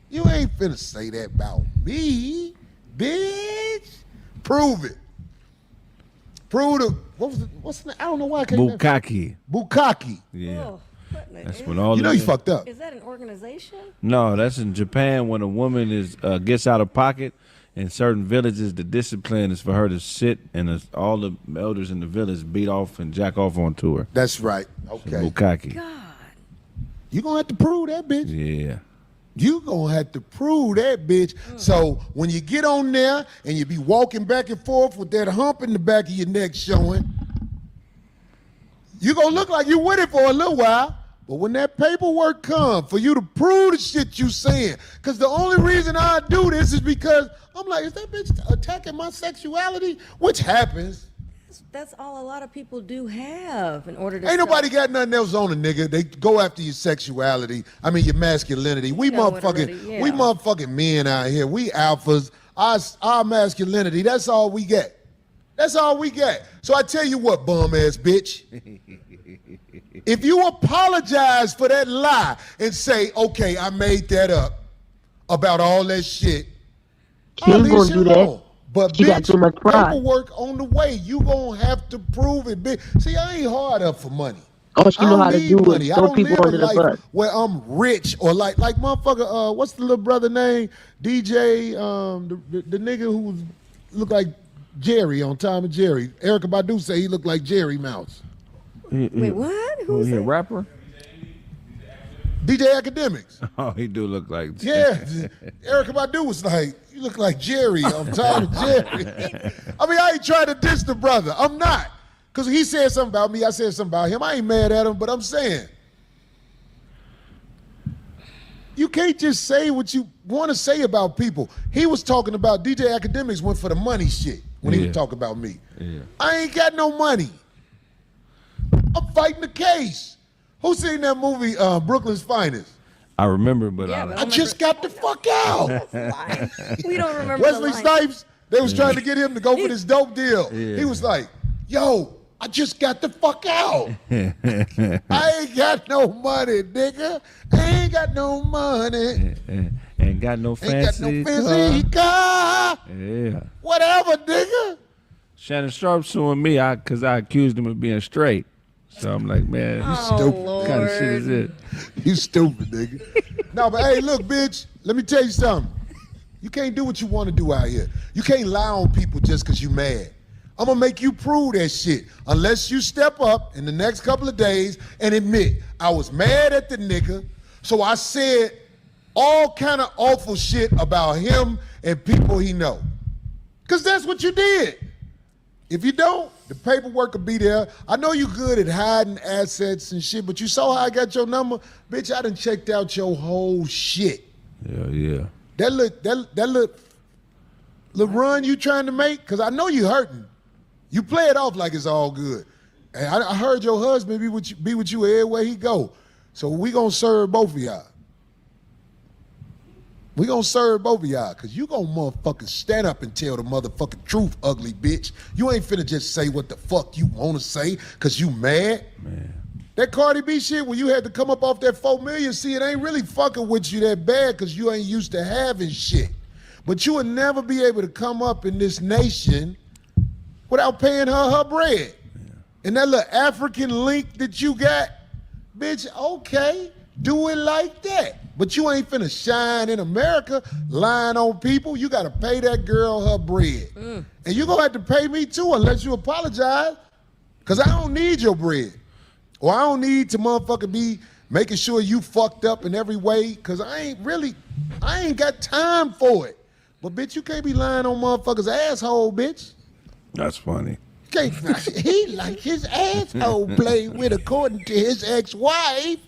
You ain't finna say that about me, bitch. Prove it. Prove the, what's the, I don't know why I can't. Bukkake. Bukkake. Yeah. Oh, That's when all you know you fucked up. Is that an organization? No, that's in Japan when a woman is gets out of pocket. In certain villages, the discipline is for her to sit and all the elders in the village beat off and jack off onto her. That's right. Okay. So bukkake. God. You gonna have to prove that, bitch. Yeah. You gonna have to prove that, bitch. So when you get on there and you be walking back and forth with that hump in the back of your neck showing, you gonna look like you with it for a little while, But when that paperwork comes for you to prove the shit you saying, because the only reason I do this is because I'm like, is that bitch attacking my sexuality? Which happens. That's all a lot of people do have in order to. Ain't nobody got nothing else on a nigga. They go after your sexuality. I mean, your masculinity. We motherfucking men out here. We alphas. Our masculinity. That's all we get. That's all we get. So I tell you what, bum ass bitch. If you apologize for that lie and say, okay, I made that up about all that shit, Kim gonna do that. But she bitch, got too much pride. Paperwork on the way. You gonna have to prove it, bitch. See, I ain't hard up for money. All she know how to do money. is throw people under the bus. Where I'm rich or like motherfucker. What's the little brother name? DJ. The nigga who looked like Jerry on Tom and Jerry. Erykah Badu say he looked like Jerry Mouse. Wait, what? Who's he a that? rapper? DJ Academics. Oh, he do look like. Yeah, Erykah Badu was like, you look like Jerry on Tom and Jerry. I mean, I ain't trying to diss the brother. I'm not. Because he said something about me, I said something about him. I ain't mad at him, but I'm saying, you can't just say what you want to say about people. He was talking about, DJ Academics went for the money shit when he was talking about me. Yeah. I ain't got no money. I'm fighting the case. Who seen that movie, Brooklyn's Finest? I remember, but I just got the fuck out. We don't remember. Wesley Snipes, they was trying to get him to go for this dope deal. Yeah. He was like, yo, I just got the fuck out. I ain't got no money, nigga. I ain't got no money. Ain't got no fancy, ain't got no fancy car. Yeah. Whatever, nigga. Shannon Sharp suing me because I accused him of being straight. So I'm like, man, you stupid. What kind of shit is it? You stupid, nigga. No, but hey, look, bitch, let me tell you something. You can't do what you want to do out here. You can't lie on people just because you mad. I'm going to make you prove that shit unless you step up in the next couple of days and admit, I was mad at the nigga, so I said all kind of awful shit about him and people he know. Because that's what you did. If you don't, the paperwork will be there. I know you good at hiding assets and shit, but you saw how I got your number? Bitch, I done checked out your whole shit. Yeah. That little run you trying to make, because I know you hurting. You play it off like it's all good. And I heard your husband be with you everywhere he go. So we gonna serve both of y'all. We gonna serve both of y'all, because you gonna motherfucking stand up and tell the motherfucking truth, ugly bitch. You ain't finna just say what the fuck you wanna say, because you mad. Man. That Cardi B shit, when you had to come up off that 4 million, see, it ain't really fucking with you that bad, because you ain't used to having shit. But you would never be able to come up in this nation without paying her bread. Yeah. And that little African link that you got, bitch, okay, do it like that. But you ain't finna shine in America lying on people. You gotta pay that girl her bread. And you gonna have to pay me too unless you apologize, because I don't need your bread. Or I don't need to motherfucker be making sure you fucked up in every way, because I ain't got time for it. But bitch, you can't be lying on motherfuckers' asshole, bitch. That's funny. He like his asshole played with according to his ex-wife.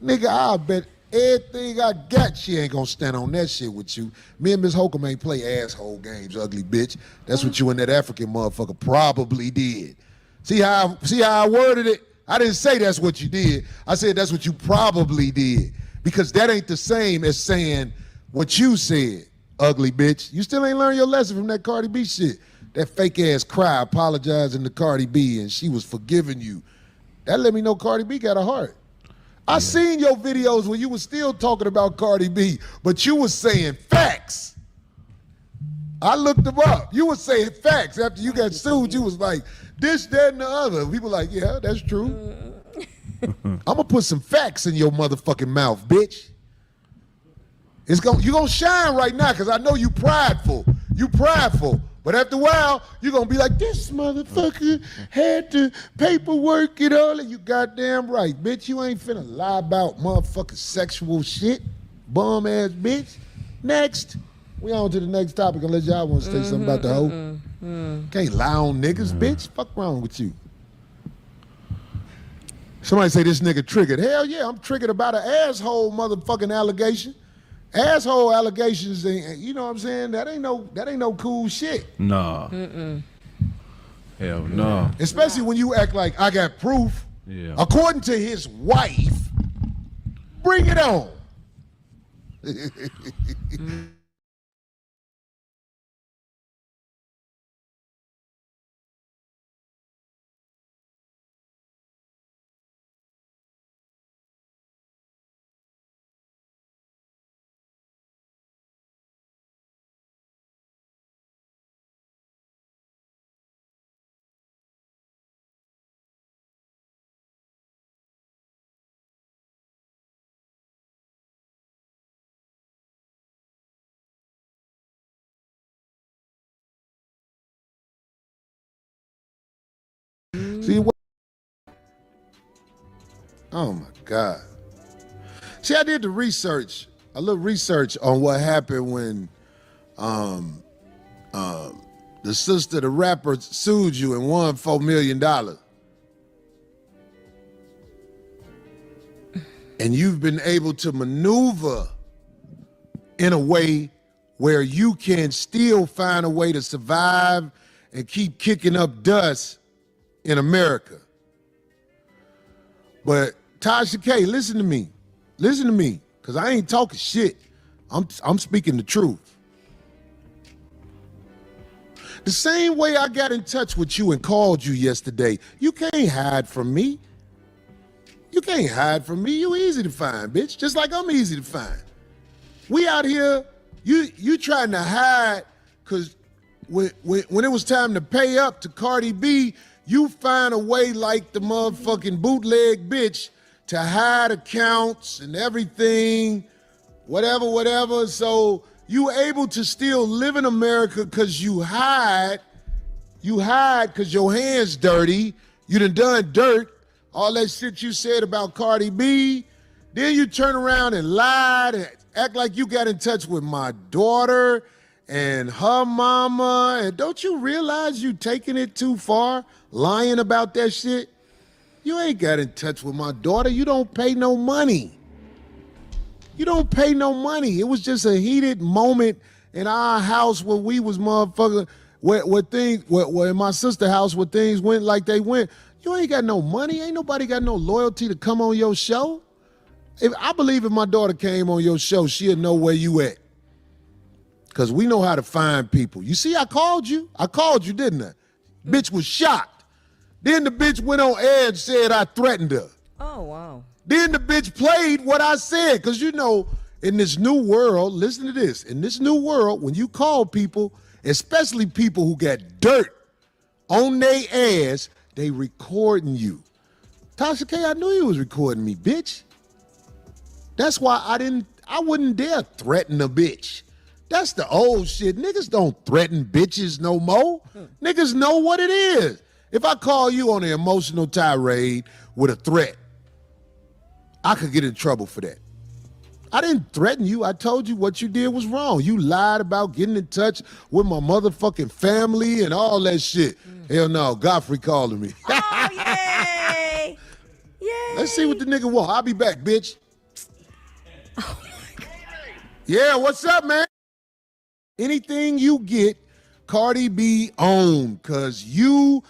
Nigga, I bet everything I got, she ain't gonna stand on that shit with you. Me and Miss Holcomb ain't play asshole games, ugly bitch. That's what you and that African motherfucker probably did. See how I worded it? I didn't say that's what you did. I said that's what you probably did. Because that ain't the same as saying what you said, ugly bitch. You still ain't learned your lesson from that Cardi B shit. That fake ass cry apologizing to Cardi B and she was forgiving you. That let me know Cardi B got a heart. I seen your videos where you was still talking about Cardi B, but you was saying facts. I looked them up. You was saying facts after you got sued. You was like, this, that, and the other. People like, yeah, that's true. I'm gonna put some facts in your motherfucking mouth, bitch. You gonna shine right now because I know you prideful. You prideful. But after a while, you're going to be like, this motherfucker had the paperwork and all that. You goddamn right, bitch. You ain't finna lie about motherfucking sexual shit. Bum ass bitch. Next. We on to the next topic unless y'all want to say something about the hoe. Can't lie on niggas, bitch. Fuck wrong with you. Somebody say this nigga triggered. Hell yeah, I'm triggered about an asshole motherfucking allegation. Asshole allegations, you know what I'm saying? That ain't no cool shit. Nah. Hell no. Especially when you act like I got proof. Yeah. According to his wife, bring it on. See what? Oh my God. See, I did the research, a little research on what happened when the sister, the rapper, sued you and won $4 million. And you've been able to maneuver in a way where you can still find a way to survive and keep kicking up dust in America. But Tashak, listen to me. Listen to me, because I ain't talking shit. I'm speaking the truth. The same way I got in touch with you and called you yesterday, you can't hide from me. You can't hide from me. You easy to find, bitch. Just like I'm easy to find. We out here, you trying to hide, because when it was time to pay up to Cardi B, you find a way like the motherfucking bootleg bitch to hide accounts and everything, whatever. So you able to still live in America because you hide because your hands dirty. You done dirt, all that shit you said about Cardi B. Then you turn around and lied and act like you got in touch with my daughter and her mama. And don't you realize you taking it too far, lying about that shit? You ain't got in touch with my daughter. You don't pay no money. You don't pay no money. It was just a heated moment in our house where we was motherfucker, where in my sister's house where things went like they went. You ain't got no money. Ain't nobody got no loyalty to come on your show. I believe if my daughter came on your show, she'd know where you at. Because we know how to find people. You see, I called you. Didn't I? Bitch was shocked. Then the bitch went on air and said I threatened her. Oh, wow. Then the bitch played what I said. Because you know, in this new world, listen to this. In this new world, when you call people, especially people who got dirt on their ass, they recording you. Tashak, I knew you was recording me, bitch. That's why I wouldn't dare threaten a bitch. That's the old shit. Niggas don't threaten bitches no more. Niggas know what it is. If I call you on an emotional tirade with a threat, I could get in trouble for that. I didn't threaten you. I told you what you did was wrong. You lied about getting in touch with my motherfucking family and all that shit. Hell no, Godfrey calling me. Oh, yay! Yay! Let's see what the nigga want. I'll be back, bitch. Oh my God. Yeah, what's up, man? Anything you get, Cardi B on, because you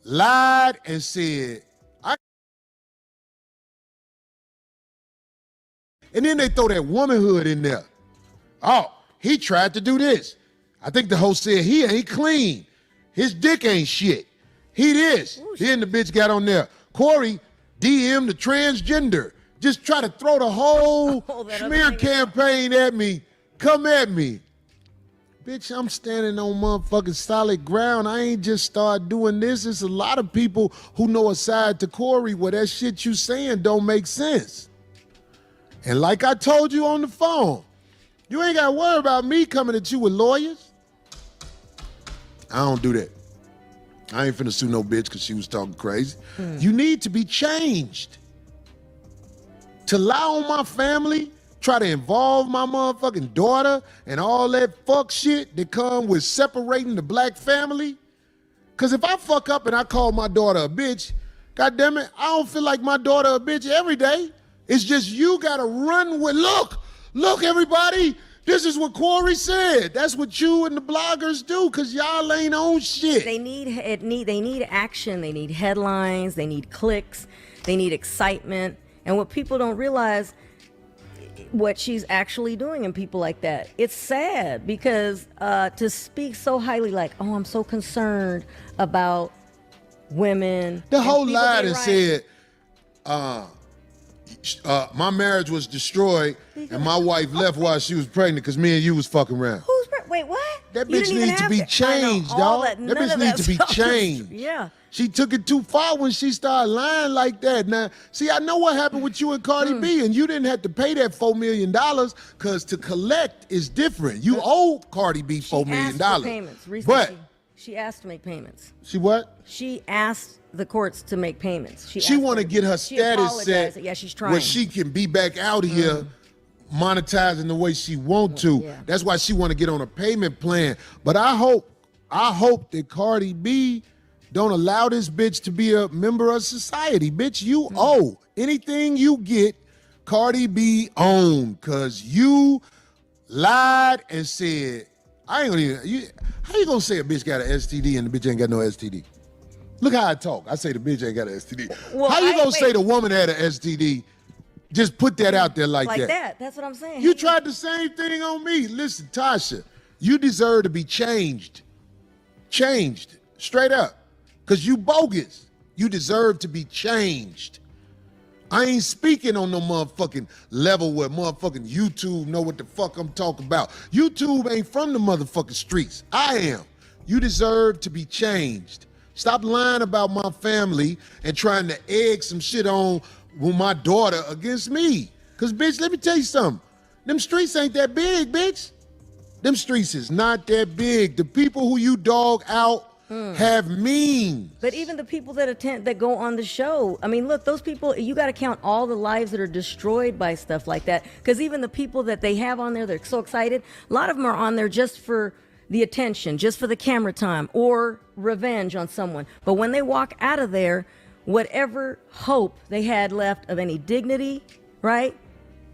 lied and said, and then they throw that womanhood in there. Oh, he tried to do this. I think the host said he ain't clean. His dick ain't shit. He this. Then the bitch got on there. Cory DM the transgender. Just try to throw the whole smear campaign at me. Come at me. Bitch, I'm standing on motherfucking solid ground. I ain't just start doing this. There's a lot of people who know a side to Cory where that shit you saying don't make sense. And like I told you on the phone, you ain't got to worry about me coming at you with lawyers. I don't do that. I ain't finna sue no bitch because she was talking crazy. You need to be changed. To lie on my family, try to involve my motherfucking daughter and all that fuck shit that come with separating the black family. Because if I fuck up and I call my daughter a bitch, God damn it, I don't feel like my daughter a bitch every day. It's just you got to run with, look, everybody, this is what Cory said. That's what you and the bloggers do, because y'all ain't on shit. They need action. They need headlines. They need clicks. They need excitement. And what people don't realize, what she's actually doing in people like that. It's sad because to speak so highly like, oh, I'm so concerned about women. The whole lie that said, my marriage was destroyed and my wife left while she was pregnant because me and you was fucking around. Wait, what? That bitch needs to be changed, dog. That bitch needs to be changed. Yeah. She took it too far when she started lying like that. Now, see, I know what happened with you and Cardi B, and you didn't have to pay that $4 million because to collect is different. You owe Cardi B $4 million. Asked for payments recently. She asked to make payments. She what? She asked the courts to make payments. She want to get her status set yeah, she's trying. where she can be back out here monetizing the way she want to. Yeah. That's why she want to get on a payment plan. But I hope that Cardi B don't allow this bitch to be a member of society. Bitch, you owe. Anything you get, Cardi B own, because you lied and said, I ain't gonna even, how you gonna say a bitch got an STD and the bitch ain't got no STD? Look how I talk. I say the bitch ain't got an STD. Well, how you gonna say the woman had an STD? Just put that out there like that. That's what I'm saying. You tried the same thing on me. Listen, Tasha, you deserve to be changed. Changed. Straight up. Because you bogus. You deserve to be changed. I ain't speaking on no motherfucking level where motherfucking YouTube know what the fuck I'm talking about. YouTube ain't from the motherfucking streets. I am. You deserve to be changed. Stop lying about my family and trying to egg some shit on with my daughter against me. Because, bitch, let me tell you something. Them streets ain't that big, bitch. Them streets is not that big. The people who you dog out have means. But even the people that go on the show, I mean, look, those people, you got to count all the lives that are destroyed by stuff like that. Because even the people that they have on there, they're so excited. A lot of them are on there just for the attention, just for the camera time or revenge on someone. But when they walk out of there, whatever hope they had left of any dignity, right,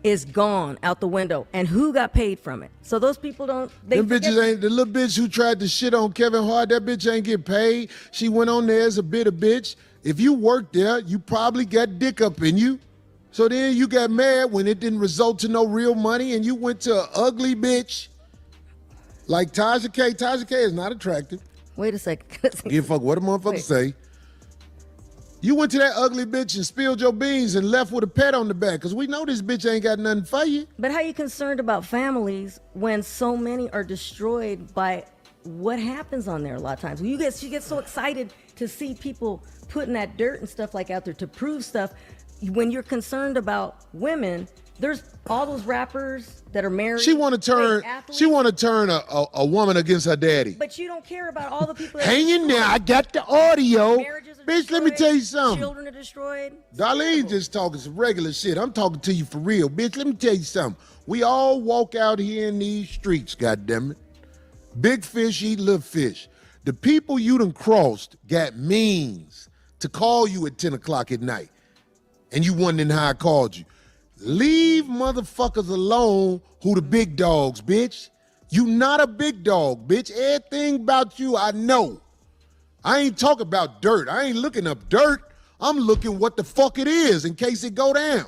is gone out the window. And who got paid from it? So those people don't. Them bitches ain't, the little bitch who tried to shit on Kevin Hart, that bitch ain't get paid. She went on there as a bitter bitch. If you worked there, you probably got dick up in you. So then you got mad when it didn't result to no real money and you went to an ugly bitch like Tashak. Tashak is not attractive. Wait a second. Give a fuck what a motherfucker say. You went to that ugly bitch and spilled your beans and left with a pet on the back because we know this bitch ain't got nothing for you. But how you concerned about families when so many are destroyed by what happens on there a lot of times? You get so excited to see people putting that dirt and stuff like out there to prove stuff. When you're concerned about women, there's all those rappers that are married. She want to turn. She want to turn a woman against her daddy. But you don't care about all the people. That Hang in there. I got the audio. Marriages are Bitch, destroyed, let me tell you something. Children are destroyed. Darlene just talking some regular shit. I'm talking to you for real. Bitch, let me tell you something. We all walk out here in these streets, goddammit. Big fish eat little fish. The people you done crossed got means to call you at 10 o'clock at night. And you wondering how I called you. Leave motherfuckers alone who the big dogs, bitch. You not a big dog, bitch. Everything about you I know. I ain't talking about dirt. I ain't looking up dirt. I'm looking what the fuck it is in case it go down.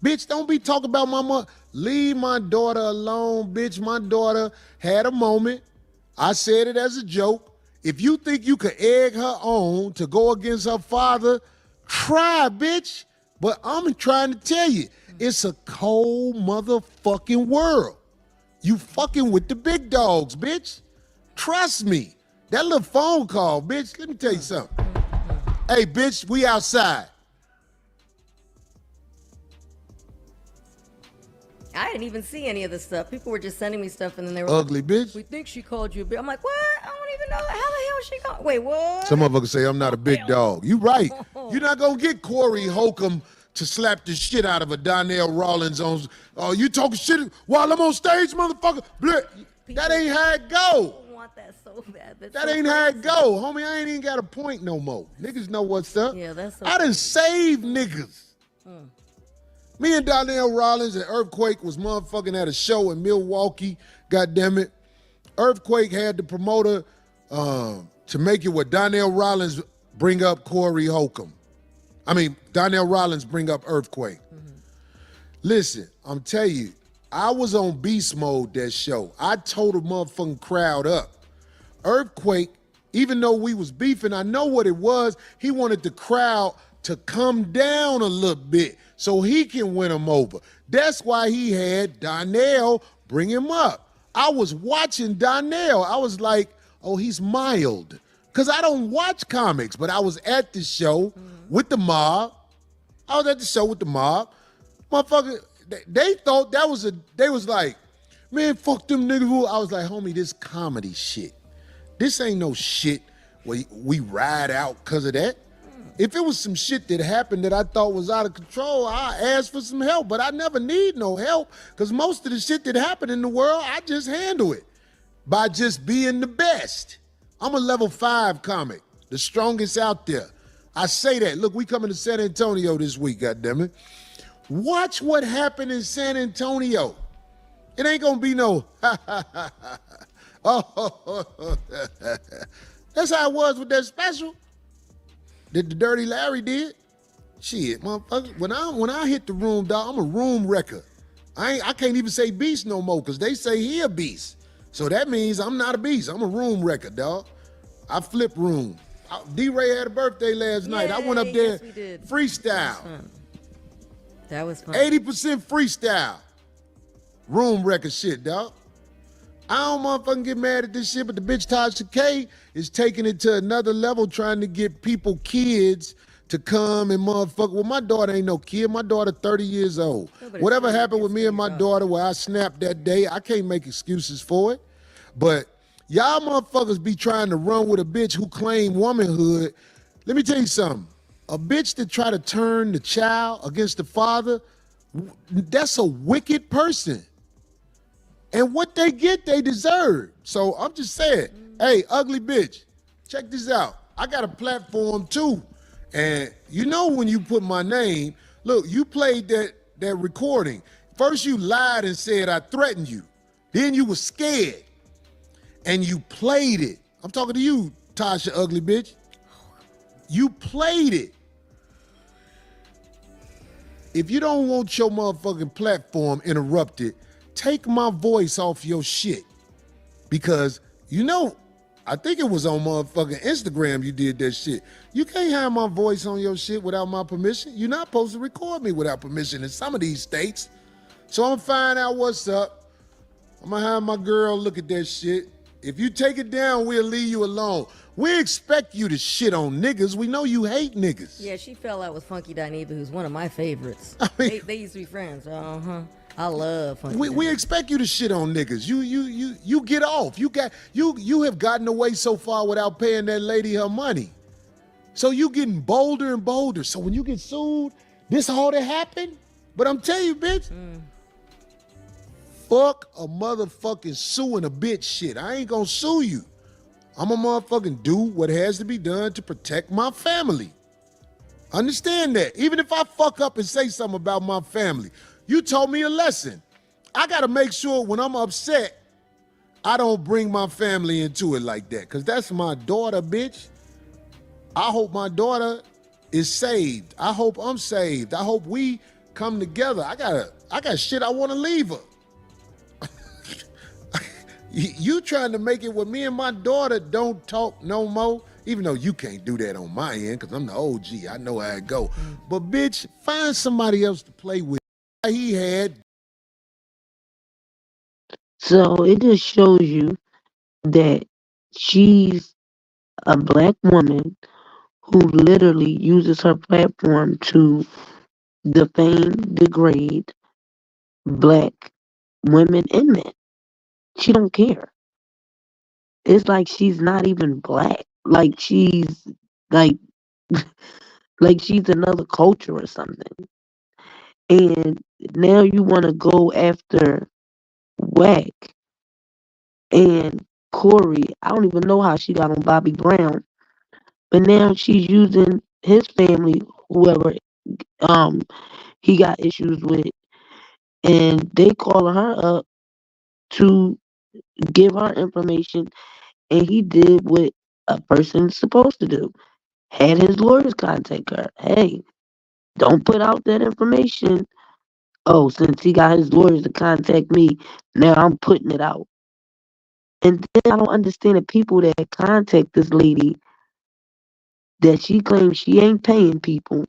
Bitch, don't be talking about my mother. Leave my daughter alone, bitch. My daughter had a moment. I said it as a joke. If you think you could egg her on to go against her father, try, bitch. But I'm trying to tell you, it's a cold motherfucking world. You fucking with the big dogs, bitch. Trust me. That little phone call, bitch, let me tell you something. Hey, bitch, we outside. I didn't even see any of this stuff. People were just sending me stuff, and then they were Ugly like, bitch. We think she called you a bitch. I'm like, what? I don't even know. How the hell she called? Wait, what? Some motherfuckers say I'm not a big dog. You right. You're not gonna get Cory Holcomb to slap the shit out of a Donnell Rawlins on. Oh, you talking shit while I'm on stage, motherfucker? Bleh. That ain't how it go. want that so bad. That ain't how it go, homie. I ain't even got a point no more. Niggas know what's up. Yeah, that's so I done saved niggas. Me and Donnell Rollins and Earthquake was motherfucking at a show in Milwaukee. God damn it. Earthquake had the promoter to make it where Donnell Rollins bring up Cory Holcomb. I mean, Donnell Rollins bring up Earthquake. Listen, I'm telling you, I was on beast mode that show. I told the motherfucking crowd up. Earthquake, even though we was beefing, I know what it was. He wanted the crowd to come down a little bit so he can win him over. That's why he had Donnell bring him up. I was watching Donnell. I was like, oh, he's mild. Because I don't watch comics, but I was at the show with the mob. I was at the show with the mob. Motherfucker, they thought that was they was like, man, fuck them niggas. I was like, homie, this comedy shit. This ain't no shit where we ride out because of that. If it was some shit that happened that I thought was out of control, I asked for some help, but I never need no help because most of the shit that happened in the world, I just handle it by just being the best. I'm a level 5 comic, the strongest out there. I say that. Look, we coming to San Antonio this week, goddammit. Watch what happened in San Antonio. It ain't gonna be no oh, that's how it was with that special that the Dirty Larry did. Shit, motherfucker. When I hit the room, dog, I'm a room wrecker. I can't even say beast no more because they say he a beast. So that means I'm not a beast. I'm a room wrecker, dog. I flip room. D-Ray had a birthday last night. I went up there, freestyle. That was fun. 80% freestyle. Room wrecker shit, dog. I don't motherfucking get mad at this shit, but the bitch Tashak is taking it to another level, trying to get kids to come and motherfucker. Well, my daughter ain't no kid. My daughter 30 years old. Whatever happened with me and my daughter where I snapped that day, I can't make excuses for it. But y'all motherfuckers be trying to run with a bitch who claim womanhood. Let me tell you something. A bitch that try to turn the child against the father, that's a wicked person. And what they get, they deserve. So I'm just saying, hey, ugly bitch, check this out. I got a platform too. And you know when you put my name, look, you played that recording. First you lied and said I threatened you. Then you were scared. And you played it. I'm talking to you, Tasha, ugly bitch. You played it. If you don't want your motherfucking platform interrupted, take my voice off your shit. Because, you know, I think it was on motherfucking Instagram you did that shit. You can't have my voice on your shit without my permission. You're not supposed to record me without permission in some of these states. So I'm gonna find out what's up. I'm gonna have my girl look at that shit. If you take it down, we'll leave you alone. We expect you to shit on niggas. We know you hate niggas. Yeah, she fell out with Funky Dineva, who's one of my favorites. They used to be friends. I love Funky. We expect you to shit on niggas. You get off. You have gotten away so far without paying that lady her money. So you getting bolder and bolder. So when you get sued, this all that happened? But I'm telling you, bitch, fuck a motherfucking suing a bitch shit. I ain't gonna sue you. I'm a motherfucking do what has to be done to protect my family. Understand that. Even if I fuck up and say something about my family, you told me a lesson. I gotta make sure when I'm upset, I don't bring my family into it like that. Cause that's my daughter, bitch. I hope my daughter is saved. I hope I'm saved. I hope we come together. I got shit I wanna leave her. You trying to make it with me and my daughter don't talk no more, even though you can't do that on my end because I'm the OG. I know how it go. But bitch, find somebody else to play with. He had. So it just shows you that she's a black woman who literally uses her platform to defame, degrade black women and men. She don't care. It's like she's not even black. Like she's like like she's another culture or something. And now you want to go after Wack and Cory. I don't even know how she got on Bobby Brown, but now she's using his family, whoever he got issues with, and they calling her up to give her information, and he did what a person's supposed to do. Had his lawyers contact her. Hey, don't put out that information. Oh, since he got his lawyers to contact me, now I'm putting it out. And then I don't understand the people that contact this lady that she claims she ain't paying people.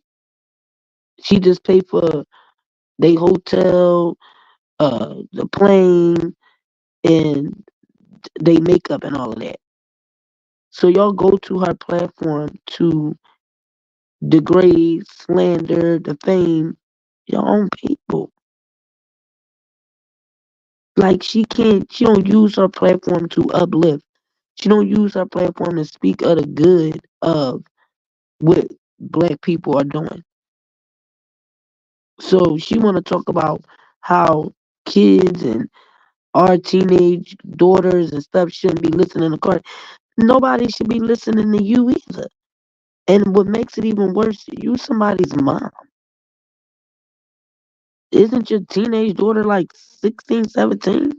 She just pay for they hotel, the plane, and they makeup and all of that. So y'all go to her platform to degrade, slander, defame your own people. Like she don't use her platform to uplift. She don't use her platform to speak of the good of what black people are doing. So she want to talk about how kids and our teenage daughters and stuff shouldn't be listening to Cardi. Nobody should be listening to you either. And what makes it even worse, you somebody's mom. Isn't your teenage daughter like 16, 17?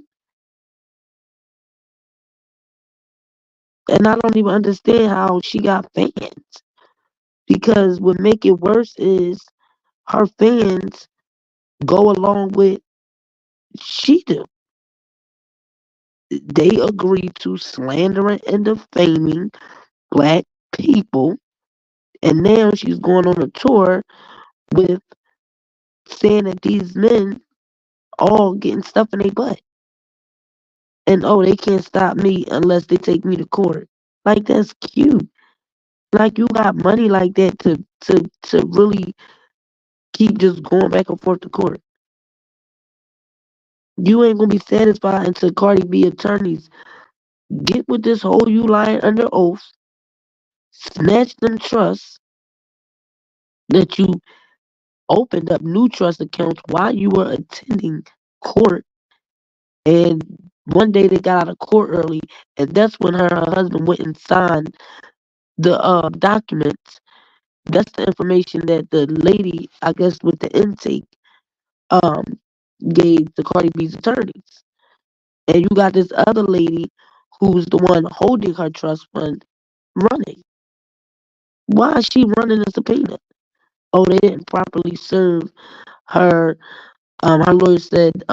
And I don't even understand how she got fans. Because what make it worse is her fans go along with she do. They agree to slandering and defaming black people. And now she's going on a tour with saying that these men all getting stuff in their butt. And oh, they can't stop me unless they take me to court. Like that's cute. Like you got money like that to really keep just going back and forth to court. You ain't gonna be satisfied until Cardi B attorneys get with this whole you lying under oath, snatch them trusts that you opened up new trust accounts while you were attending court, and one day they got out of court early, and that's when her husband went and signed the documents. That's the information that the lady, I guess, with the intake, um, gave to Cardi B's attorneys. And you got this other lady who's the one holding her trust fund running. Why is she running a subpoena? Oh, they didn't properly serve her. Her lawyer said,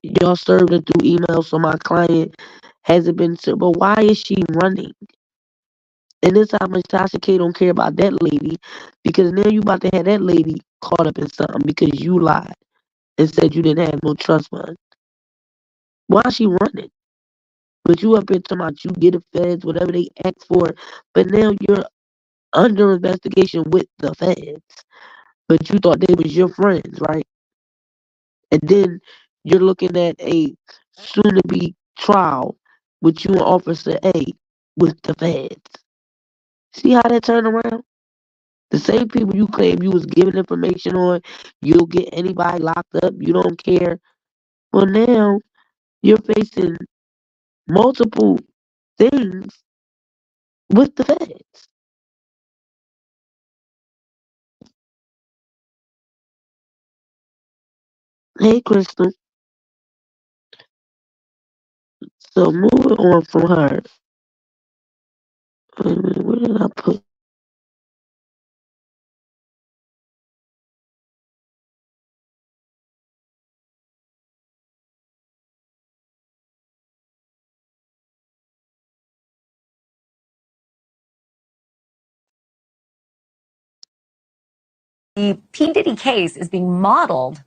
y'all served it through email, so my client hasn't been served. But why is she running? And this how much Tasha K don't care about that lady, because now you about to have that lady caught up in something because you lied and said you didn't have no trust fund. Why is she running? But you up here talking about you get the feds, whatever they ask for, but now you're under investigation with the feds. But you thought they was your friends, right? And then you're looking at a soon-to-be trial with you and Officer A with the feds. See how that turned around? The same people you claim you was giving information on, you'll get anybody locked up, you don't care. Well, now you're facing multiple things with the feds. Hey, Crystal. So moving on from her. Wait a minute, where did I put? The P. Diddy case is being modeled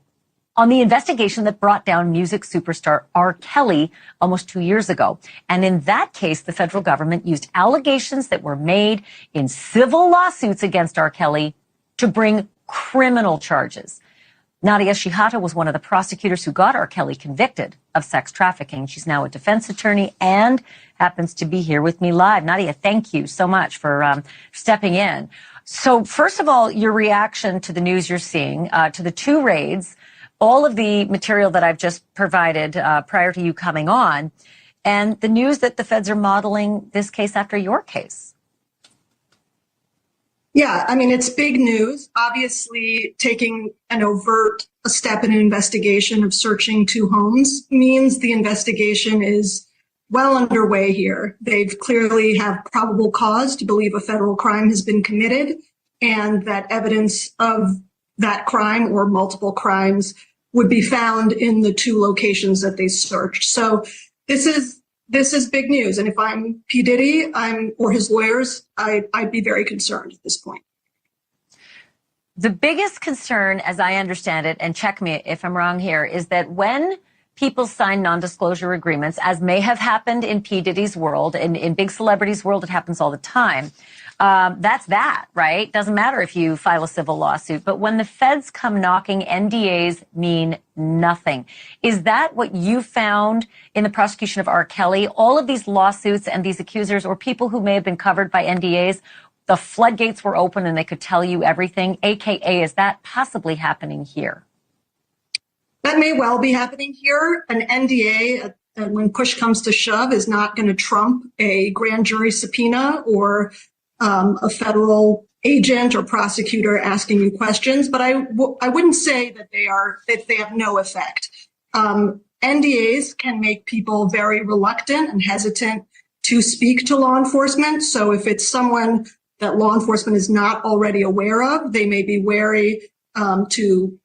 on the investigation that brought down music superstar Rkelly almost 2 years ago. And in that case, the federal government used allegations that were made in civil lawsuits against Rkelly to bring criminal charges. Nadia Shihata was one of the prosecutors who got Rkelly convicted of sex trafficking. She's now a defense attorney and happens to be here with me live. Nadia, thank you so much for stepping in. So first of all, your reaction to the news you're seeing, to the two raids, all of the material that I've just provided prior to you coming on, and the news that the feds are modeling this case after your case. Yeah, I mean, it's big news. Obviously, taking an overt step in an investigation of searching 2 homes means the investigation is well underway here. They've clearly have probable cause to believe a federal crime has been committed and that evidence of that crime or multiple crimes would be found in the 2 locations that they searched. So this is big news. And if I'm P. Diddy, or his lawyers, I'd be very concerned at this point. The biggest concern, as I understand it, and check me if I'm wrong here, is that when people sign non-disclosure agreements, as may have happened in P. Diddy's world, in big celebrities' world, it happens all the time. That's that, right? Doesn't matter if you file a civil lawsuit. But when the feds come knocking, NDAs mean nothing. Is that what you found in the prosecution of R. Kelly? All of these lawsuits and these accusers or people who may have been covered by NDAs, the floodgates were open and they could tell you everything, AKA, is that possibly happening here? That may well be happening here. An NDA, when push comes to shove, is not going to trump a grand jury subpoena or a federal agent or prosecutor asking you questions. But I wouldn't say that they have no effect. NDAs can make people very reluctant and hesitant to speak to law enforcement. So if it's someone that law enforcement is not already aware of, they may be wary to,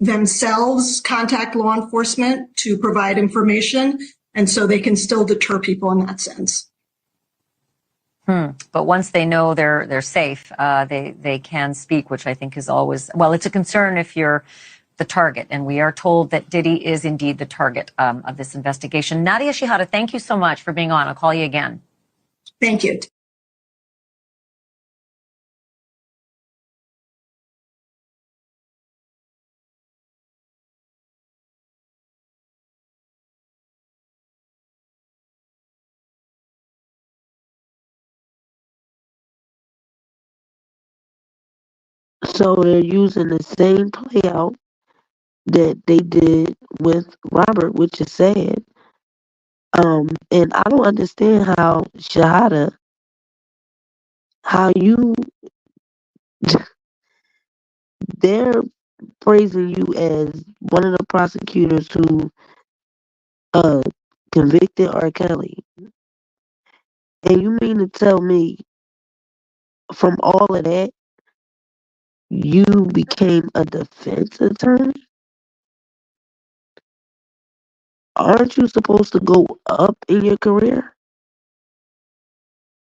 themselves contact law enforcement to provide information. And so they can still deter people in that sense. But once they know they're safe, they can speak, which I think is always, well, it's a concern if you're the target. And we are told that Diddy is indeed the target of this investigation. Nadia Shihada, thank you so much for being on. I'll call you again. Thank you. So they're using the same playout that they did with Robert, which is sad. And I don't understand how Shahada, they're praising you as one of the prosecutors who convicted R. Kelly. And you mean to tell me from all of that, you became a defense attorney? Aren't you supposed to go up in your career?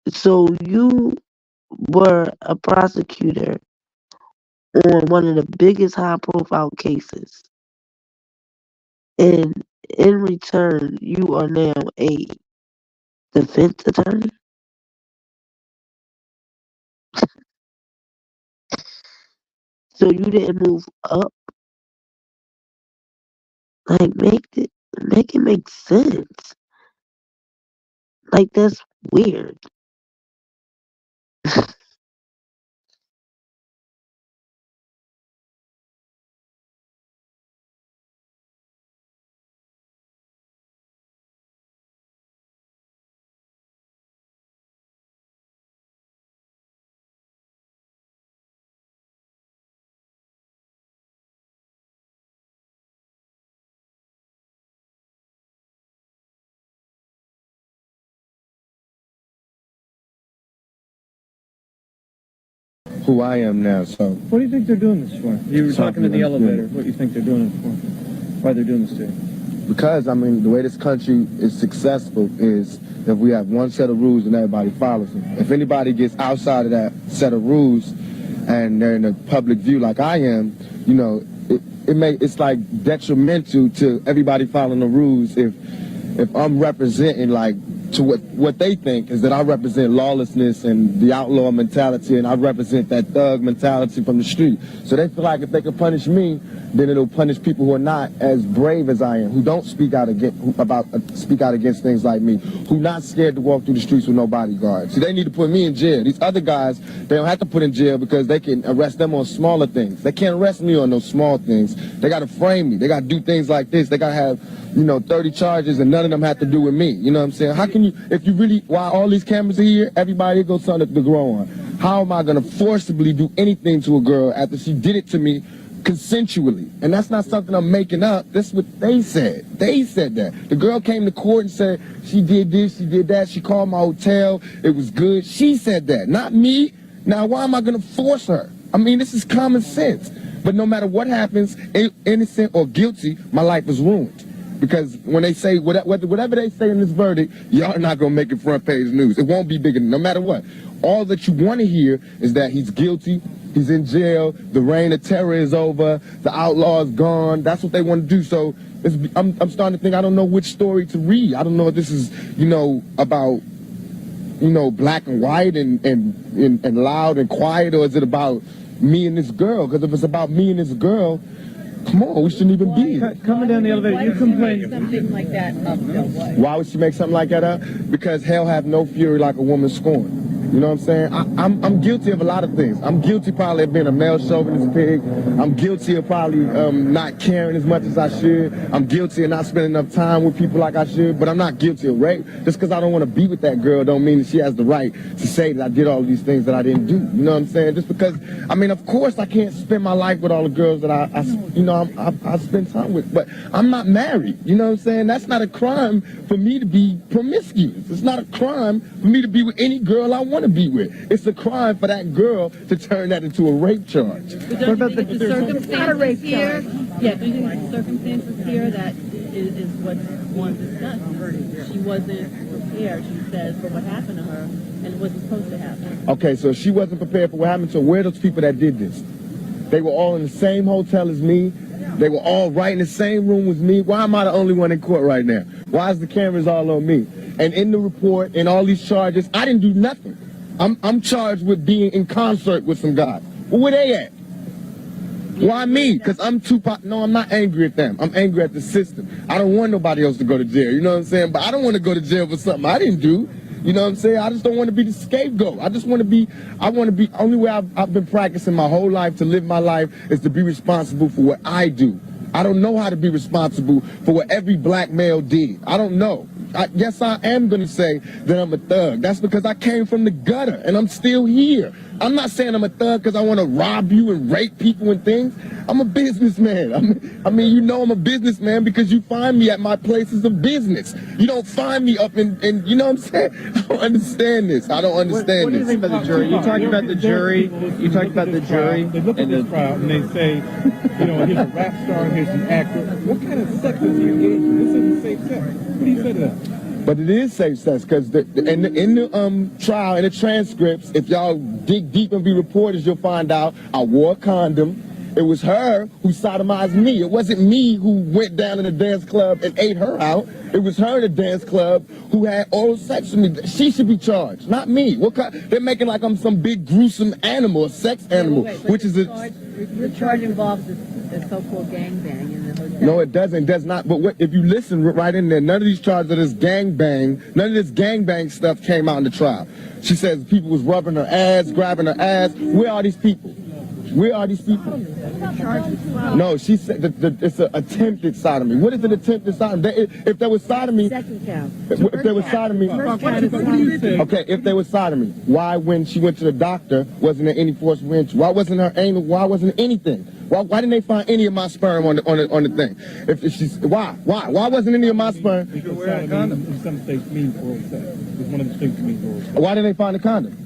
So you were a prosecutor on one of the biggest high-profile cases. And in return, you are now a defense attorney? So you didn't move up? Like, make it make sense. Like, that's weird. Who I am now, so. What do you think they're doing this for? You were talking in the elevator. What do you think they're doing it for? Why they're doing this to you? Because, I mean, the way this country is successful is if we have one set of rules and everybody follows them. If anybody gets outside of that set of rules and they're in a public view like I am, you know, it's like detrimental to everybody following the rules if I'm representing, like, to what they think is that I represent lawlessness and the outlaw mentality, and I represent that thug mentality from the street. So they feel like if they can punish me, then it'll punish people who are not as brave as I am, who don't speak out against things like me, who not scared to walk through the streets with no bodyguards. See, they need to put me in jail. These other guys, they don't have to put in jail because they can arrest them on smaller things. They can't arrest me on those small things. They got to frame me. They got to do things like this. They got to have, 30 charges and none of them have to do with me. You know what I'm saying? How can you, if you really, while all these cameras are here, everybody goes something to grow on. How am I going to forcibly do anything to a girl after she did it to me consensually? And that's not something I'm making up. That's what they said. They said that. The girl came to court and said she did this, she did that, she called my hotel, it was good. She said that, not me. Now, why am I going to force her? I mean, this is common sense. But no matter what happens, innocent or guilty, my life is ruined. Because when they say, whatever they say in this verdict, y'all are not going to make it front page news. It won't be big enough, no matter what. All that you want to hear is that he's guilty, he's in jail, the reign of terror is over, the outlaw is gone. That's what they want to do. So I'm starting to think I don't know which story to read. I don't know if this is, about, black and white and loud and quiet, or is it about me and this girl? Because if it's about me and this girl, come on, we shouldn't even be here. Coming down the elevator, you complain. Something like that up, though, what? Why would she make something like that up? Because hell have no fury like a woman scorned. You know what I'm saying? I'm guilty of a lot of things. I'm guilty probably of being a male chauvinist pig. I'm guilty of probably not caring as much as I should. I'm guilty of not spending enough time with people like I should. But I'm not guilty of rape. Just because I don't want to be with that girl don't mean that she has the right to say that I did all of these things that I didn't do. You know what I'm saying? Just because, of course I can't spend my life with all the girls that I spend time with. But I'm not married. You know what I'm saying? That's not a crime for me to be promiscuous. It's not a crime for me to be with any girl I want to be with. It's a crime for that girl to turn that into a rape charge. But don't you think the circumstances here? Yeah, do you think the circumstances here that is what one discussed? She wasn't prepared, she says, for what happened to her, and it wasn't supposed to happen. Okay, so she wasn't prepared for what happened to her. Where are those people that did this? They were all in the same hotel as me. They were all right in the same room with me. Why am I the only one in court right now? Why is the cameras all on me? And in the report, in all these charges, I didn't do nothing. I'm charged with being in concert with some guys. Well, where they at? Why me? Because I'm Tupac. No, I'm not angry at them. I'm angry at the system. I don't want nobody else to go to jail. You know what I'm saying? But I don't want to go to jail for something I didn't do. You know what I'm saying? I just don't want to be the scapegoat. I want to be, only way I've been practicing my whole life to live my life is to be responsible for what I do. I don't know how to be responsible for what every black male did. I don't know. Yes, I am going to say that I'm a thug. That's because I came from the gutter and I'm still here. I'm not saying I'm a thug because I want to rob you and rape people and things. I'm a businessman. I'm a businessman because you find me at my places of business. You don't find me up in you know what I'm saying? I don't understand this. I don't understand this. What do you think about the jury? You talked about the jury. They look at this trial and they say, here's a rap star, here's an actor. What kind of sex is he engaged in? This isn't safe sex. What do you say to that? But it is safe sex because in the trial, in the transcripts, if y'all dig deep and be reporters, you'll find out I wore a condom. It was her who sodomized me. It wasn't me who went down in the dance club and ate her out. It was her in the dance club who had oral sex with me. She should be charged, not me. They're making like I'm some big gruesome animal, a sex animal, which is the charge involves a so-called gangbang in the hotel. No, it doesn't. It does not. But if you listen right in there, none of these charges of this gangbang, none of this gangbang stuff came out in the trial. She says people was rubbing her ass, grabbing her ass. Where are these people? Where are these people? No, she said it's an attempted sodomy. What is an attempted sodomy? If there was sodomy, second count. If there was sodomy, okay. If there was sodomy, why when she went to the doctor wasn't there any forceful entry? Why wasn't her anal? Why wasn't anything? Why didn't they find any of my sperm on the thing? If she's why wasn't any of my sperm? Because wear a condom. In some states means oral sex. It's one of the states means oral sex. Why didn't they find a condom?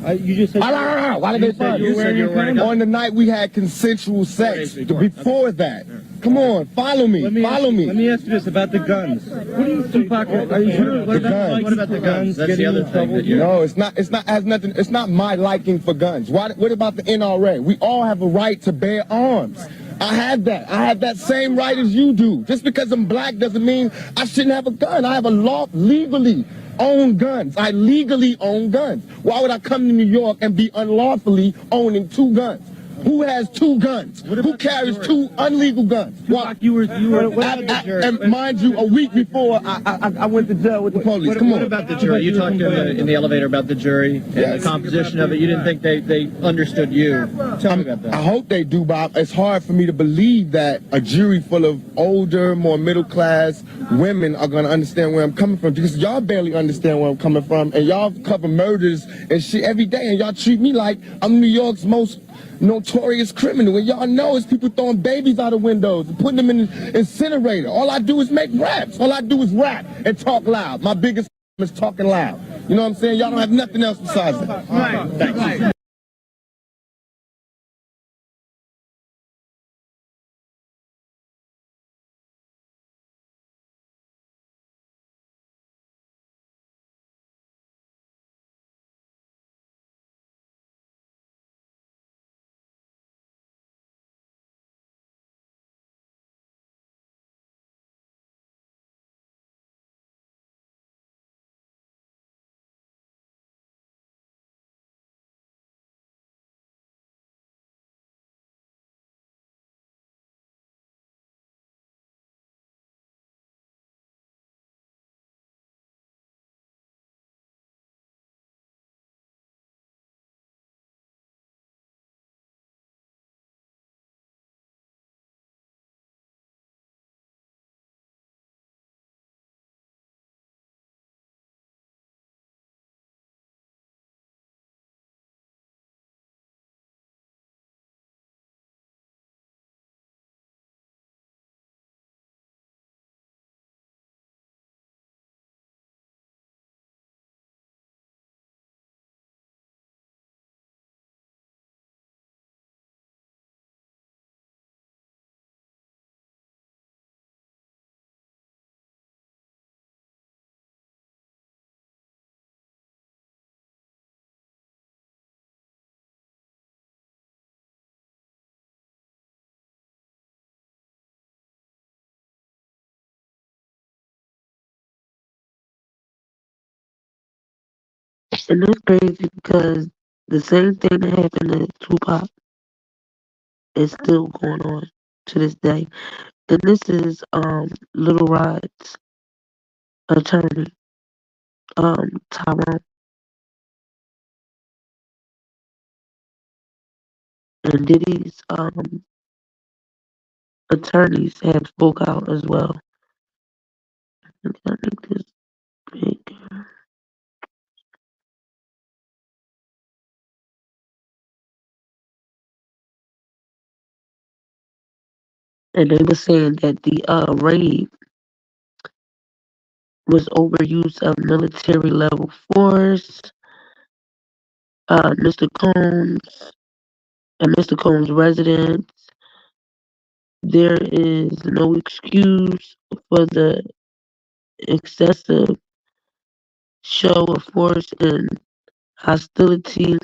You just said why did they find it? On the night we had consensual sex. Before that. Come on, follow me. Follow me. Let me ask you this about the guns. What do you think, Tupac? Are you sure? What about the guns? That's the other thing. No, it's not. Has nothing. It's not my liking for guns. What about the NRA? We all have a right to bear arms. I have that. I have that same right as you do. Just because I'm black doesn't mean I shouldn't have a gun. I have a law legally own guns. I legally own guns. Why would I come to New York and be unlawfully owning 2 guns? Who has 2 guns? Who carries 2 illegal guns? Why? And mind you, a week before I went to jail with the police. Come on. What about the jury? You talked in the elevator about the jury and the composition of it. You didn't think they understood you. Tell me about that. I hope they do, Bob. It's hard for me to believe that a jury full of older, more middle-class women are going to understand where I'm coming from, because y'all barely understand where I'm coming from, and y'all cover murders and shit every day, and y'all treat me like I'm New York's most notorious criminal, and y'all know it's people throwing babies out of windows and putting them in the incinerator. All I do is make raps. All I do is rap and talk loud. My biggest is talking loud. You know what I'm saying? Y'all don't have nothing else besides that. Right. Thank you. And it's crazy because the same thing that happened to Tupac is still going on to this day. And this is Lilrod's attorney, Tyrone. And Diddy's attorneys have spoke out as well. And I think this big. And they were saying that the raid was overuse of military level force. Mr. Combs and Mr. Combs' residence. There is no excuse for the excessive show of force and hostility.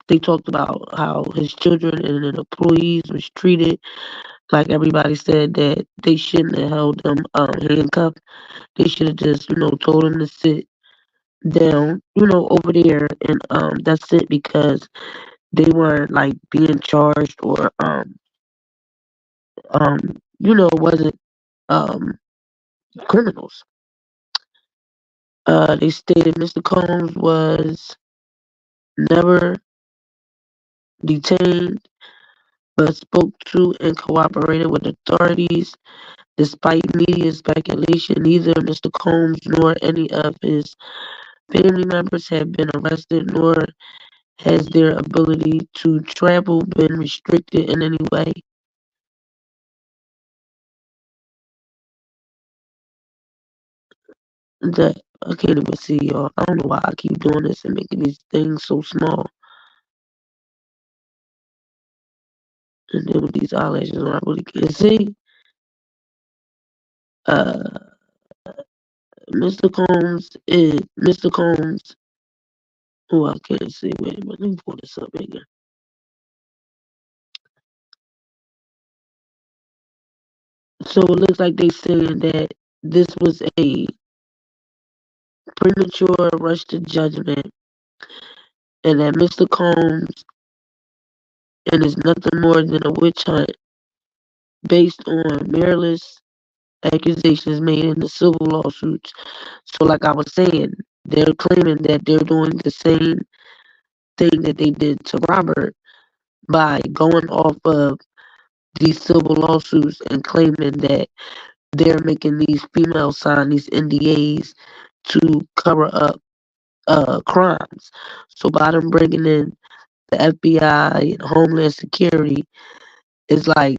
They talked about how his children and the employees was treated like everybody said that they shouldn't have held them handcuffed. They should have just, told them to sit down, over there, and that's it, because they weren't like being charged or wasn't criminals. They stated Mr. Combs was never detained, but spoke to and cooperated with authorities. Despite media speculation, neither Mr. Combs nor any of his family members have been arrested, nor has their ability to travel been restricted in any way. That I can't even see, y'all. I don't know why I keep doing this and making these things so small. And then with these eyelashes on, I really can't see. Mr. Combs. Oh, I can't see. Wait a minute. Let me pull this up again. So it looks like they saying that this was a premature rush to judgment and that Mr. Combs and is nothing more than a witch hunt based on meritless accusations made in the civil lawsuits. So like I was saying, they're claiming that they're doing the same thing that they did to Robert by going off of these civil lawsuits and claiming that they're making these females sign these NDAs to cover up crimes. So by them bringing in the FBI and Homeland Security, it's like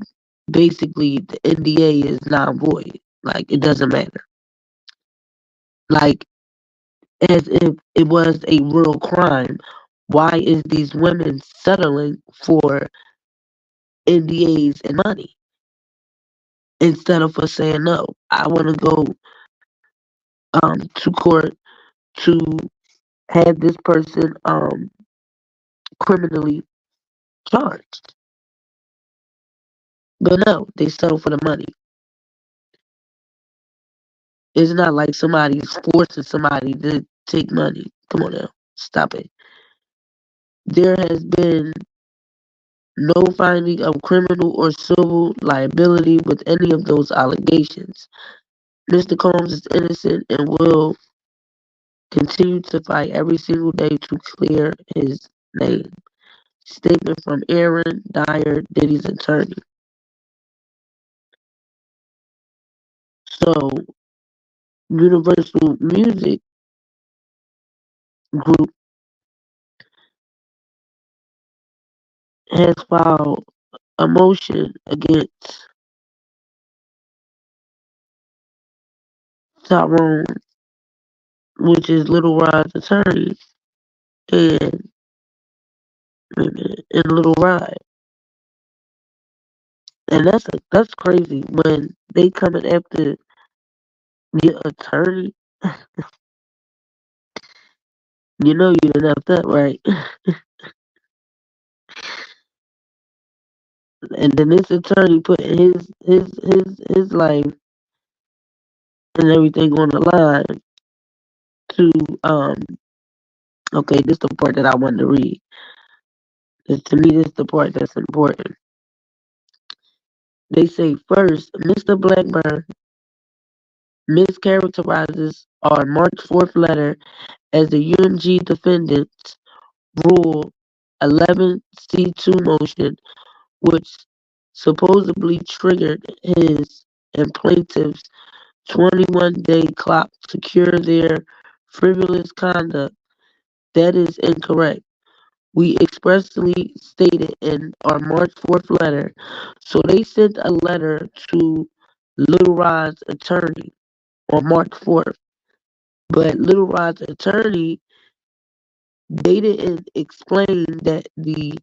basically the NDA is non void. Like it doesn't matter. Like as if it was a real crime. Why is these women settling for NDAs and money instead of us saying no? I want to go to court to have this person criminally charged. But no, they settle for the money. It's not like somebody's forcing somebody to take money. Come on now, stop it. There has been no finding of criminal or civil liability with any of those allegations. Mr. Combs is innocent and will continue to fight every single day to clear his name. Statement from Aaron Dyer, Diddy's attorney. So, Universal Music Group has filed a motion against Tyrone, which is Lilrod's attorney, and Little Rod. And that's crazy when they coming after your attorney. You know you done effed up, right? And then this attorney putting his life and everything on the line to okay, this is the part that I wanted to read. To me, this is the part that's important. They say first, Mr. Blackburn mischaracterizes our March 4th letter as the UMG defendants Rule 11C2 motion, which supposedly triggered his and plaintiff's 21-day clock to cure their frivolous conduct. That is incorrect. We expressly stated in our March 4th letter. So they sent a letter to Lilrod's attorney on March 4th. But Lilrod's attorney, they didn't explain that the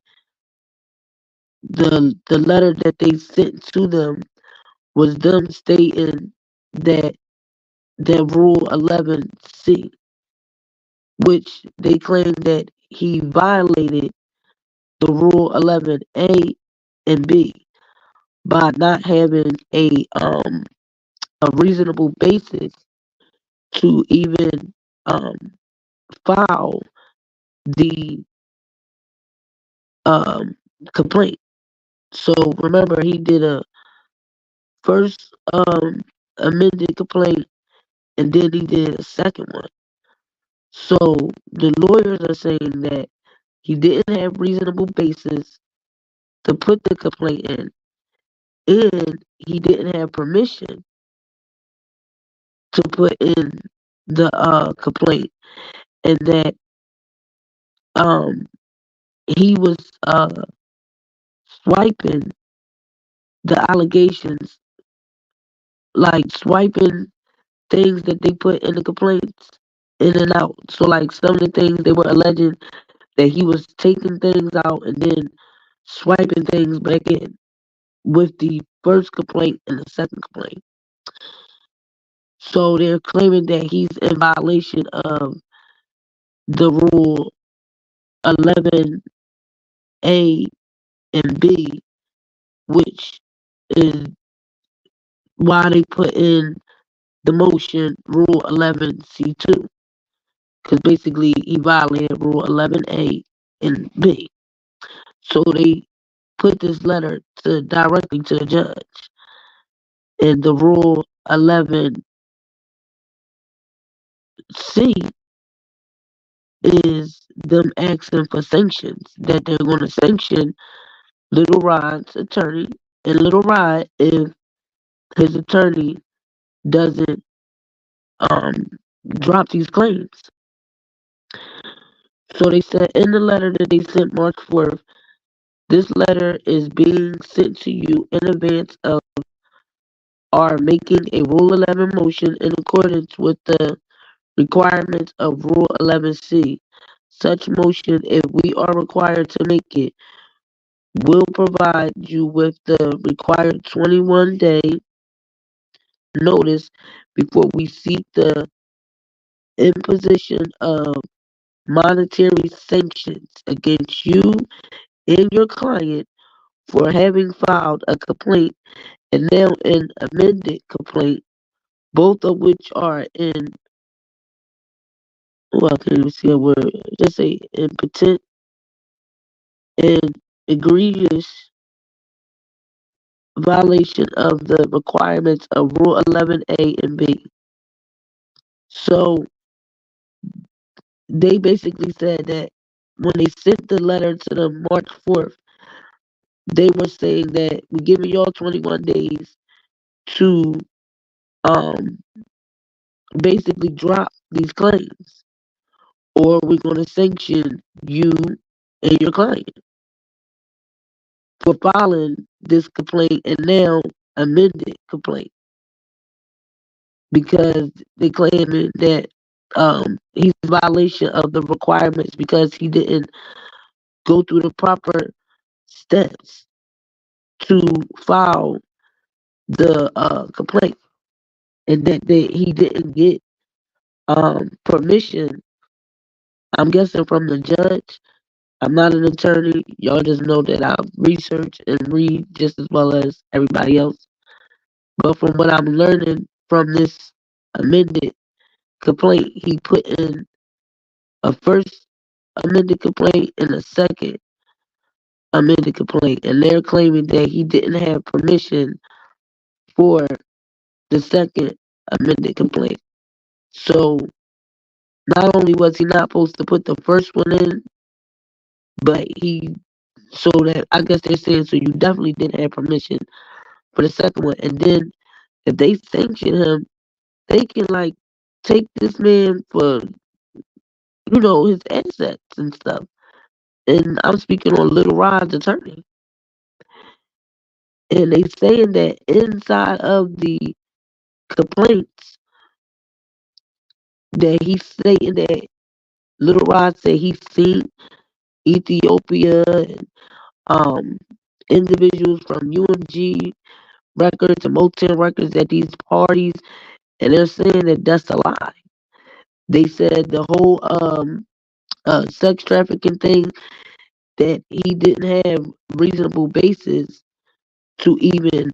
letter that they sent to them was them stating that Rule 11C, which they claimed that he violated the Rule 11A and B by not having a reasonable basis to even file the complaint. So remember, he did a first amended complaint, and then he did a second one. So the lawyers are saying that he didn't have reasonable basis to put the complaint in, and he didn't have permission to put in the complaint, and that he was swiping the allegations, like swiping things that they put in the complaints in and out. So like some of the things they were alleging that he was taking things out and then swiping things back in with the first complaint and the second complaint. So they're claiming that he's in violation of the Rule 11A and B, which is why they put in the motion Rule 11C2. Because basically he violated Rule 11A and B. So they put this letter directly to the judge. And the Rule 11C is them asking for sanctions, that they're going to sanction Lilrod's attorney and Lilrod if his attorney doesn't um, drop these claims. So they said in the letter that they sent March 4th, this letter is being sent to you in advance of our making a Rule 11 motion in accordance with the requirements of Rule 11C. Such motion, if we are required to make it, will provide you with the required 21-day notice before we seek the imposition of monetary sanctions against you and your client for having filed a complaint and now an amended complaint, both of which are in, I can't even see a word, just say impotent and egregious violation of the requirements of Rule 11A and B. So they basically said that when they sent the letter to them March 4th, they were saying that we're giving y'all 21 days to basically drop these claims, or we're going to sanction you and your client for filing this complaint and now amended complaint, because they claiming that he's in violation of the requirements because he didn't go through the proper steps to file the complaint, and that he didn't get permission, I'm guessing, from the judge. I'm not an attorney. Y'all just know that I research and read just as well as everybody else. But from what I'm learning from this amended complaint, he put in a first amended complaint and a second amended complaint. And they're claiming that he didn't have permission for the second amended complaint. So not only was he not supposed to put the first one in, but so that, I guess they're saying, so you definitely didn't have permission for the second one. And then if they sanction him, they can like take this man for, his assets and stuff. And I'm speaking on Lilrod's attorney. And they saying that inside of the complaints that he's saying that Lilrod said he's seen Ethiopia and individuals from UMG Records and Motown Records at these parties, and they're saying that that's a lie. They said the whole sex trafficking thing, that he didn't have reasonable basis to even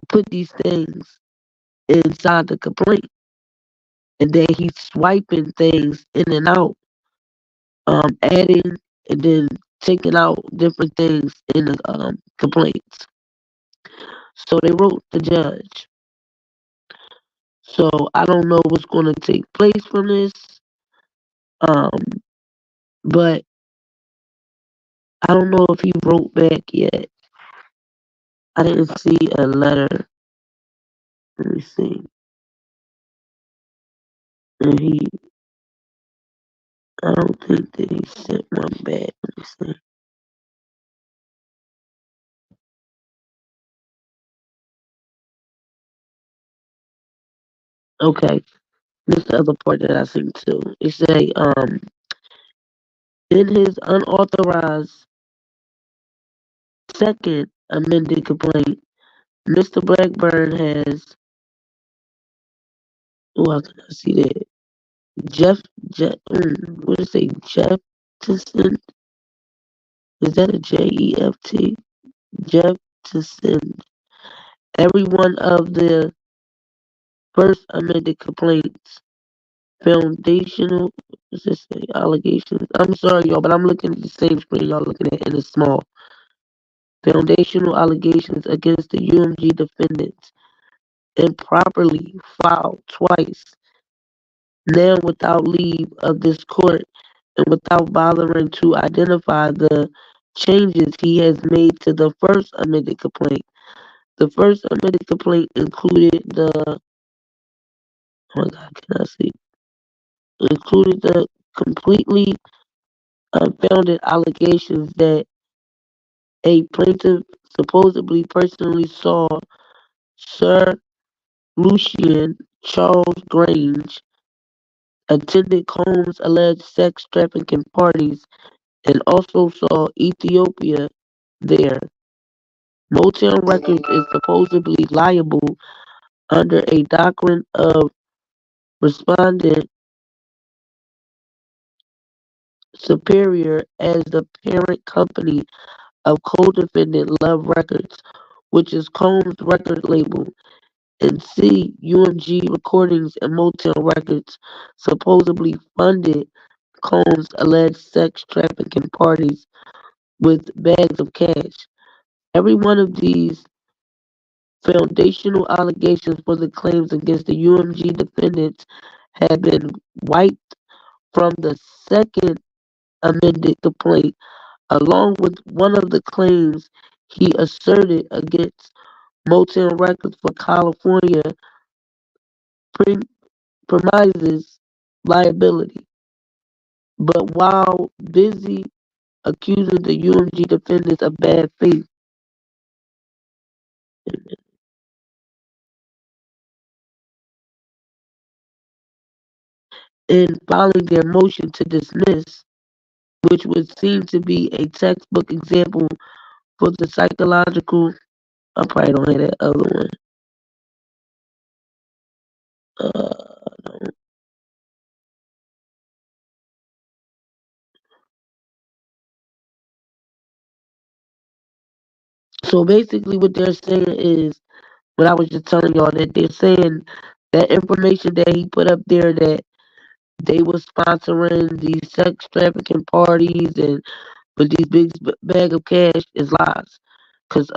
put these things inside the complaint, and that he's swiping things in and out, adding and then taking out different things in the complaints. So they wrote the judge. So I don't know what's going to take place from this, but I don't know if he wrote back yet. I didn't see a letter. Let me see. And I don't think that he sent one back. Let me see. Okay, this is the other part that I seen too. It say, in his unauthorized second amended complaint, Mr. Blackburn has, I cannot see that. What did it say? Jefferson? Is that a Jeft? Jefferson. Every one of the first amended complaints foundational What's this say? Allegations. I'm sorry, y'all, but I'm looking at the same screen y'all looking at, and it's small. Foundational allegations against the UMG defendants improperly filed twice, now without leave of this court and without bothering to identify the changes he has made to the first amended complaint. The first amended complaint included oh my God, can I see? Included the completely unfounded allegations that a plaintiff supposedly personally saw Sir Lucian Charles Grange attended Combs' alleged sex trafficking parties and also saw Ethiopia there. Motown Records is supposedly liable under a doctrine of respondent superior as the parent company of co-defendant Love Records, which is Combs' record label, and C. UMG Recordings and Motown Records supposedly funded Combs' alleged sex trafficking parties with bags of cash. Every one of these foundational allegations for the claims against the UMG defendants have been wiped from the second amended complaint, along with one of the claims he asserted against Motown Records for California premises liability. But while busy accusing the UMG defendants of bad faith, in filing their motion to dismiss, which would seem to be a textbook example for the psychological. I probably don't have that other one. So basically, what they're saying is, what I was just telling y'all, that they're saying that information that he put up there that they were sponsoring these sex trafficking parties and with these big bag of cash is lies. Cause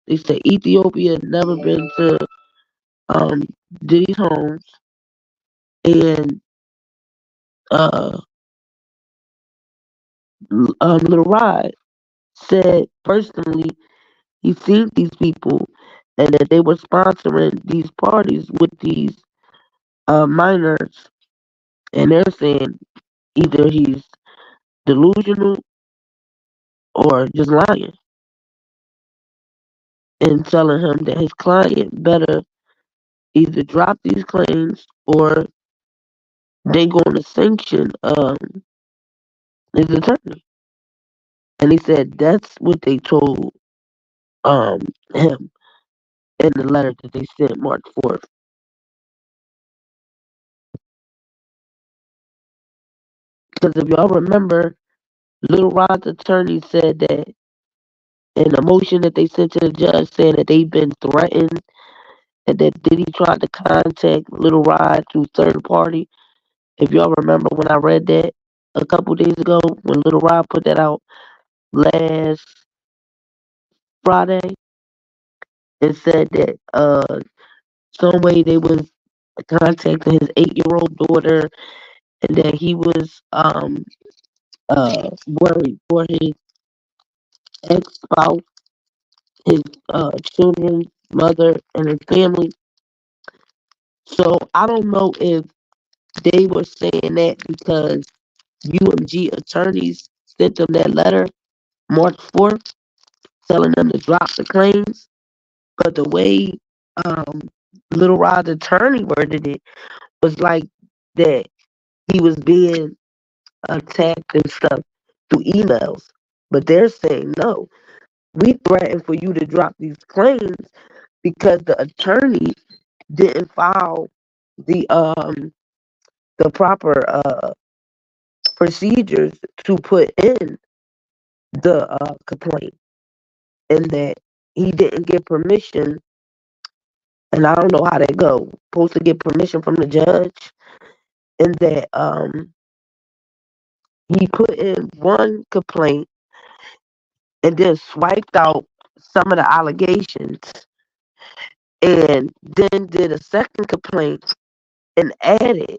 they say Ethiopia had never been to Diddy's homes, and Lilrod said personally he seen these people and that they were sponsoring these parties with these minors, and they're saying either he's delusional or just lying and telling him that his client better either drop these claims or they going to sanction his attorney. And he said that's what they told him in the letter that they sent March 4th. Because if y'all remember, Lilrod's attorney said that in a motion that they sent to the judge saying that they've been threatened and that Diddy tried to contact Lilrod through third party. If y'all remember when I read that a couple days ago, when Lilrod put that out last Friday and said that some way they was contacting his 8-year-old daughter and that he was worried for his ex-spouse, his children, mother, and his family. So I don't know if they were saying that because UMG attorneys sent them that letter March 4th telling them to drop the claims. But the way Lilrod's attorney worded it was like that he was being attacked and stuff through emails. But they're saying no. We threatened for you to drop these claims because the attorney didn't file the proper procedures to put in the complaint, and that he didn't get permission. And I don't know how that go. Supposed to get permission from the judge, and that he put in one complaint and then swiped out some of the allegations and then did a second complaint and added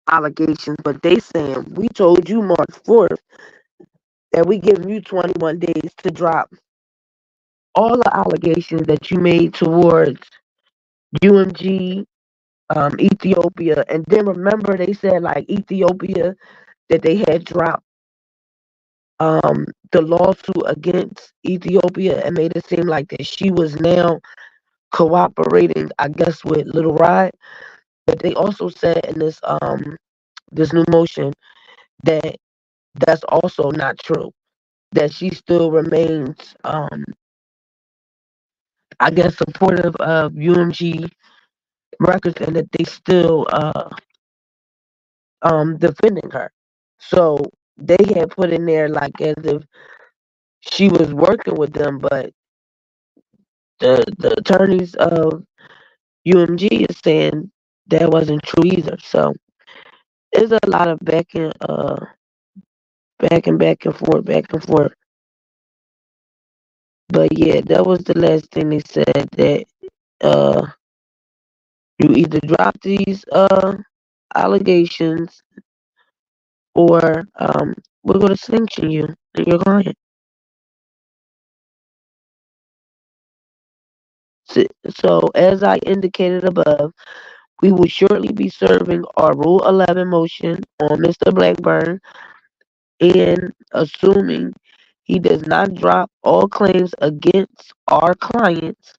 allegations, but they saying we told you March 4th that we giving you 21 days to drop all the allegations that you made towards UMG, Ethiopia, and then remember they said like Ethiopia that they had dropped the lawsuit against Ethiopia and made it seem like that she was now cooperating, I guess, with Lilrod. But they also said in this new motion that that's also not true. That she still remains, I guess, supportive of UMG Records and that they still defending her. So they had put in there like as if she was working with them, but the attorneys of UMG is saying that wasn't true either. So there's a lot of back and back and forth. But yeah, that was the last thing they said, that you either drop these allegations or we're gonna sanction you and your client. So as I indicated above, we will shortly be serving our Rule 11 motion on Mr. Blackburn, and assuming he does not drop all claims against our clients,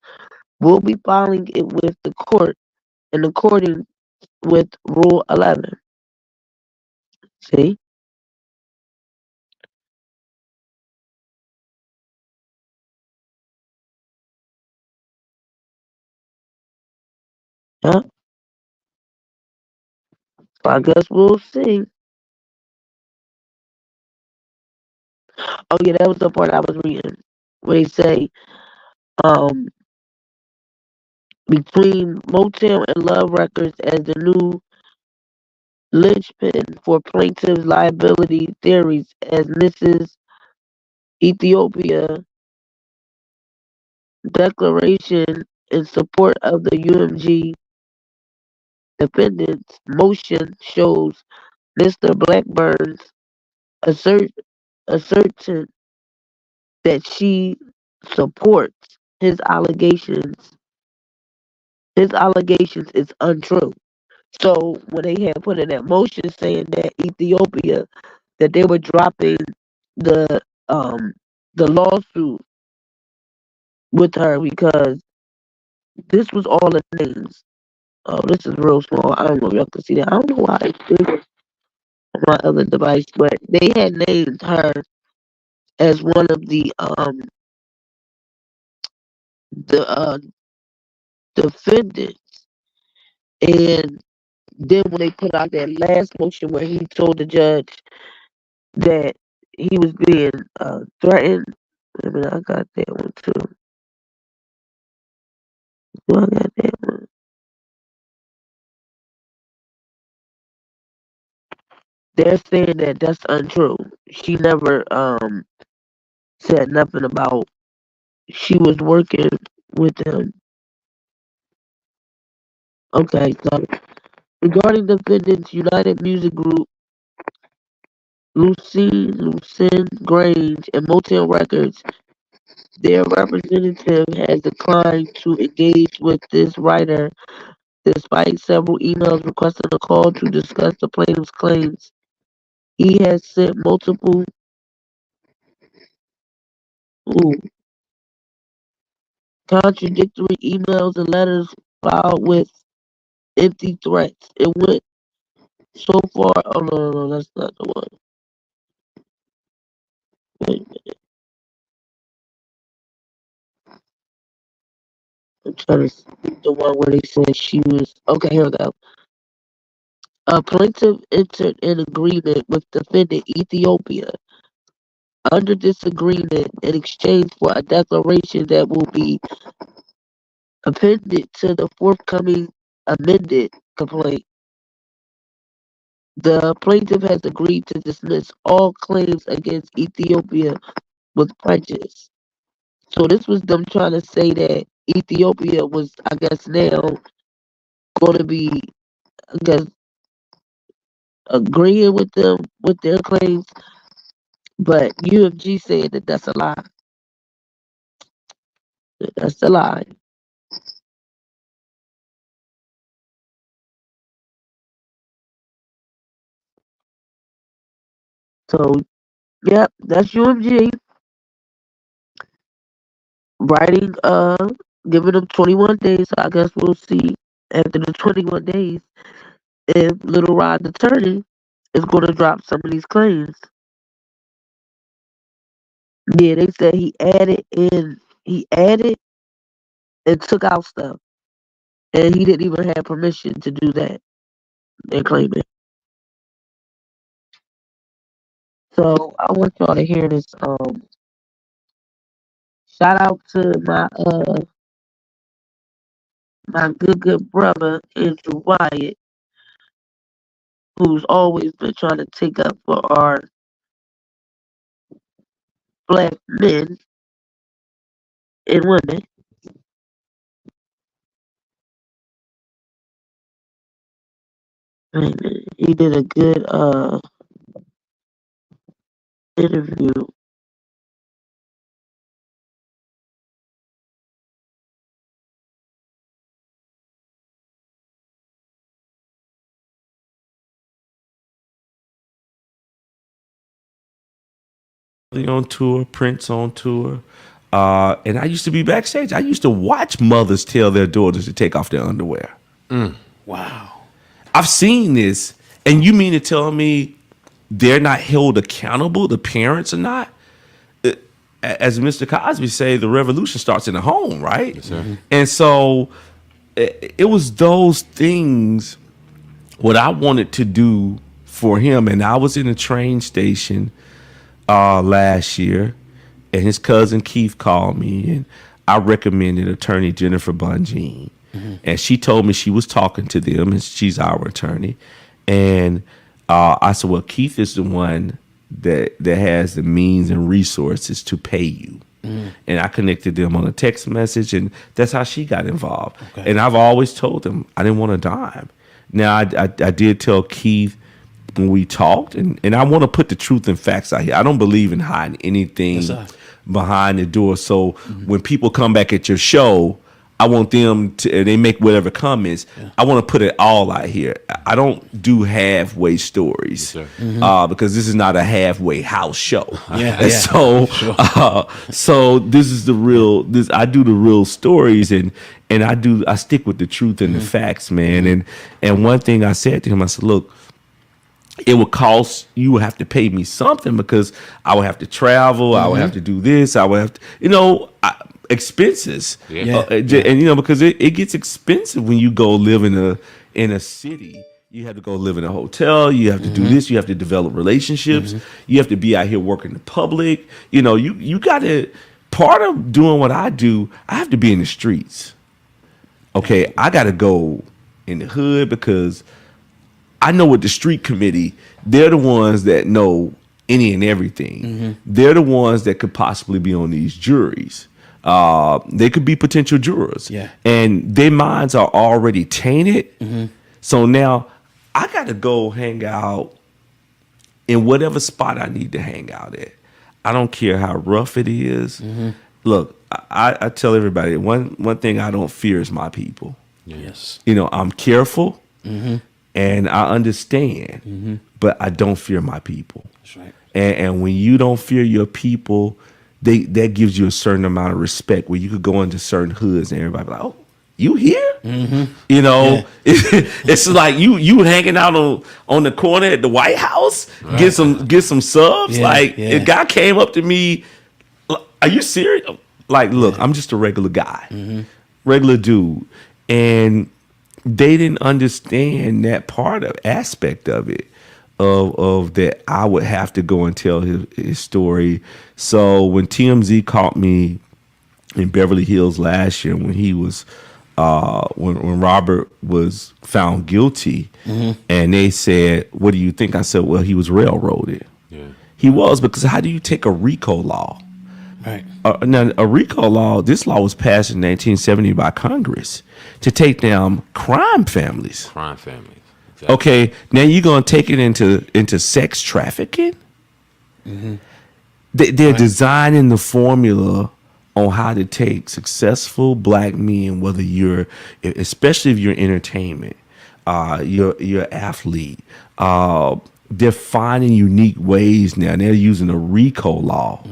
we'll be filing it with the court in accordance with Rule 11. See? Yeah. So I guess we'll see. Oh yeah, that was the part I was reading where they say between Motown and Love Records as the new linchpin for plaintiff's liability theories as Mrs. Ethiopia declaration in support of the UMG defendants motion shows Mr. Blackburn's assertion that she supports his allegations. His allegations is untrue. So when they had put in that motion saying that Ethiopia, that they were dropping the lawsuit with her because this was all the names. Oh, this is real small. I don't know if y'all can see that. I don't know why it's bigger on my other device, but they had named her as one of the defendants. And then when they put out that last motion where he told the judge that he was being threatened. I mean, I got that one too. Do I got that one? They're saying that that's untrue. She never said nothing about she was working with him. Okay, so regarding defendants United Music Group, Lucene Grange, and Motown Records, their representative has declined to engage with this writer despite several emails requesting a call to discuss the plaintiff's claims. He has sent multiple contradictory emails and letters filed with empty threats. It went so far. Oh no, that's not the one. Wait a minute. I'm trying to see the one where they said she was. Okay, here we go. A plaintiff entered an agreement with defendant Ethiopia. Under this agreement, in exchange for a declaration that will be appended to the forthcoming amended complaint, The plaintiff has agreed to dismiss all claims against Ethiopia with prejudice. So this was them trying to say that Ethiopia was, I guess, now going to be, I guess, agreeing with them with their claims, but UMG said that that's a lie. That's a lie. So, yep, that's UMG writing, giving them 21 days. So I guess we'll see after the 21 days if Lilrod's attorney is going to drop some of these claims. Yeah, they said he added and took out stuff, and he didn't even have permission to do that. They're claiming. So I want y'all to hear this. Shout out to my good brother Andrew Wyatt, who's always been trying to take up for our black men and women. And he did a good interview. On tour, Prince on tour. And I used to be backstage. I used to watch mothers tell their daughters to take off their underwear. Wow. I've seen this, and you mean to tell me they're not held accountable? The parents are not? As Mr. Cosby say, the revolution starts in the home, right? Yes, sir. And so it was those things what I wanted to do for him. And I was in a train station last year, and his cousin Keith called me, and I recommended attorney Jennifer Bonjean. And she told me she was talking to them, and she's our attorney. And I said, well, Keith is the one that has the means and resources to pay you. And I connected them on a text message, and that's how she got involved. Okay. And I've always told them I didn't want a dime. Now, I did tell Keith when we talked, and I want to put the truth and facts out here. I don't believe in hiding anything behind the door. So when people come back at your show, I want them to, and they make whatever comments, I want to put it all out here. I don't do halfway stories because this is not a halfway house show. So this is the real, I do the real stories, and I stick with the truth and the facts, man. And one thing I said to him, I said, look, it would cost, you would have to pay me something because I would have to travel, I would have to do this, I would have to, expenses. And because it gets expensive when you go live in a city. You have to go live in a hotel, you have to do this, you have to develop relationships, you have to be out here working in public. You got to, part of doing what I do, I have to be in the streets. Okay, I got to go in the hood because I know with the street committee, they're the ones that know any and everything. They're the ones that could possibly be on these juries. They could be potential jurors. And their minds are already tainted. So now I got to go hang out in whatever spot I need to hang out at. I don't care how rough it is. Look, I tell everybody, one thing I don't fear is my people. I'm careful. And I understand, but I don't fear my people. That's right. And when you don't fear your people, that gives you a certain amount of respect where you could go into certain hoods and everybody be like, oh, you here? It's like you hanging out on the corner at the White House, get some subs. A guy came up to me, are you serious? Like, look, I'm just a regular guy, regular dude. And they didn't understand that aspect of it, of that I would have to go and tell his story. So when TMZ caught me in Beverly Hills last year when he was when Robert was found guilty, Mhm. and they said, "What do you think?" I said, "Well, he was railroaded." Yeah. He was, because how do you take a RICO law? Right. Now, a RICO law, this law was passed in 1970 by Congress to take down crime families. Crime families. Exactly. Okay, now you're gonna take it into sex trafficking. Mhm. They're designing the formula on how to take successful black men, whether you're, especially if you're entertainment, you're athlete. They're finding unique ways now. They're using a RICO law.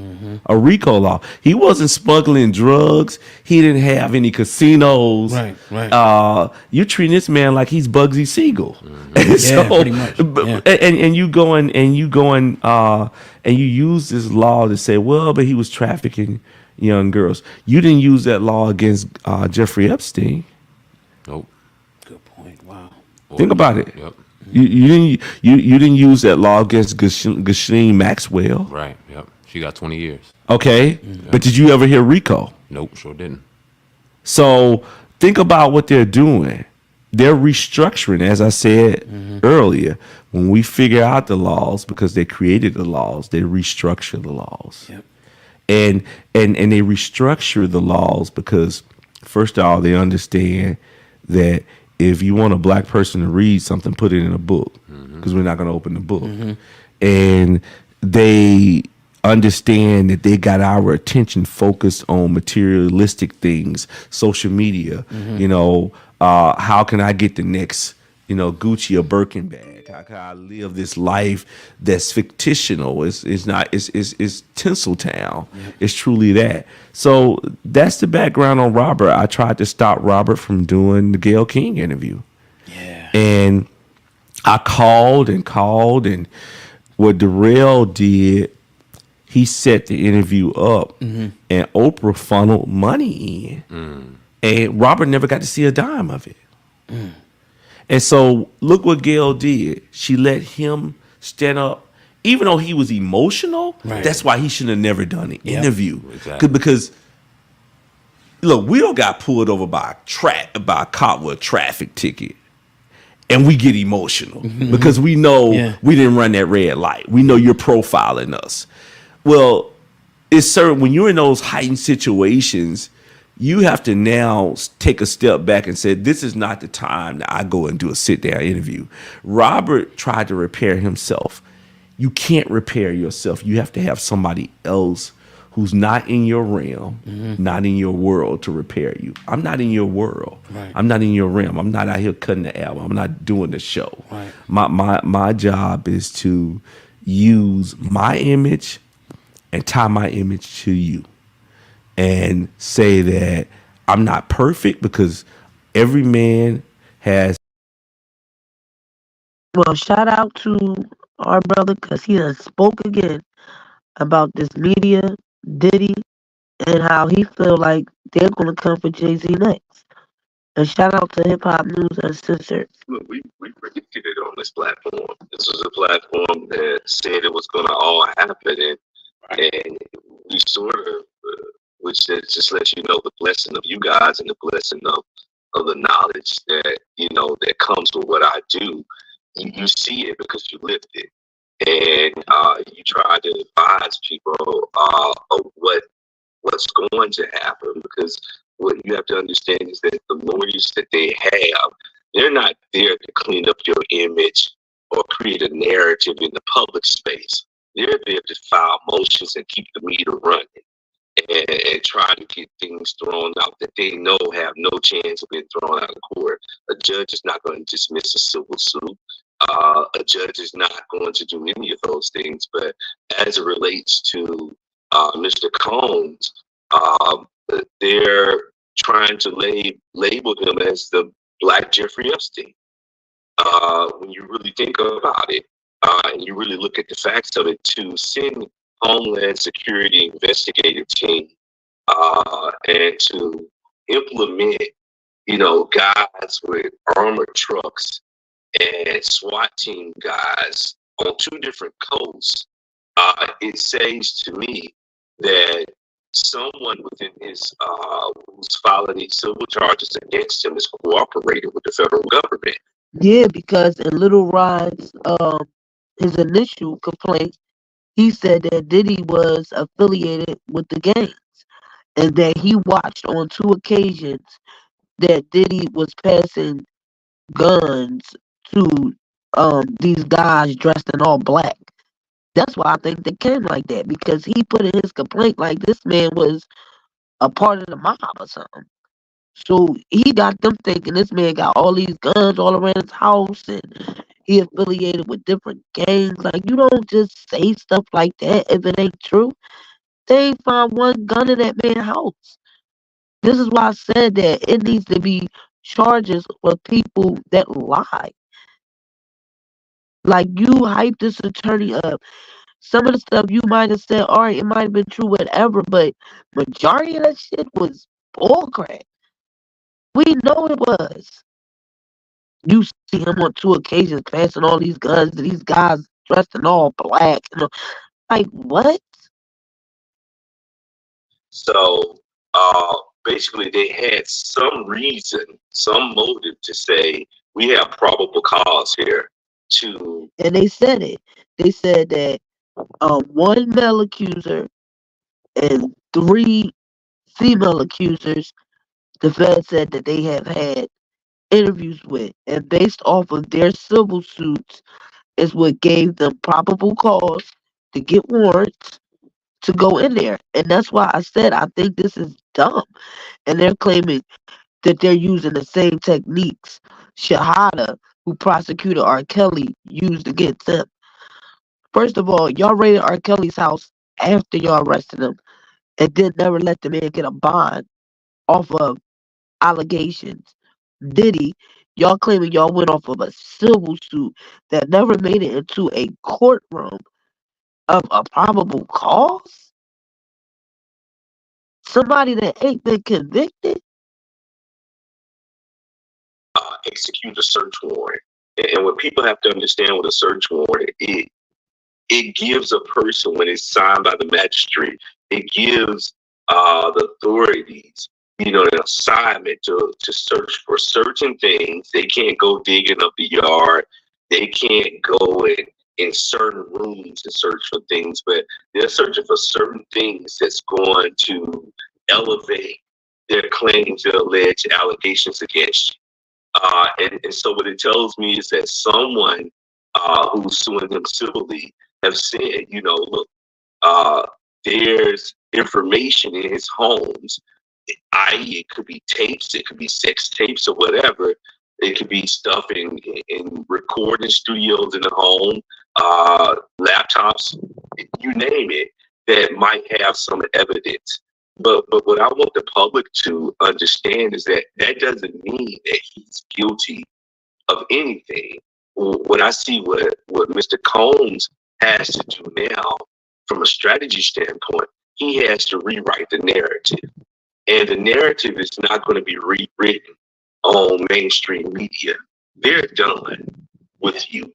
A RICO law. He wasn't smuggling drugs. He didn't have any casinos. Right, right. You're treating this man like he's Bugsy Siegel. Yeah, pretty much. Yeah. And you use this law to say, well, but he was trafficking young girls. You didn't use that law against Jeffrey Epstein. Nope. Good point. Wow. Think about it. Yep. You didn't use that law against Ghislaine Maxwell. Right. Yep. She got 20 years. Okay. But did you ever hear RICO? Nope. Sure didn't. So think about what they're doing. They're restructuring, as I said earlier. When we figure out the laws, because they created the laws, they restructure the laws. Yep. And they restructure the laws because, first of all, they understand that if you want a black person to read something, put it in a book, because we're not going to open the book. And they understand that they got our attention focused on materialistic things, social media. You know, how can I get the next, Gucci or Birkin bag? How can I live this life that's fictional? It's Tinseltown. It's truly that. So that's the background on Robert. I tried to stop Robert from doing the Gayle King interview. Yeah. And I called, and what Darrell did, he set the interview up, and Oprah funneled money in. And Robert never got to see a dime of it. And so look what Gayle did. She let him stand up, even though he was emotional. Right. That's why he should have never done an interview. Exactly. Because look, we don't got pulled over by a cop with a traffic ticket, and we get emotional because we know we didn't run that red light. We know you're profiling us. Well, it's certain when you're in those heightened situations, you have to now take a step back and say, this is not the time that I go and do a sit-down interview. Robert tried to repair himself. You can't repair yourself. You have to have somebody else who's not in your realm, not in your world to repair you. I'm not in your world. Right. I'm not in your realm. I'm not out here cutting the album. I'm not doing the show. Right. My job is to use my image and tie my image to you. And say that I'm not perfect, because every man has. Well, shout out to our brother, because he has spoke again about this media, Diddy, and how he feel like they're going to come for Jay-Z next. And shout out to Hip Hop News Uncensored. Look, we predicted it on this platform. This was a platform that said it was going to all happen, and we sort of, which just lets you know the blessing of you guys and the blessing of the knowledge that, that comes with what I do. You see it because you lived it. And you try to advise people of what's going to happen, because what you have to understand is that the lawyers that they have, they're not there to clean up your image or create a narrative in the public space. They're there to file motions and keep the meter running. And try to get things thrown out that they know have no chance of being thrown out of court. A judge is not going to dismiss a civil suit. A judge is not going to do any of those things. But as it relates to Mr. Combs, they're trying to label him as the Black Jeffrey Epstein. When you really think about it, and you really look at the facts of it, to send Homeland Security investigative team and to implement, guys with armored trucks and SWAT team guys on two different coasts, it says to me that someone within his who's filing these civil charges against him is cooperating with the federal government. Yeah, because in Lilrod's his initial complaint, he said that Diddy was affiliated with the gangs and that he watched on 2 occasions that Diddy was passing guns to these guys dressed in all black. That's why I think they came like that, because he put in his complaint like this man was a part of the mob or something. So he got them thinking this man got all these guns all around his house and he affiliated with different gangs. Like, you don't just say stuff like that if it ain't true. They ain't found one gun in that man's house. This is why I said that it needs to be charges for people that lie. Like, you hype this attorney up. Some of the stuff you might have said, all right, it might have been true, whatever, but majority of that shit was bullcrap. We know it was. You see him on 2 occasions passing all these guns to these guys dressed in all black. You know, like, what? So basically, they had some reason, some motive to say we have probable cause here to. And they said it. They said that one male accuser and 3 female accusers, the Fed said that they have had interviews with, and based off of their civil suits is what gave them probable cause to get warrants to go in there. And that's why I said I think this is dumb. And they're claiming that they're using the same techniques Shahada, who prosecuted R. Kelly, used against them. First of all, y'all raided R. Kelly's house after y'all arrested him and then never let the man get a bond off of allegations. Diddy, y'all claiming y'all went off of a civil suit that never made it into a courtroom of a probable cause? Somebody that ain't been convicted? Execute a search warrant. And what people have to understand with a search warrant, it gives a person, when it's signed by the magistrate, it gives the authorities, an assignment to search for certain things. They can't go digging up the yard. They can't go in certain rooms and search for things, but they're searching for certain things that's going to elevate their claims, their alleged allegations against you. And so what it tells me is that someone who's suing them civilly have said, look, there's information in his homes, i.e. it could be tapes, it could be sex tapes or whatever. It could be stuff in recording studios in the home, laptops, you name it, that might have some evidence. But what I want the public to understand is that doesn't mean that he's guilty of anything. What I see what Mr. Combs has to do now, from a strategy standpoint, he has to rewrite the narrative. And the narrative is not going to be rewritten on mainstream media. They're done with you.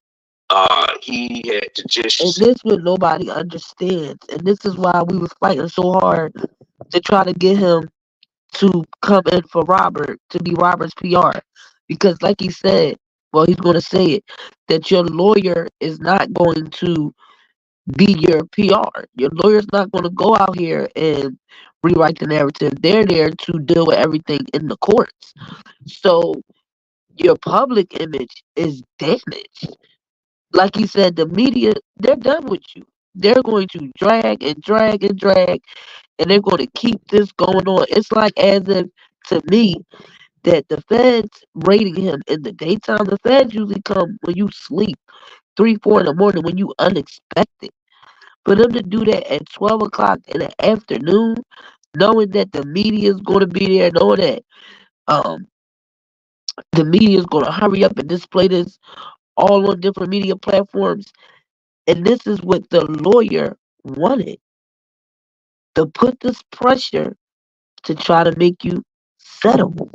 He had to just. And this what nobody understands. And this is why we was fighting so hard to try to get him to come in for Robert, to be Robert's PR. Because like he said, well, he's going to say it, that your lawyer is not going to be your PR. Your lawyer's not going to go out here and rewrite the narrative. They're there to deal with everything in the courts. So your public image is damaged. Like he said, the media, they're done with you. They're going to drag and drag and drag, and they're going to keep this going on. It's like as if, to me, that the feds raiding him in the daytime, the feds usually come when you sleep, 3, 4 in the morning, when you unexpected. For them to do that at 12 o'clock in the afternoon, knowing that the media is going to be there, knowing that the media is going to hurry up and display this all on different media platforms. And this is what the lawyer wanted, to put this pressure to try to make you settle.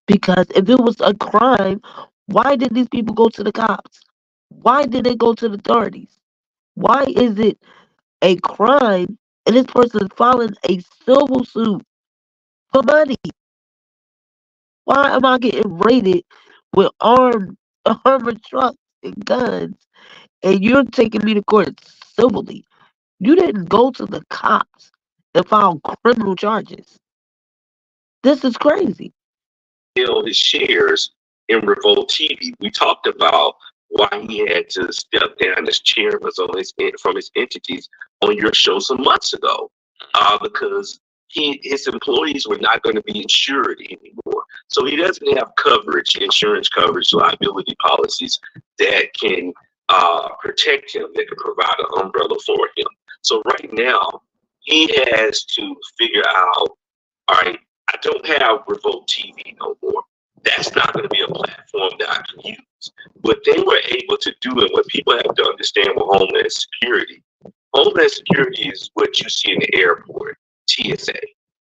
Because if it was a crime, why did these people go to the cops? Why did they go to the authorities? Why is it a crime and this person is filing a civil suit for money. Why am I getting raided with armored trucks and guns, and you're taking me to court civilly? You didn't go to the cops and file criminal charges. This is crazy. Held his shares in Revolt TV. We talked about why he had to step down as chairman from his entities on your show some months ago, because his employees were not going to be insured anymore. So he doesn't have coverage, insurance coverage, liability policies that can protect him, that can provide an umbrella for him. So right now, he has to figure out, all right, I don't have Revolt TV no more. That's not going to be a platform that I can use. What they were able to do, and what people have to understand with Homeland Security, Homeland Security is what you see in the airport, TSA.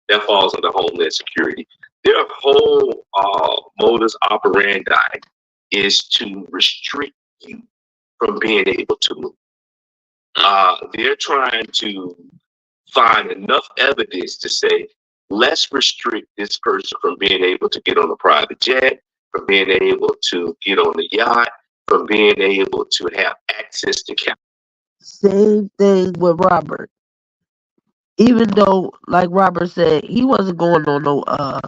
That falls under Homeland Security. Their whole modus operandi is to restrict you from being able to move. They're trying to find enough evidence to say, let's restrict this person from being able to get on a private jet, from being able to get on the yacht, from being able to have access to capital. Same thing with Robert. Even though, like Robert said, he wasn't going on no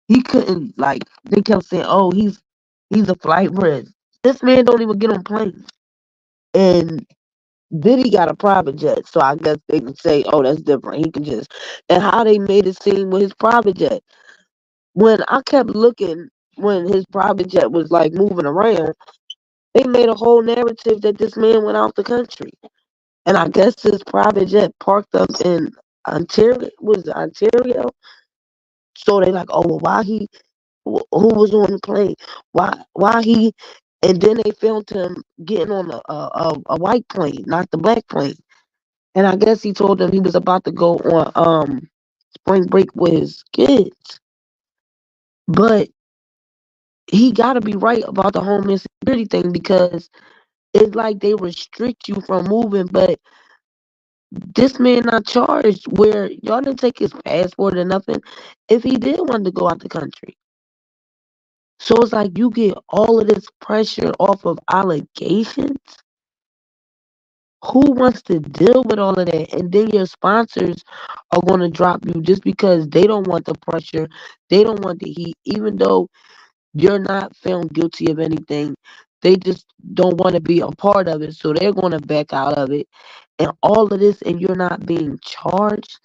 he couldn't, like, they kept saying, oh, he's a flight risk. This man don't even get on planes. And then he got a private jet, so I guess they can say, oh, that's different. He can just, and how they made it seem with his private jet. When I kept looking, when his private jet was like moving around, they made a whole narrative that this man went out the country. And I guess his private jet parked up in Ontario, was it Ontario? So they like, oh, well, who was on the plane? Why he, and then they filmed him getting on a white plane, not the black plane. And I guess he told them he was about to go on spring break with his kids. But he got to be right about the Homeland Security thing, because it's like they restrict you from moving, but this man not charged where y'all didn't take his passport or nothing if he did want to go out the country. So it's like you get all of this pressure off of allegations. Who wants to deal with all of that? And then your sponsors are going to drop you just because they don't want the pressure. They don't want the heat, even though you're not found guilty of anything. They just don't want to be a part of it. So they're going to back out of it. And all of this, and you're not being charged.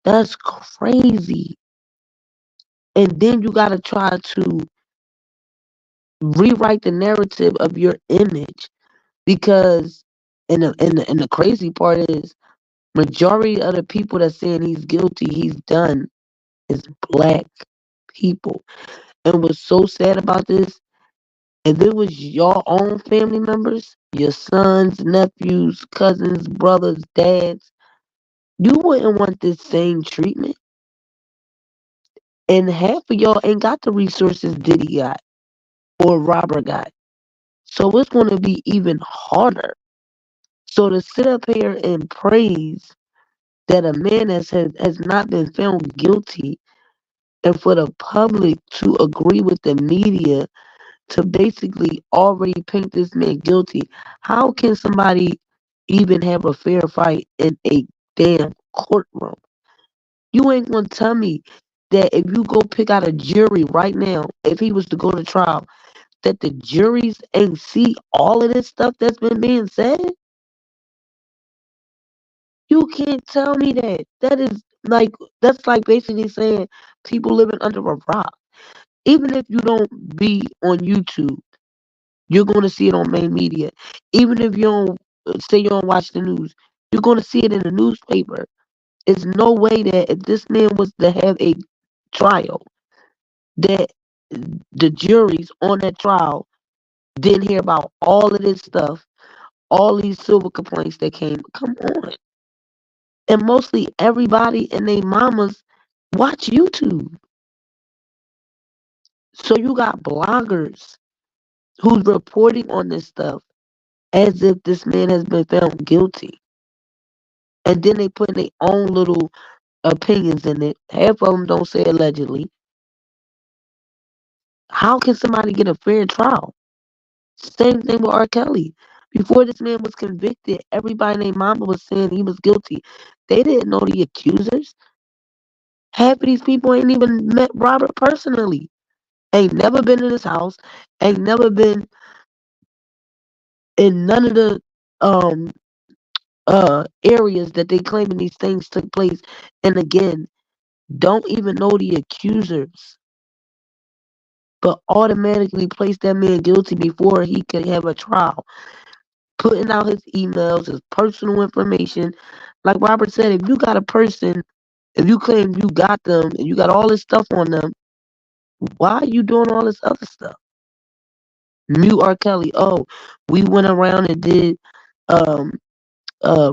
That's crazy. And then you got to try to rewrite the narrative of your image, because and the crazy part is, majority of the people that's saying he's guilty, he's done, is black people. And what's so sad about this, if it was your own family members, your sons, nephews, cousins, brothers, dads, you wouldn't want this same treatment. And half of y'all ain't got the resources Diddy got or Robert got. So it's going to be even harder. So to sit up here and praise that a man has not been found guilty, and for the public to agree with the media to basically already paint this man guilty, how can somebody even have a fair fight in a damn courtroom? You ain't gonna tell me that if you go pick out a jury right now, if he was to go to trial, that the juries ain't see all of this stuff that's been being said? You can't tell me that. That's like basically saying people living under a rock. Even if you don't be on YouTube, you're going to see it on main media. Even if you don't say you don't watch the news, you're going to see it in the newspaper. There's no way that if this man was to have a trial, that the juries on that trial didn't hear about all of this stuff, all these silver complaints that came. Come on. And mostly everybody and their mamas watch YouTube. So you got bloggers who's reporting on this stuff as if this man has been found guilty. And then they put their own little opinions in it. Half of them don't say allegedly. How can somebody get a fair trial? Same thing with R. Kelly. Before this man was convicted, everybody named Mama was saying he was guilty. They didn't know the accusers. Half of these people ain't even met Robert personally. Ain't never been in his house. Ain't never been in none of the um areas that they claiming these things took place. And again, don't even know the accusers, but automatically place that man guilty before he could have a trial. Putting out his emails, his personal information. Like Robert said, if you got a person, if you claim you got them and you got all this stuff on them, why are you doing all this other stuff? Mute R. Kelly. Oh, we went around and did um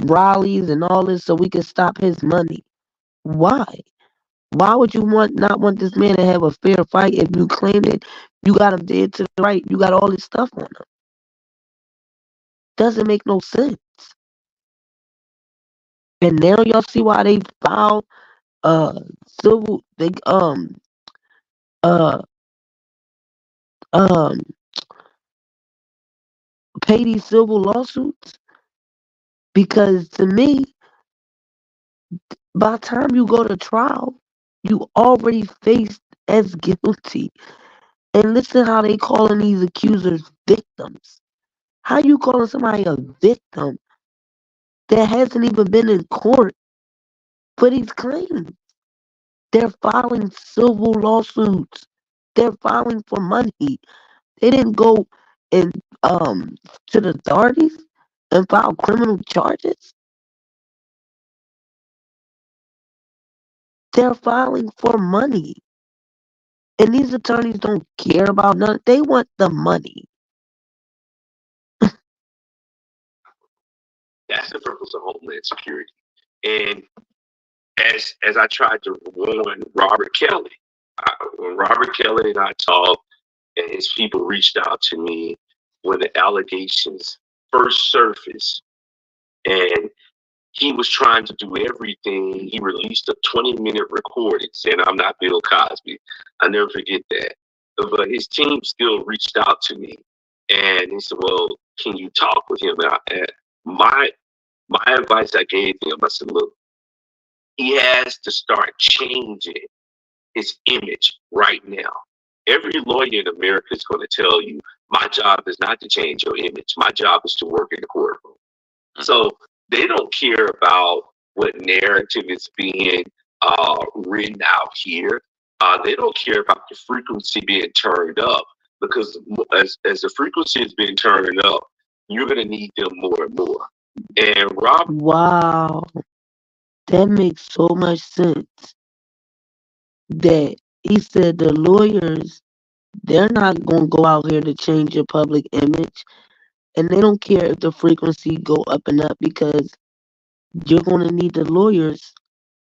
rallies and all this so we could stop his money. Why? Why would you not want this man to have a fair fight if you claim that you got him dead to the right? You got all this stuff on him. Doesn't make no sense. And now y'all see why they filed civil they uh um pay these civil lawsuits? Because to me, by the time you go to trial, you already faced as guilty. And listen how they calling these accusers victims. How you calling somebody a victim that hasn't even been in court for these claims? They're filing civil lawsuits. They're filing for money. They didn't go and to the authorities and file criminal charges. They're filing for money. And these attorneys don't care about none. They want the money. That's the purpose of Homeland Security. And as I tried to warn Robert Kelly, when Robert Kelly and I talked, and his people reached out to me when the allegations first surfaced, and he was trying to do everything. He released a 20-minute recording saying, "I'm not Bill Cosby." I never forget that. But his team still reached out to me, and he said, "Well, can you talk with him?" And my advice I gave him, I said, "Look, he has to start changing his image right now. Every lawyer in America is going to tell you, my job is not to change your image. My job is to work in the courtroom." So they don't care about what narrative is being written out here. They don't care about the frequency being turned up, because as the frequency is being turned up, you're going to need them more and more. And Rob, Wow. That makes so much sense. That he said the lawyers, they're not going to go out here to change your public image. And they don't care if the frequency go up and up, because you're going to need the lawyers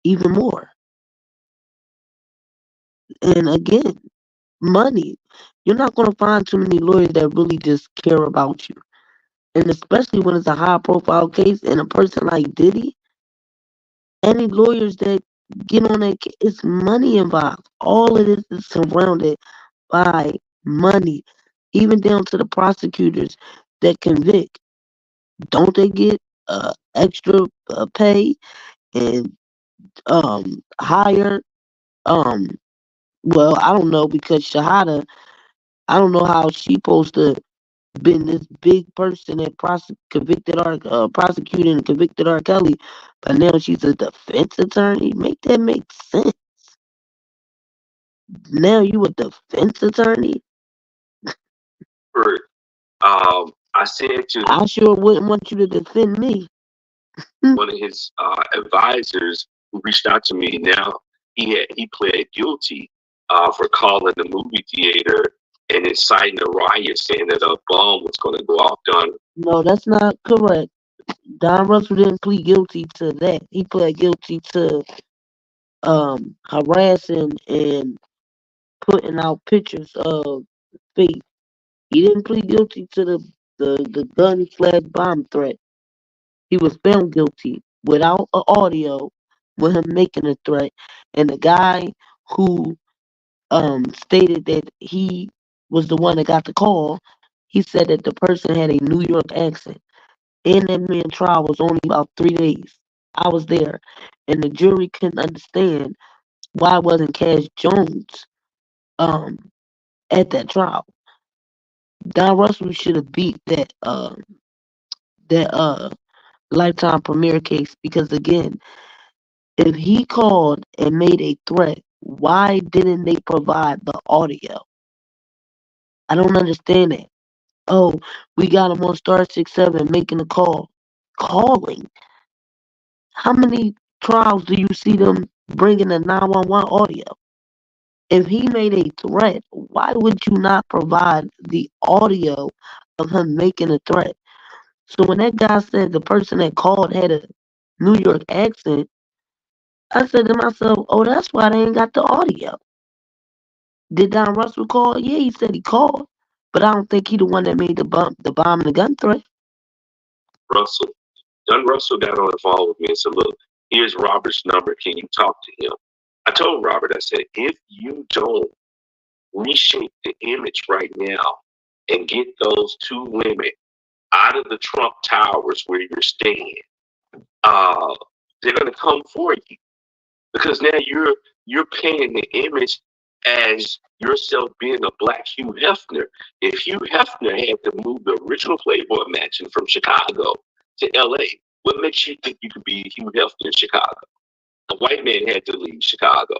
even more. And again, money. You're not going to find too many lawyers that really just care about you. And especially when it's a high profile case and a person like Diddy, any lawyers that get on that case, it's money involved. All of this is surrounded by money, even down to the prosecutors that convict. Don't they get extra pay and higher? Well, I don't know, because Shahada, I don't know how she supposed to been this big person that prosecuted and convicted R. Kelly, but now she's a defense attorney. Make sense. Now you a defense attorney? I said to I sure wouldn't want you to defend me. one of his advisors who reached out to me. Now he pled guilty for calling the movie theater and inciting a riot, saying that a bomb was going to go off. No, that's not correct. Don Russell didn't plead guilty to that. He pled guilty to harassing and putting out pictures of Faith. He didn't plead guilty to the gun/bomb threat. He was found guilty without an audio with him making a threat, and the guy who stated that he was the one that got the call, he said that the person had a New York accent. And that man's trial was only about 3 days. I was there, and the jury couldn't understand why wasn't Cash Jones um at that trial. Don Russell should have beat that Lifetime premiere case, because again, if he called and made a threat, why didn't they provide the audio? I don't understand that. Oh, we got him on star 67 making a call. Calling. How many trials do you see them bringing the 911 audio? If he made a threat, why would you not provide the audio of him making a threat? So when that guy said the person that called had a New York accent, I said to myself, oh, that's why they ain't got the audio. Did Don Russell call? Yeah, he said he called, but I don't think he the one that made the bomb and the gun threat. Russell. Don Russell got on the phone with me and said, look, here's Robert's number. Can you talk to him? I told Robert, I said, if you don't reshape the image right now and get those two women out of the Trump Towers where you're staying, they're going to come for you. Because now you're painting the image as yourself being a black Hugh Hefner. If Hugh Hefner had to move the original Playboy Mansion from Chicago to LA, what makes you think you could be Hugh Hefner in Chicago? A white man had to leave Chicago.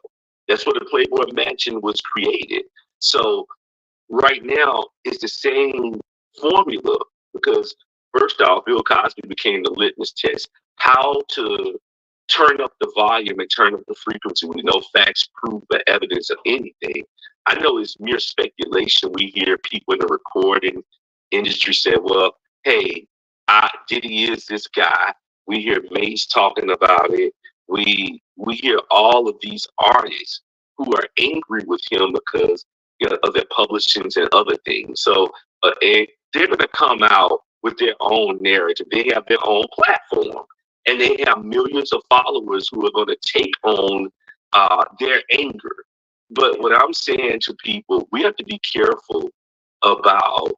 That's where the Playboy Mansion was created. So right now it's the same formula, because first off, Bill Cosby became the litmus test. How to turn up the volume and turn up the frequency with no facts, proof, or evidence of anything. I know it's mere speculation. We hear people in the recording industry say, well, hey, Diddy is this guy. We hear Mace talking about it. We hear all of these artists who are angry with him because of their publishings and other things. So and they're going to come out with their own narrative. They have their own platform. And they have millions of followers who are going to take on their anger. But what I'm saying to people, we have to be careful about,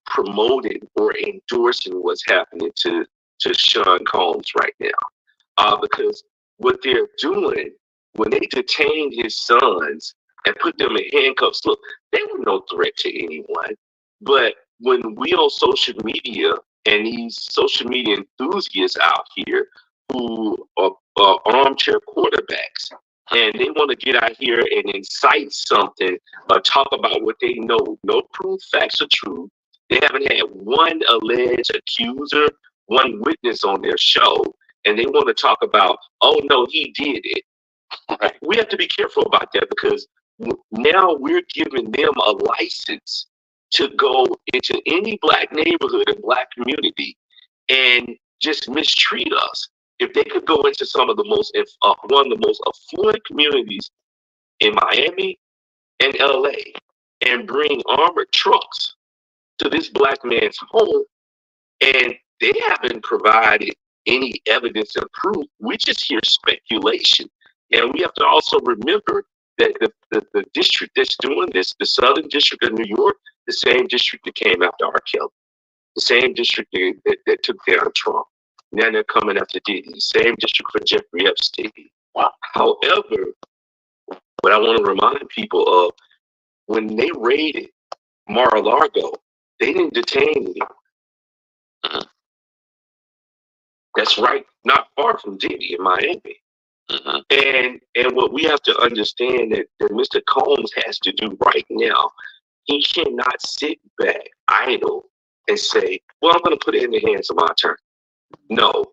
promoting or endorsing what's happening to Sean Combs right now. Because what they're doing, when they detained his sons and put them in handcuffs, look, they were no threat to anyone. But when we on social media, and these social media enthusiasts out here who are armchair quarterbacks, and they want to get out here and incite something or talk about what they know, no proof, facts, or truth. They haven't had one alleged accuser, one witness on their show, and they want to talk about, oh, no, he did it. Right. We have to be careful about that, because now we're giving them a license to go into any black neighborhood and black community and just mistreat us. If they could go into some of the most, one of the most affluent communities in Miami and LA and bring armored trucks to this black man's home, and they haven't provided any evidence and proof, we just hear speculation. And we have to also remember that the district that's doing this, the Southern District of New York, the same district that came after Rkelly, the same district that took down Trump. Now they're coming after Diddy, the same district for Jeffrey Epstein. Wow. However, what I want to remind people of, when they raided Mar-a-Lago, they didn't detain anyone. That's right, not far from Diddy in Miami. And what we have to understand that Mr. Combs has to do right now, he cannot sit back idle and say, well, I'm going to put it in the hands of my attorney. No,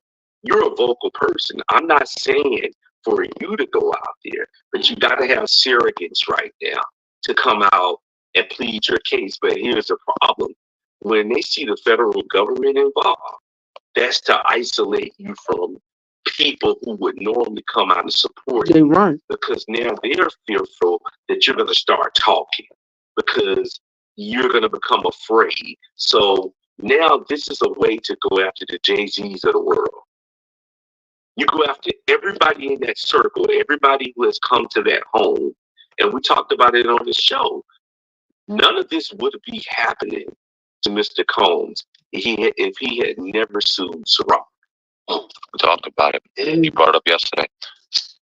you're a vocal person. I'm not saying for you to go out there, but you got to have surrogates right now to come out and plead your case. But here's the problem. When they see the federal government involved, that's to isolate you from people who would normally come out and support They you, run. because now they're fearful that you're going to start talking, because you're going to become afraid. So now this is a way to go after the Jay-Z's of the world. You go after everybody in that circle, everybody who has come to that home. And we talked about it on the show. None of this would be happening to Mr. Combs if he had never sued Ciroc. We talked about it. You brought it up yesterday.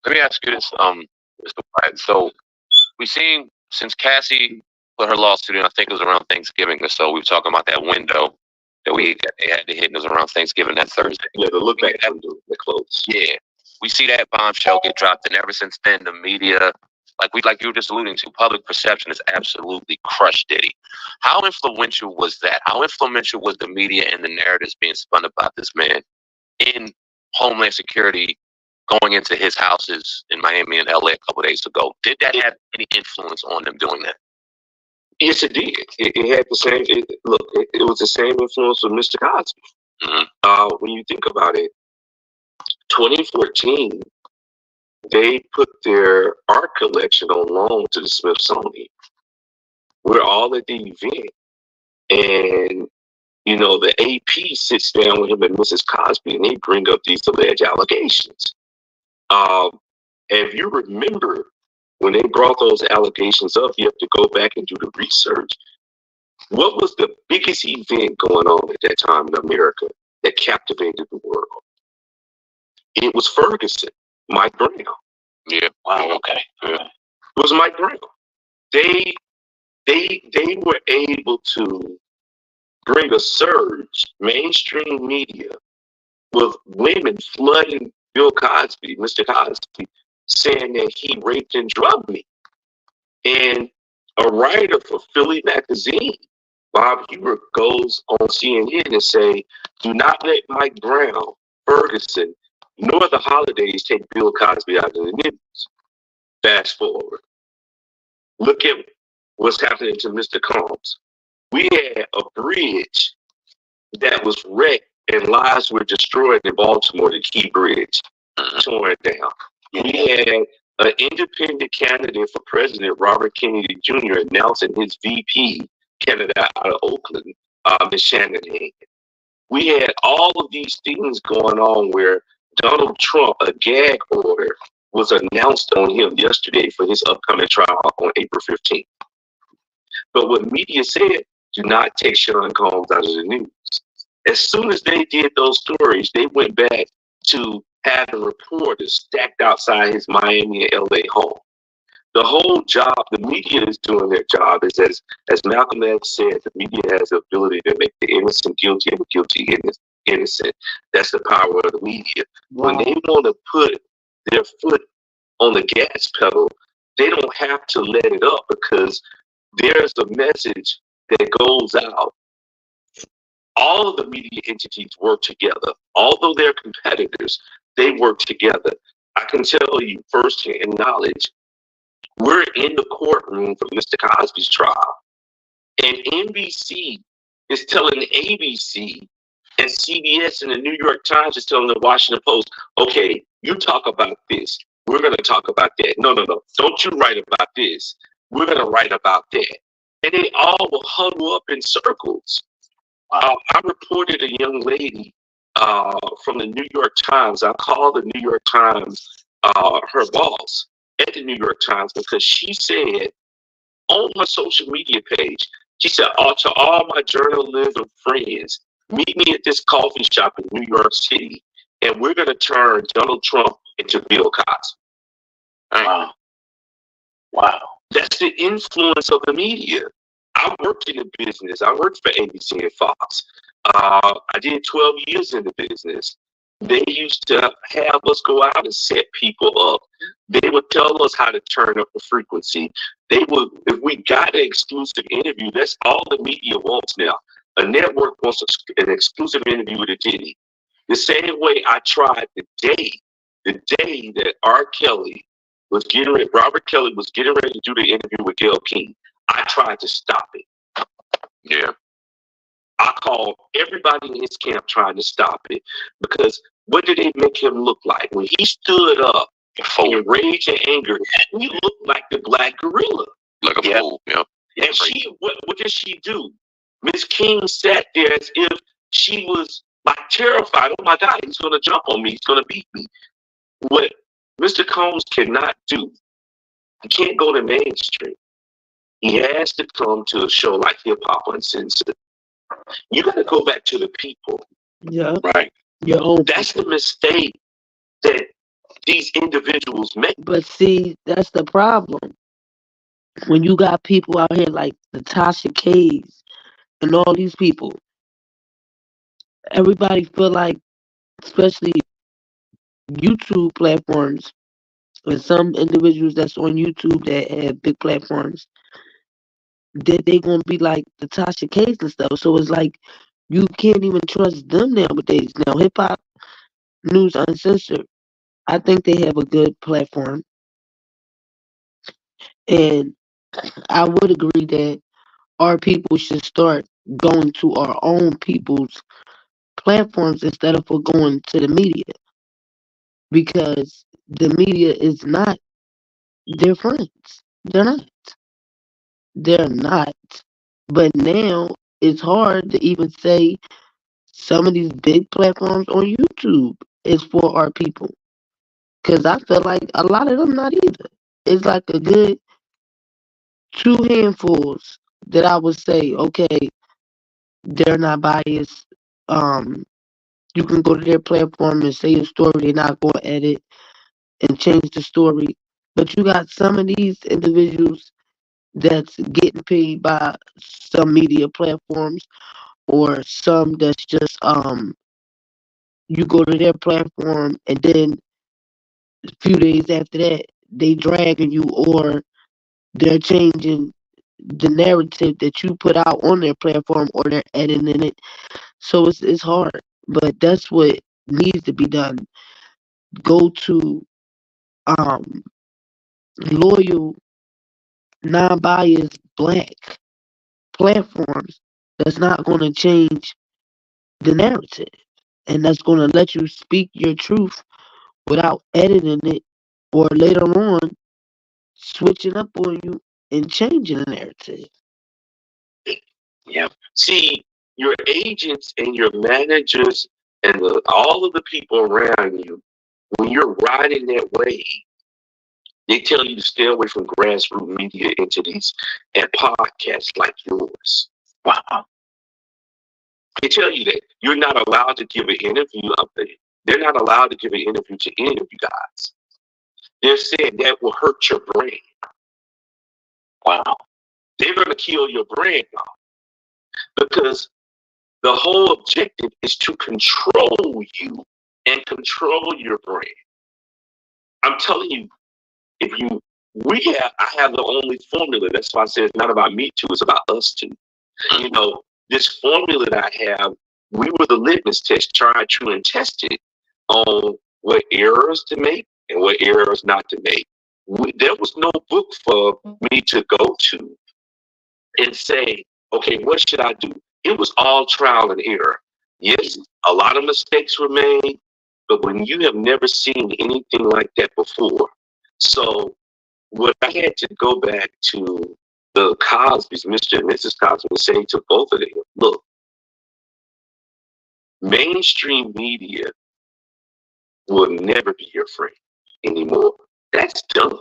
Let me ask you this, Mr. Wyatt. So we've seen since Cassie put her lawsuit in, I think it was around Thanksgiving or so, we were talking about that window that they had to hit, and it was around Thanksgiving that Thursday. Yeah, the look back window, the close. Yeah. We see that bombshell get dropped, and ever since then, the media, like you were just alluding to, public perception has absolutely crushed Diddy. How influential was that? How influential was the media and the narratives being spun about this man in Homeland Security going into his houses in Miami and LA a couple of days ago? Did that have any influence on them doing that? Yes, it did. It had the same. It was the same influence with Mr. Cosby. Mm-hmm. When you think about it, 2014, they put their art collection on loan to the Smithsonian. We're all at the event, and the AP sits down with him and Mrs. Cosby, and they bring up these alleged allegations. If you remember, when they brought those allegations up, you have to go back and do the research. What was the biggest event going on at that time in America that captivated the world? It was Ferguson, Mike Brown. Yeah. Wow. Okay. Yeah. It was Mike Brown. They were able to bring a surge, mainstream media, with women flooding Bill Cosby, Mr. Cosby, saying that he raped and drugged me. And a writer for Philly magazine, Bob Hubert, goes on CNN and say, do not let Mike Brown, Ferguson, nor the holidays take Bill Cosby out of the news. Fast forward. Look at what's happening to Mr. Combs. We had a bridge that was wrecked and lives were destroyed in Baltimore, the Key Bridge, torn down. We had an independent candidate for president, Robert Kennedy Jr., announcing his VP candidate out of Oakland, Ms. Shanahan. We had all of these things going on where Donald Trump, a gag order, was announced on him yesterday for his upcoming trial on April 15th. But what media said, do not take Sean Combs out of the news. As soon as they did those stories, they went back to having reporters stacked outside his Miami and LA home. The whole job, the media is doing their job. Is as Malcolm X said, the media has the ability to make the innocent guilty and the guilty innocent. That's the power of the media. Wow. When they want to put their foot on the gas pedal, they don't have to let it up because there's a message that goes out. All of the media entities work together. Although they're competitors, they work together. I can tell you firsthand knowledge, we're in the courtroom for Mr. Cosby's trial, and NBC is telling ABC, and CBS and the New York Times is telling the Washington Post, okay, you talk about this. We're going to talk about that. No. Don't you write about this. We're going to write about that. And they all will huddle up in circles. I reported a young lady from the New York Times. I called the New York Times her boss at the New York Times because she said on her social media page, she said, to all my journalism friends, meet me at this coffee shop in New York City, and we're going to turn Donald Trump into Bill Cosby. Right? Wow. That's the influence of the media. I worked in the business. I worked for ABC and Fox. I did 12 years in the business. They used to have us go out and set people up. They would tell us how to turn up the frequency. They would, if we got an exclusive interview, that's all the media wants now. A network wants an exclusive interview with a Diddy. The same way I tried the day that Rkelly was getting ready, Robert Kelly was getting ready to do the interview with Gayle King. I tried to stop it. Yeah. I called everybody in his camp trying to stop it because what did they make him look like? When he stood up in rage and anger, he looked like the black gorilla. Like a fool, yeah. And she, what did she do? Miss King sat there as if she was like terrified. Oh my God, he's going to jump on me. He's going to beat me. What Mr. Combs cannot do, he can't go to mainstream. He has to come to a show like Hip Hop Uncensored. You got to go back to the people. Yeah. Right. Your own. That's the mistake that these individuals make. But see, that's the problem. When you got people out here like the Tashak and all these people, everybody feel like, especially YouTube platforms, and some individuals that's on YouTube that have big platforms, that they gonna be like the Tashak and stuff. So it's like you can't even trust them nowadays. Now, Hip Hop News Uncensored, I think they have a good platform, and I would agree that our people should start going to our own people's platforms instead of going to the media, because the media is not their friends. They're not. They're not. But now it's hard to even say some of these big platforms on YouTube is for our people, because I feel like a lot of them not either. It's like a good 2 handfuls that I would say, okay, they're not biased. You can go to their platform and say a story. They're not going to edit and change the story. But you got some of these individuals that's getting paid by some media platforms, or some that's just you go to their platform and then a few days after that they dragging you, or they're changing the narrative that you put out on their platform, or they're editing it. So it's hard. But that's what needs to be done. Go to loyal, non-biased black platforms that's not going to change the narrative, and that's going to let you speak your truth without editing it, or later on switching up on you and changing the narrative. Yeah. See, your agents and your managers and all of the people around you, when you're riding that wave, they tell you to stay away from grassroots media entities and podcasts like yours. Wow. They tell you that you're not allowed to give an interview up there. They're not allowed to give an interview to any of you guys. They're saying that will hurt your brand. Wow. They're going to kill your brand now, because the whole objective is to control you and control your brand. I'm telling you, I have the only formula. That's why I said it's not about me two, it's about us two. You know, this formula that I have, we were the litmus test, tried, true, and tested on what errors to make and what errors not to make. There was no book for me to go to and say, okay, what should I do? It was all trial and error. Yes, a lot of mistakes were made, but when you have never seen anything like that before. So what I had to go back to the Cosby's, Mr. and Mrs. Cosby, was saying to both of them, look, mainstream media will never be your friend anymore. That's done.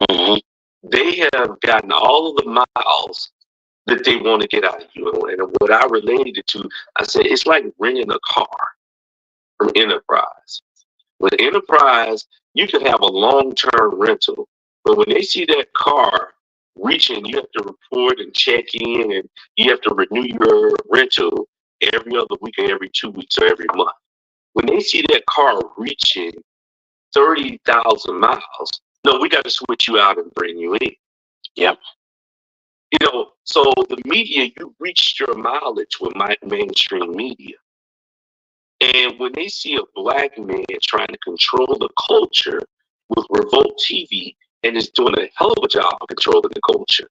Mm-hmm. They have gotten all of the miles that they want to get out of you. And what I related it to, I said, it's like renting a car from Enterprise. With Enterprise, you could have a long-term rental, but when they see that car reaching, you have to report and check in, and you have to renew your rental every other week or every 2 weeks or every month. When they see that car reaching 30,000 miles, no, we got to switch you out and bring you in. Yep. You know, so the media, you reached your mileage with mainstream media. And when they see a black man trying to control the culture with Revolt TV, and is doing a hell of a job of controlling the culture,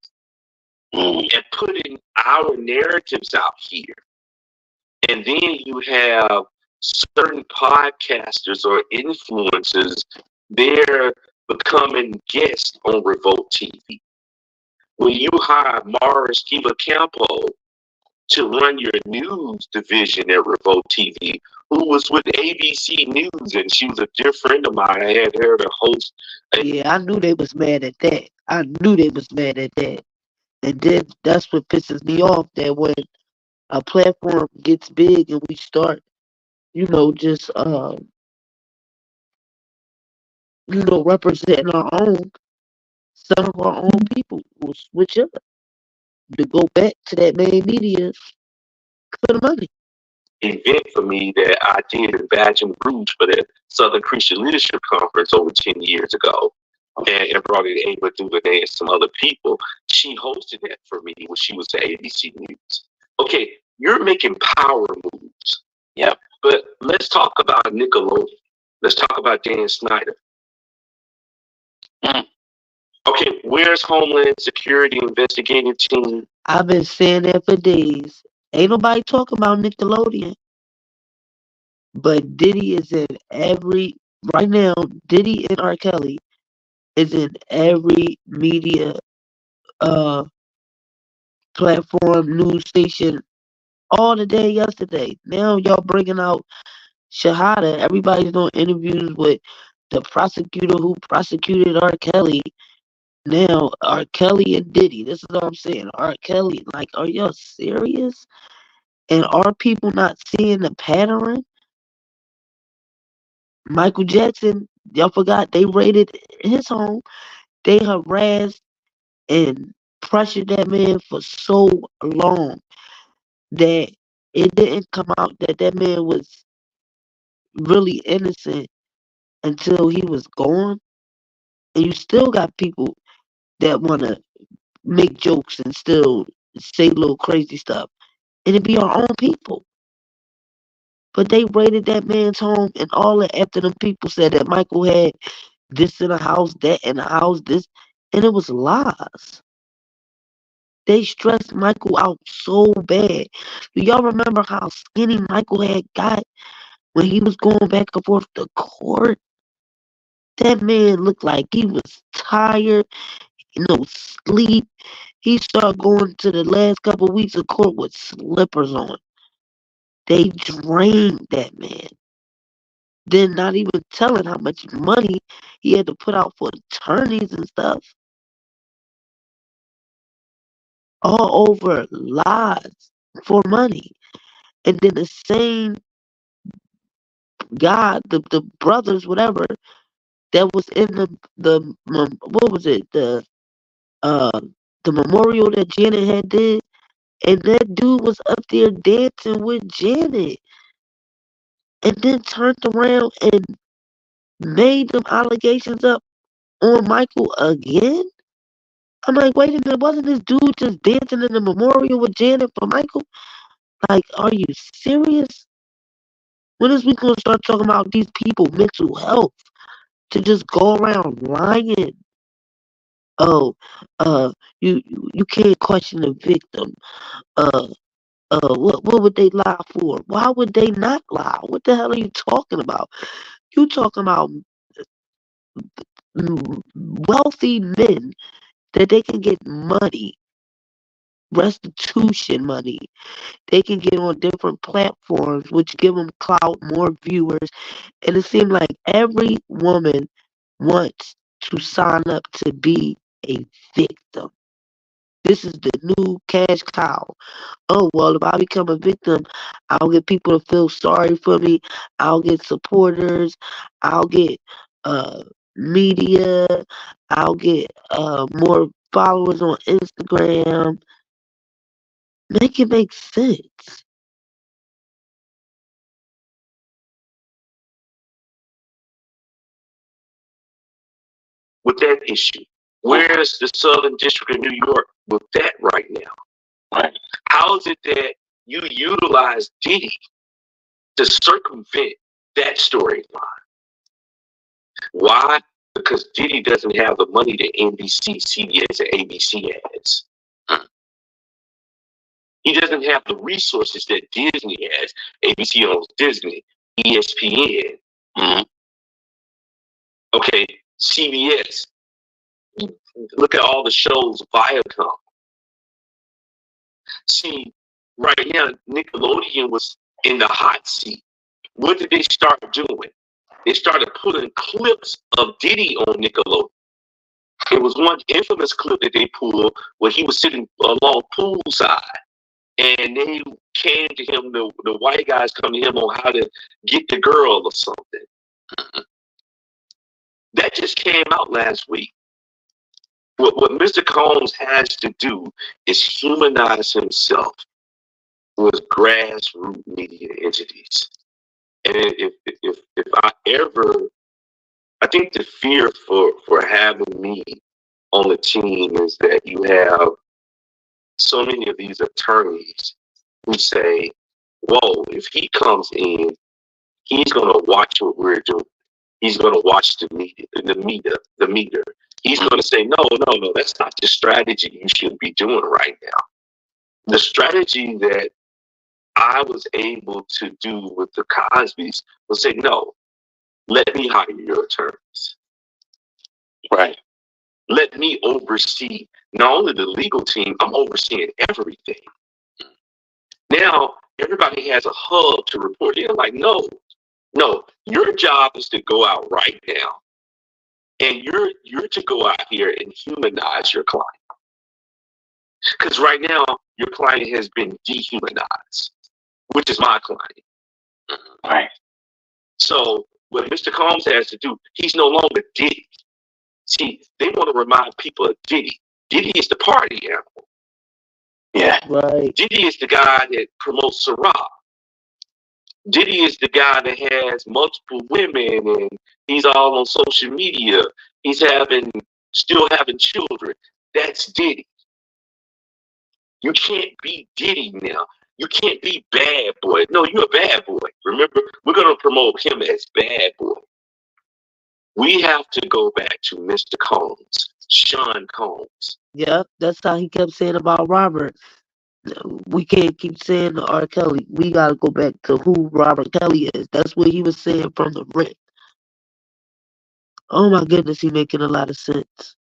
and putting our narratives out here, and then you have certain podcasters or influencers, they're becoming guests on Revolt TV. When you hire Morris Kiva Campo to run your news division at Revolt TV, who was with ABC News, and she was a dear friend of mine. I had her to host. Yeah, I knew they was mad at that. I knew they was mad at that. And then that's what pisses me off, that when a platform gets big and we start, just representing our own, some of our own people will switch up to go back to that main media for the money. Event for me that I did in Baton Rouge for the Southern Christian Leadership Conference over 10 years ago. And brought in Ava Duvernay and some other people. She hosted that for me when she was at ABC News. Okay, you're making power moves. Yeah. But let's talk about Nickelodeon. Let's talk about Dan Snyder. Okay, where's Homeland Security investigative team? I've been saying that for days. Ain't nobody talking about Nickelodeon. But Diddy is in right now, Diddy and Rkelly is in every media platform, news station, all the day yesterday. Now y'all bringing out Shahada. Everybody's doing interviews with the prosecutor who prosecuted Rkelly. Now Rkelly and Diddy. This is what I'm saying. Rkelly, like, are y'all serious? And are people not seeing the pattern? Michael Jackson, y'all forgot they raided his home. They harassed and pressured that man for so long that it didn't come out that that man was really innocent until he was gone. And you still got people that want to make jokes and still say little crazy stuff. And it be our own people. But they raided that man's home, and all that after them people said that Michael had this in the house, that in the house, this, and it was lies. They stressed Michael out so bad. Do y'all remember how skinny Michael had got when he was going back and forth to court? That man looked like he was tired, sleep. He started going to the last couple of weeks of court with slippers on. They drained that man. Then not even telling how much money he had to put out for attorneys and stuff. All over lies for money. And then the same guy, the brothers, whatever, that was in the what was it, the memorial that Janet had did, and that dude was up there dancing with Janet, and then turned around and made them allegations up on Michael again. I'm like, wait a minute, wasn't this dude just dancing in the memorial with Janet for Michael? Like, are you serious? When is we gonna start talking about these people's mental health to just go around lying? Oh, you can't question the victim. What would they lie for? Why would they not lie? What the hell are you talking about? You talking about wealthy men that they can get money, restitution money. They can get on different platforms, which give them clout, more viewers. And it seems like every woman wants to sign up to be a victim. This is the new cash cow. Oh, well, if I become a victim, I'll get people to feel sorry for me. I'll get supporters. I'll get media. I'll get more followers on Instagram. Make it make sense. With that issue, where's the Southern District of New York with that right now? Right. How is it that you utilize Diddy to circumvent that storyline? Why? Because Diddy doesn't have the money that NBC, CBS, and ABC has. He doesn't have the resources that Disney has. ABC owns Disney, ESPN. Okay, CBS. Look at all the shows Viacom. See, right now, Nickelodeon was in the hot seat. What did they start doing? They started putting clips of Diddy on Nickelodeon. It was one infamous clip that they pulled where he was sitting along poolside, and they came to him, the white guys come to him on how to get the girl or something. That just came out last week. What Mr. Combs has to do is humanize himself with grassroots media entities. And if I ever, I think the fear for having me on the team is that you have so many of these attorneys who say, whoa, if he comes in, he's going to watch what we're doing. He's going to watch the meter. He's going to say, no, that's not the strategy you should be doing right now. The strategy that I was able to do with the Cosbys was say, no, let me hire your attorneys. Right. Let me oversee not only the legal team, I'm overseeing everything. Now, everybody has a hub to report in. Like, no, your job is to go out right now. And you're to go out here and humanize your client. Because right now, your client has been dehumanized, which is my client. Right. So what Mr. Combs has to do, he's no longer Diddy. See, they want to remind people of Diddy. Diddy is the party animal. Yeah. Right. Diddy is the guy that promotes Ciroc. Diddy is the guy that has multiple women and he's all on social media. He's still having children. That's Diddy. You can't be Diddy now. You can't be bad boy. No, you're a bad boy. Remember, we're going to promote him as bad boy. We have to go back to Mr. Combs, Sean Combs. Yeah, that's how he kept saying about Robert. We can't keep saying R. Kelly. We got to go back to who Robert Kelly is. That's what he was saying from the rip. Oh my goodness, he making a lot of sense.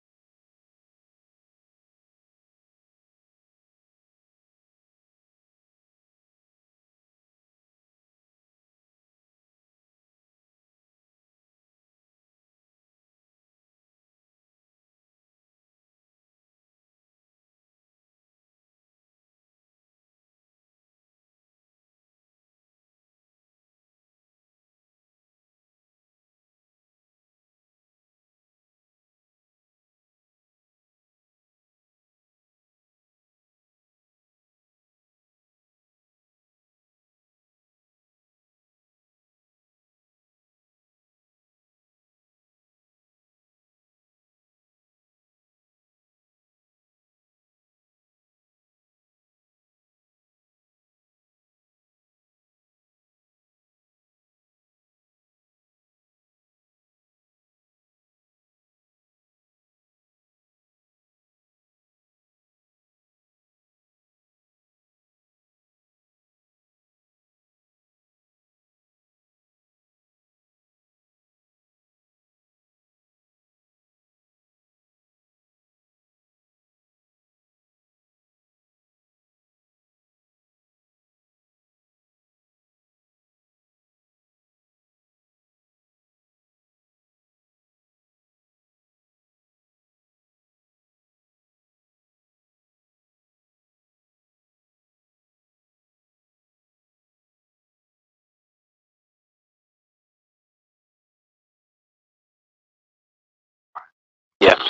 Yeah.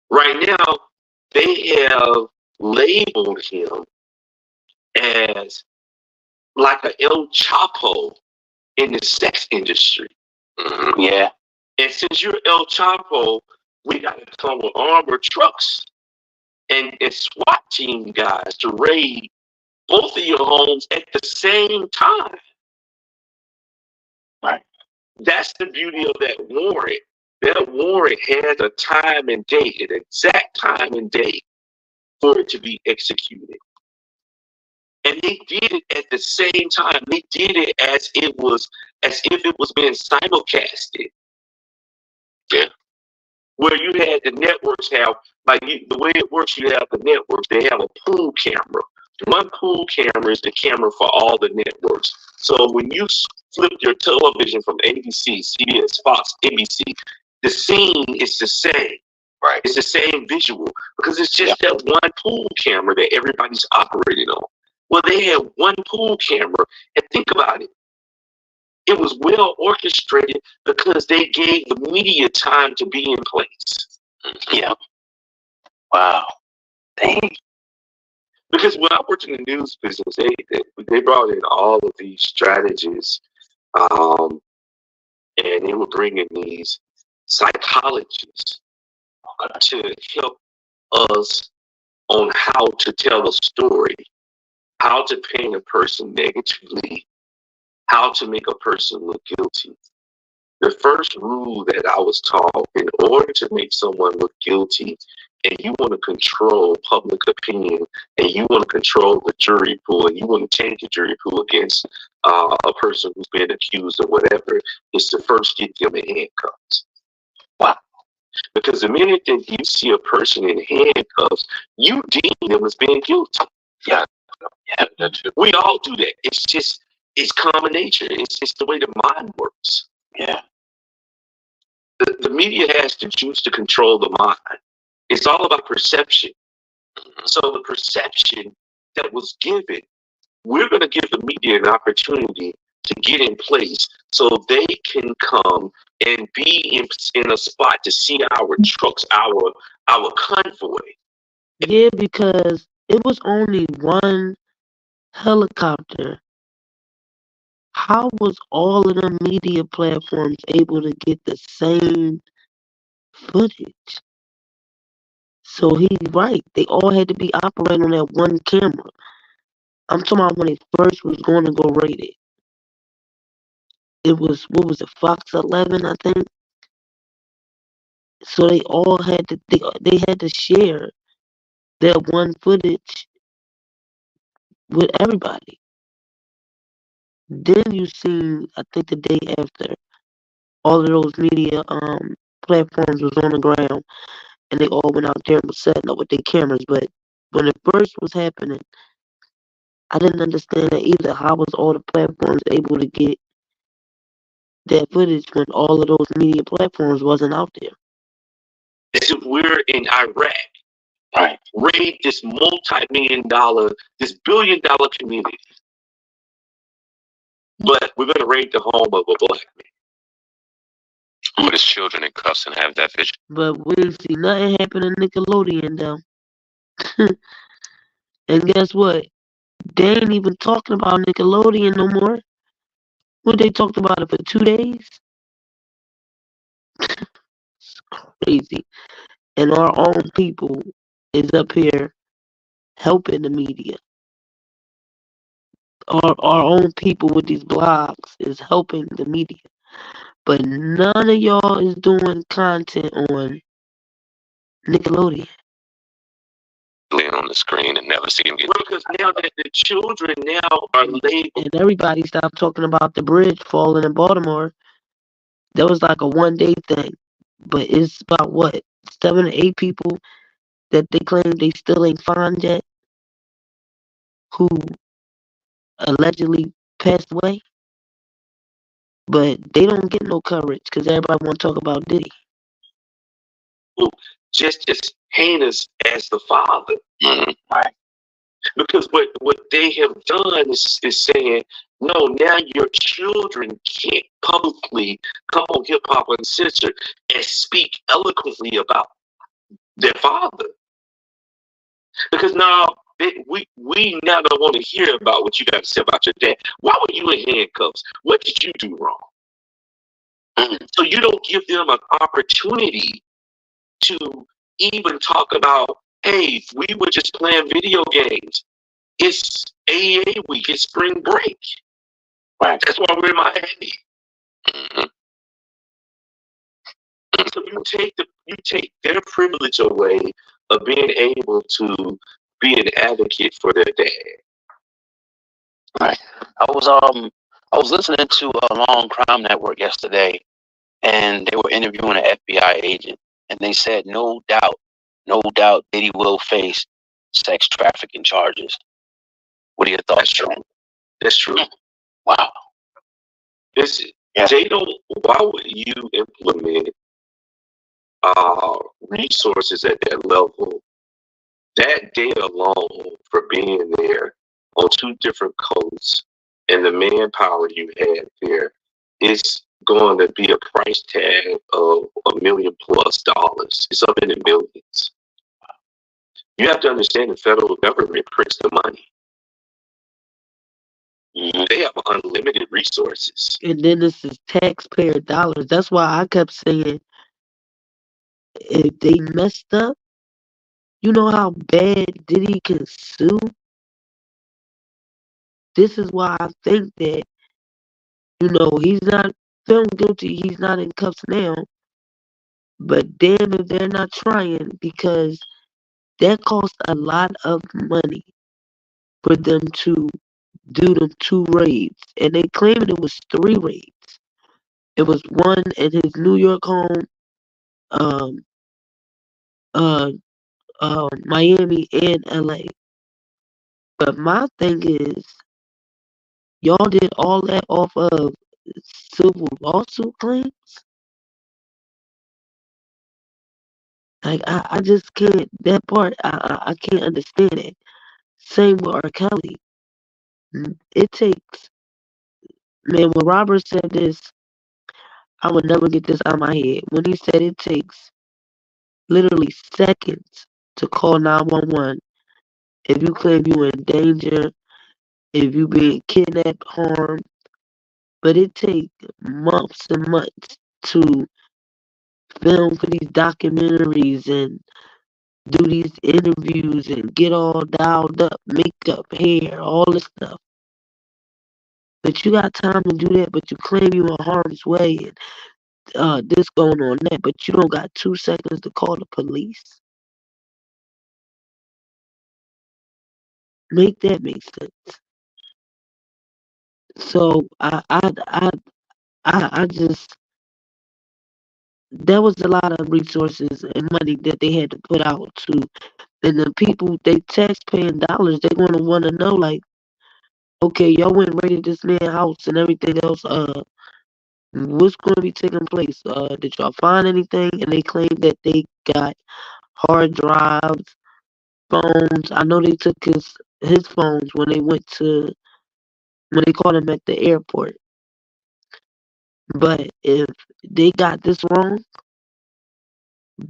Right now, they have labeled him as like a El Chapo in the sex industry. Mm-hmm. Yeah. And since you're El Chapo, we got to come with armored trucks and SWAT team guys to raid both of your homes at the same time. Right. That's the beauty of that warrant. That warrant has a time and date, an exact time and date for it to be executed. And they did it at the same time. They did it as if it was being simulcasted. Yeah. Where you had the networks have, the way it works, you have the networks, they have a pool camera One pool camera is the camera for all the networks. So when you flip your television from ABC, CBS, Fox, NBC, the scene is the same. Right. It's the same visual because it's just that one pool camera that everybody's operating on. Well, they had one pool camera, and think about it. It was well orchestrated because they gave the media time to be in place. Yeah. Wow. Dang. Because when I worked in the news business, they brought in all of these strategists, and they were bringing these psychologists to help us on how to tell a story, how to paint a person negatively, how to make a person look guilty. The first rule that I was taught, in order to make someone look guilty, and you want to control public opinion, and you want to control the jury pool, and you want to change the jury pool against a person who's been accused of whatever, is to first get them in handcuffs. Wow. Because the minute that you see a person in handcuffs, you deem them as being guilty. Yeah, that's true. We all do that. It's common nature. It's just the way the mind works. Yeah. The media has the juice to control the mind. It's all about perception. So the perception that was given, we're going to give the media an opportunity to get in place so they can come and be in a spot to see our trucks, our convoy. Yeah, because it was only one helicopter. How was all of the media platforms able to get the same footage? So he's right. They all had to be operating on that one camera. I'm talking about when it first was going to go rated. It was, what was it, Fox 11, I think? So they all had to, they had to share that one footage with everybody. Then you see, I think the day after, all of those media platforms was on the ground, and they all went out there and was setting up with their cameras. But when it first was happening, I didn't understand that either. How was all the platforms able to get that footage when all of those media platforms wasn't out there? As if we're in Iraq, right? Raid this multi-million-dollar, this billion-dollar community, but we're going to raid the home of a black man. Put his children in cuffs and have that vision. But we didn't see nothing happen in Nickelodeon, though. And guess what? They ain't even talking about Nickelodeon no more. What, they talked about it for 2 days? It's crazy. And our own people is up here helping the media. Our own people with these blogs is helping the media. But none of y'all is doing content on Nickelodeon. On the screen and never see him get. Because now that the children now are labeled. And everybody stopped talking about the bridge falling in Baltimore. That was like a 1 day thing. But it's about what? 7 or 8 people that they claim they still ain't found yet, who allegedly passed away. But they don't get no coverage because everybody want to talk about Diddy. Just as heinous as the father. Mm-hmm. Right. Because what they have done is saying, no, now your children can't publicly come on Hip Hop Uncensored and speak eloquently about their father. Because now we now don't want to hear about what you got to say about your dad. Why were you in handcuffs? What did you do wrong? Mm-hmm. So you don't give them an opportunity to even talk about, hey, we were just playing video games. It's AA week. It's spring break. Right. That's why we're in Miami. Mm-hmm. So you take their privilege away of being able to be an advocate for their dad. Right. I was listening to a Long Crime Network yesterday, and they were interviewing an FBI agent, and they said no doubt Diddy will face sex trafficking charges. What are your thoughts? That's true. Wow. Listen, Yeah. Jado, why would you implement resources at that level? That day alone for being there on 2 different coasts and the manpower you had there is going to be a price tag of $1 million plus. It's up in the millions. You have to understand the federal government prints the money. They have unlimited resources. And then this is taxpayer dollars. That's why I kept saying, if they messed up, you know how bad Diddy can sue? This is why I think that, he's not found guilty. He's not in cuffs now. But damn if they're not trying, because that cost a lot of money for them to do them 2 raids. And they claimed it was 3 raids. It was one at his New York home, um, Miami, and LA. But my thing is, y'all did all that off of civil lawsuit claims? Like, I just can't, that part, I can't understand it. Same with Rkelly. It takes, man, when Robert said this, I would never get this out of my head. When he said it takes literally seconds to call 911 if you claim you in danger, if you being kidnapped, harmed, but it takes months and months to film for these documentaries and do these interviews and get all dialed up, makeup, hair, all this stuff. But you got time to do that, but you claim you in harm's way and this going on that, but you don't got 2 seconds to call the police. Make that make sense. So I just, there was a lot of resources and money that they had to put out to, and the people, they taxpaying dollars, they're gonna want to know, like, okay, y'all went and raided this man's house and everything else. What's going to be taking place? Did y'all find anything? And they claim that they got hard drives, phones. I know they took his phones when they caught him at the airport. But if they got this wrong,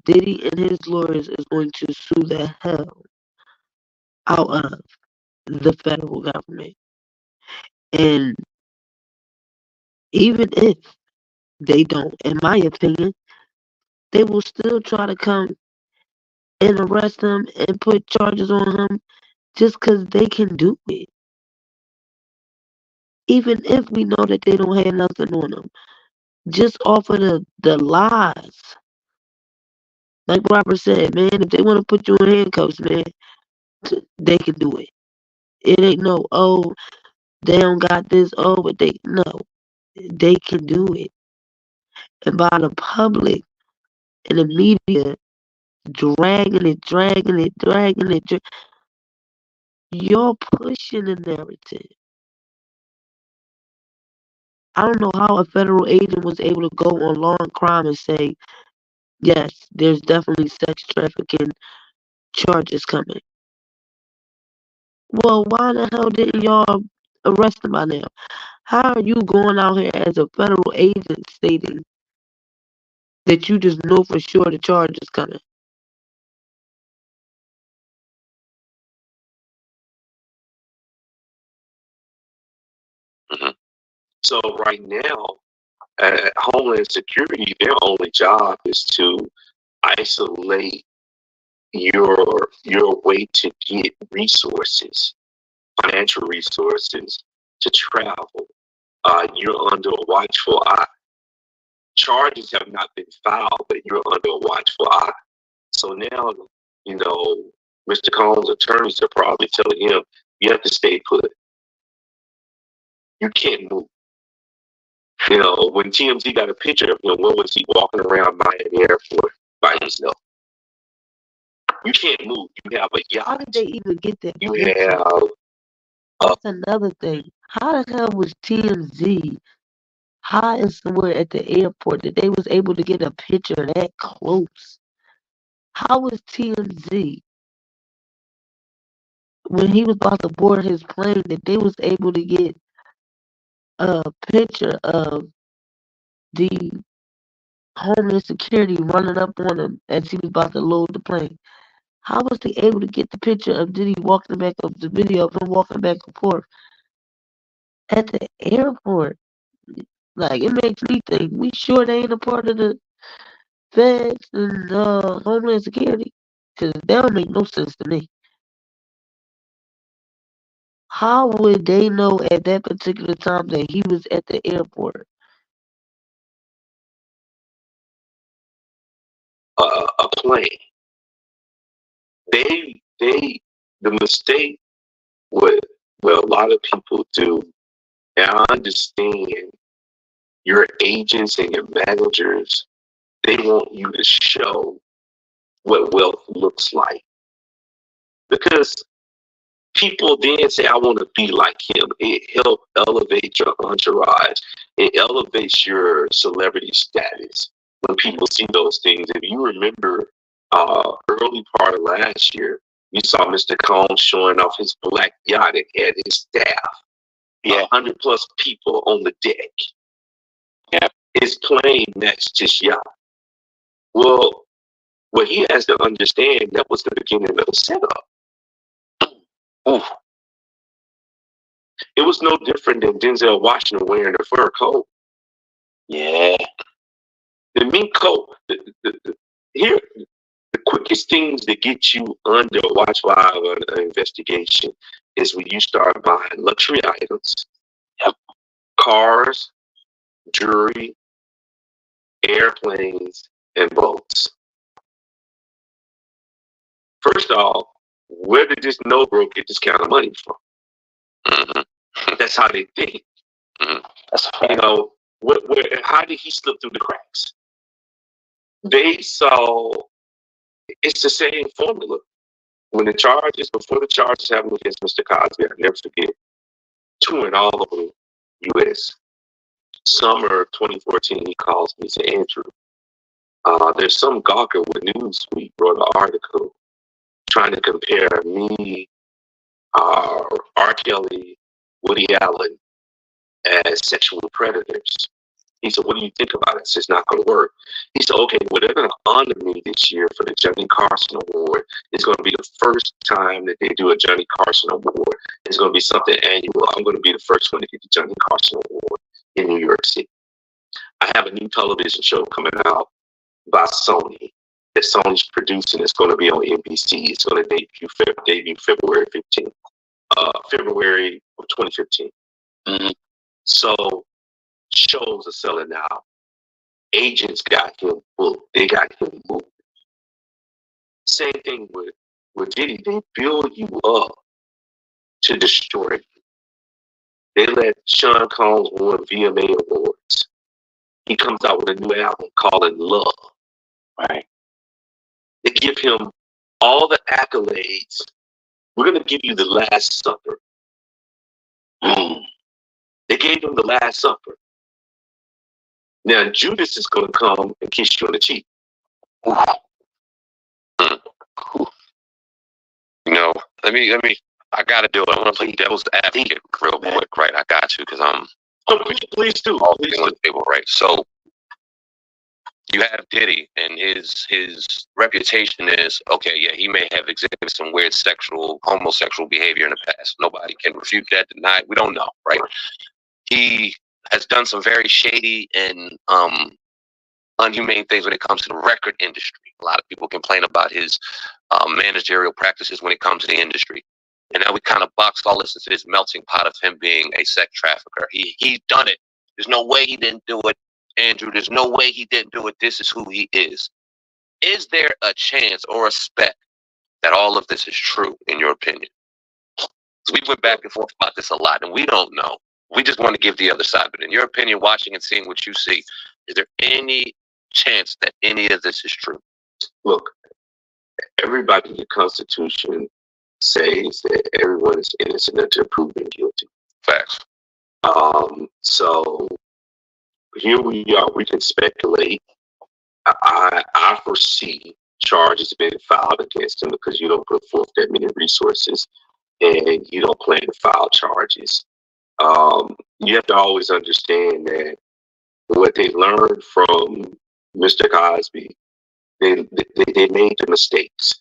Diddy and his lawyers is going to sue the hell out of the federal government. And even if they don't, in my opinion, they will still try to come and arrest him and put charges on him just because they can do it. Even if we know that they don't have nothing on them. Just off of the lies. Like Robert said, man, if they want to put you in handcuffs, man, they can do it. It ain't no, oh, they don't got this, oh, but they can do it. And by the public and the media dragging it, you're pushing the narrative. I don't know how a federal agent was able to go on Law and Crime and say, yes, there's definitely sex trafficking charges coming. Well, why the hell didn't y'all arrest him by now? How are you going out here as a federal agent stating that you just know for sure the charge is coming? So right now, Homeland Security, their only job is to isolate your way to get resources, financial resources to travel. You're under a watchful eye. Charges have not been filed, but you're under a watchful eye. So now, Mr. Combs' attorneys are probably telling him, you have to stay put. You can't move. When TMZ got a picture of him, what was he walking around Miami Airport by himself? You can't move. You have a yacht. How did they even get that? You have That's another thing. How the hell was TMZ hiding somewhere at the airport that they was able to get a picture that close? How was TMZ, when he was about to board his plane, that they was able to get a picture of the Homeland Security running up on him as he was about to load the plane? How was they able to get the picture of Diddy walking back up, the video of him walking back and forth at the airport? Like, it makes me think, we sure they ain't a part of the feds and Homeland Security? Because that don't make no sense to me. How would they know at that particular time that he was at the airport? A plane. The mistake what a lot of people do, and I understand your agents and your managers, they want you to show what wealth looks like. Because people then say, I want to be like him. It helps elevate your entourage. It elevates your celebrity status when people see those things. If you remember early part of last year, you saw Mr. Combs showing off his black yacht and had his staff. 100 plus people on the deck. Yeah. His plane matched his yacht. Well, what he has to understand, that was the beginning of the setup. Oof. It was no different than Denzel Washington wearing a fur coat. Yeah. The mink coat. Here, the quickest things to get you under watch while an investigation is when you start buying luxury items, cars, jewelry, airplanes, and boats. First off, where did this no-bro get this kind of money from? Mm-hmm. That's how they think. Mm-hmm. That's you know, how did he slip through the cracks? They saw it's the same formula. When before the charges happened against Mr. Cosby, I'll never forget, touring all over the U.S. Summer of 2014, he calls me and says, Andrew, there's some gawker with Newsweek wrote an article trying to compare me, Rkelly, Woody Allen as sexual predators. He said, what do you think about it? I said, it's not going to work. He said, okay, well, they're going to honor me this year for the Johnny Carson Award. It's going to be the first time that they do a Johnny Carson Award. It's going to be something annual. I'm going to be the first one to get the Johnny Carson Award in New York City. I have a new television show coming out by Sony that Sony's producing. It's going to be on NBC. It's going to debut February 15th, February of 2015. Mm-hmm. So shows are selling out. Agents got him booked. They got him moved. Same thing with Diddy. They build you up to destroy you. They let Sean Combs win VMA awards. He comes out with a new album called Love. Right. They give him all the accolades. We're going to give you the Last Supper. They gave him the Last Supper. Now Judas is going to come and kiss you on the cheek. You know, let me. I got to do it. I want to play devil's advocate real quick, right? I got to because I'm. Please do. All things on the table, right? So you have Diddy, and his reputation is okay. Yeah, he may have exhibited some weird homosexual behavior in the past. Nobody can refute that, deny it. We don't know, right? He has done some very shady and unhumane things when it comes to the record industry. A lot of people complain about his managerial practices when it comes to the industry. And now we kind of box all this into this melting pot of him being a sex trafficker. He's done it. There's no way he didn't do it, Andrew. There's no way he didn't do it. This is who he is. Is there a chance or a spec that all of this is true, in your opinion? We went back and forth about this a lot, and we don't know. We just want to give the other side. But in your opinion, watching and seeing what you see, is there any chance that any of this is true? Look, everybody in the Constitution say is that everyone is innocent until proven guilty. Facts. So here we are. We can speculate. I foresee charges being filed against him because you don't put forth that many resources and you don't plan to file charges. You have to always understand that what they learned from Mr. Cosby, they made the mistakes.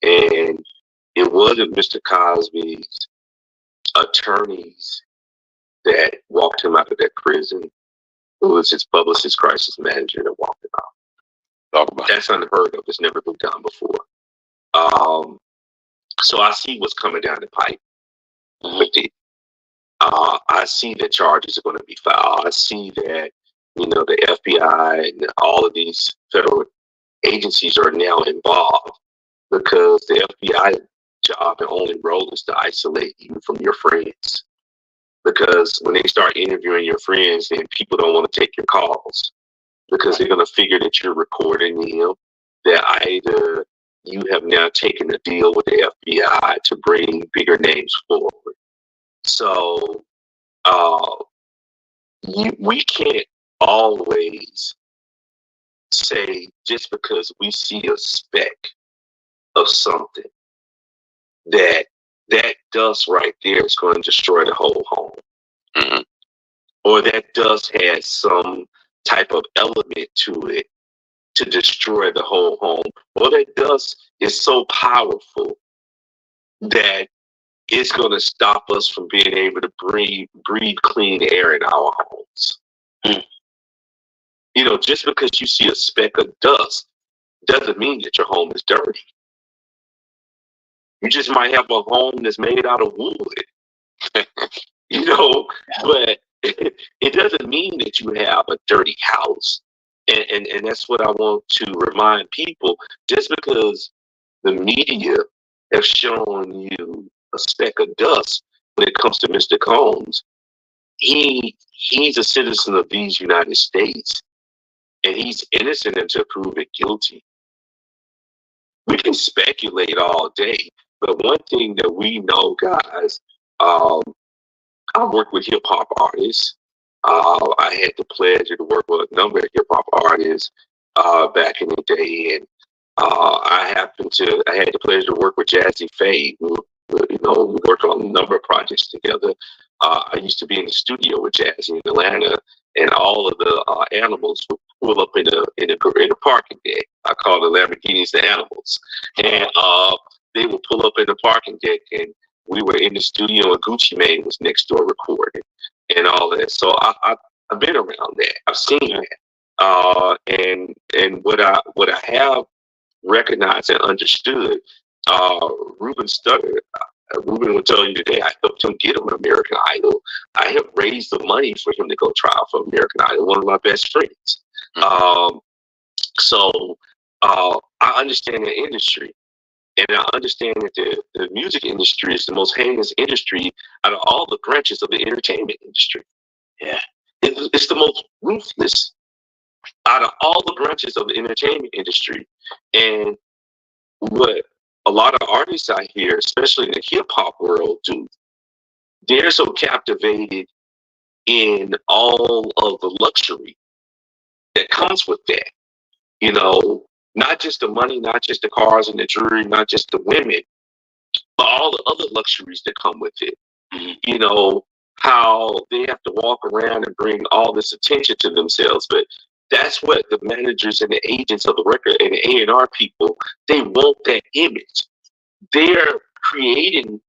And it wasn't Mr. Cosby's attorneys that walked him out of that prison. It was his publicist, crisis manager that walked him out. That's unheard of. It's never been done before. So I see what's coming down the pipe with it. I see that charges are going to be filed. I see that, the FBI and all of these federal agencies are now involved because the FBI job and only role is to isolate you from your friends. Because when they start interviewing your friends, then people don't want to take your calls because they're going to figure that you're recording them, that either you have now taken a deal with the FBI to bring bigger names forward. So we can't always say just because we see a speck of something that dust right there is going to destroy the whole home. Mm-hmm. Or that dust has some type of element to it to destroy the whole home. Or that dust is so powerful that it's going to stop us from being able to breathe clean air in our homes. Just because you see a speck of dust doesn't mean that your home is dirty. You just might have a home that's made out of wood, but it doesn't mean that you have a dirty house. And that's what I want to remind people. Just because the media have shown you a speck of dust when it comes to Mr. Combs, he's a citizen of these United States, and he's innocent until proven guilty. We can speculate all day, but one thing that we know, guys, I work with hip hop artists. I had the pleasure to work with a number of hip hop artists back in the day, and I had the pleasure to work with Jazzy Faye. We worked on a number of projects together. I used to be in the studio with Jazzy in Atlanta, and all of the animals would pull up in a parking deck. I call the Lamborghinis the animals, and they would pull up in the parking deck, and we were in the studio, and Gucci Mane was next door recording, and all that. So I've been around that. I've seen that, and what I have recognized and understood. Ruben Studdard. Ruben will tell you today, I helped him get him American Idol. I have raised the money for him to go try out for American Idol, one of my best friends. So I understand the industry, and I understand that the music industry is the most heinous industry out of all the branches of the entertainment industry. Yeah, it's the most ruthless out of all the branches of the entertainment industry. And what a lot of artists out here, especially in the hip hop world, do, they're so captivated in all of the luxury that comes with that. Not just the money, not just the cars and the jewelry, not just the women, but all the other luxuries that come with it. How they have to walk around and bring all this attention to themselves. But that's what the managers and the agents of the record and the A&R people, they want that image. They're creating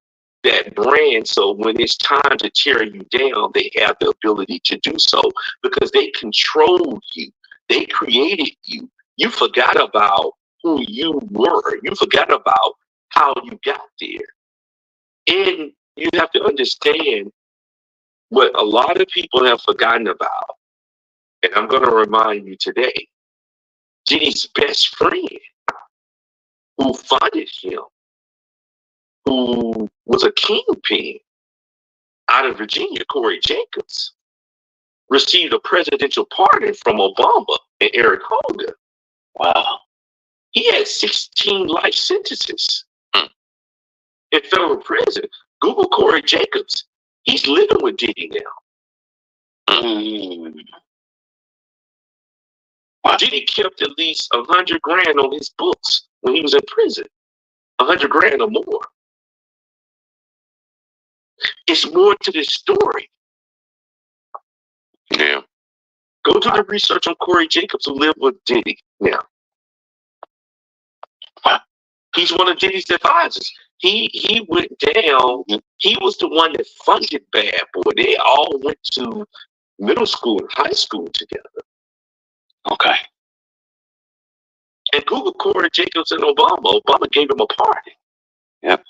that brand, so when it's time to tear you down, they have the ability to do so because they control you. They created you. You forgot about who you were. You forgot about how you got there. And you have to understand what a lot of people have forgotten about. And I'm going to remind you today, Diddy's best friend who funded him, who was a kingpin out of Virginia, Cory Jacobs, received a presidential pardon from Obama and Eric Holder. Wow. He had 16 life sentences. in federal prison. Google Cory Jacobs. He's living with Diddy now. Diddy kept at least $100 grand on his books when he was in prison. $100 grand or more. It's more to this story. Yeah. Go do the research on Cory Jacobs, who lived with Diddy now. He's one of Diddy's advisors. He went down. He was the one that funded Bad Boy. They all went to middle school and high school together. Okay. And Google Cory Jacobs and Obama. Obama gave him a party. Yep.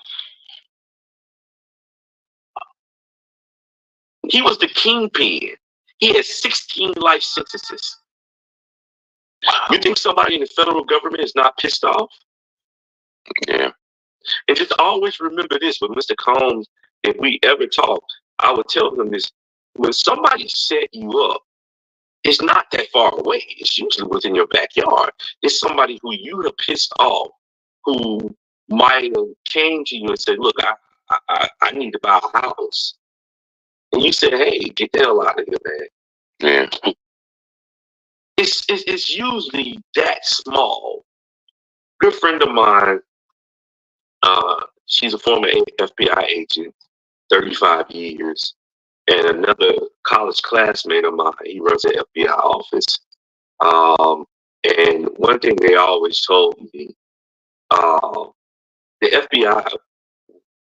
He was the kingpin. He had 16 life sentences. You think somebody in the federal government is not pissed off? Yeah. And just always remember this with Mr. Combs, if we ever talk, I would tell him this: when somebody set you up, it's not that far away. It's usually within your backyard. It's somebody who you have pissed off, who might have came to you and said, look, I need to buy a house. And you said, hey, get the hell out of here, man. Yeah. It's usually that small. Good friend of mine, she's a former FBI agent, 35 years. And another college classmate of mine, he runs an FBI office. And one thing they always told me, the FBI,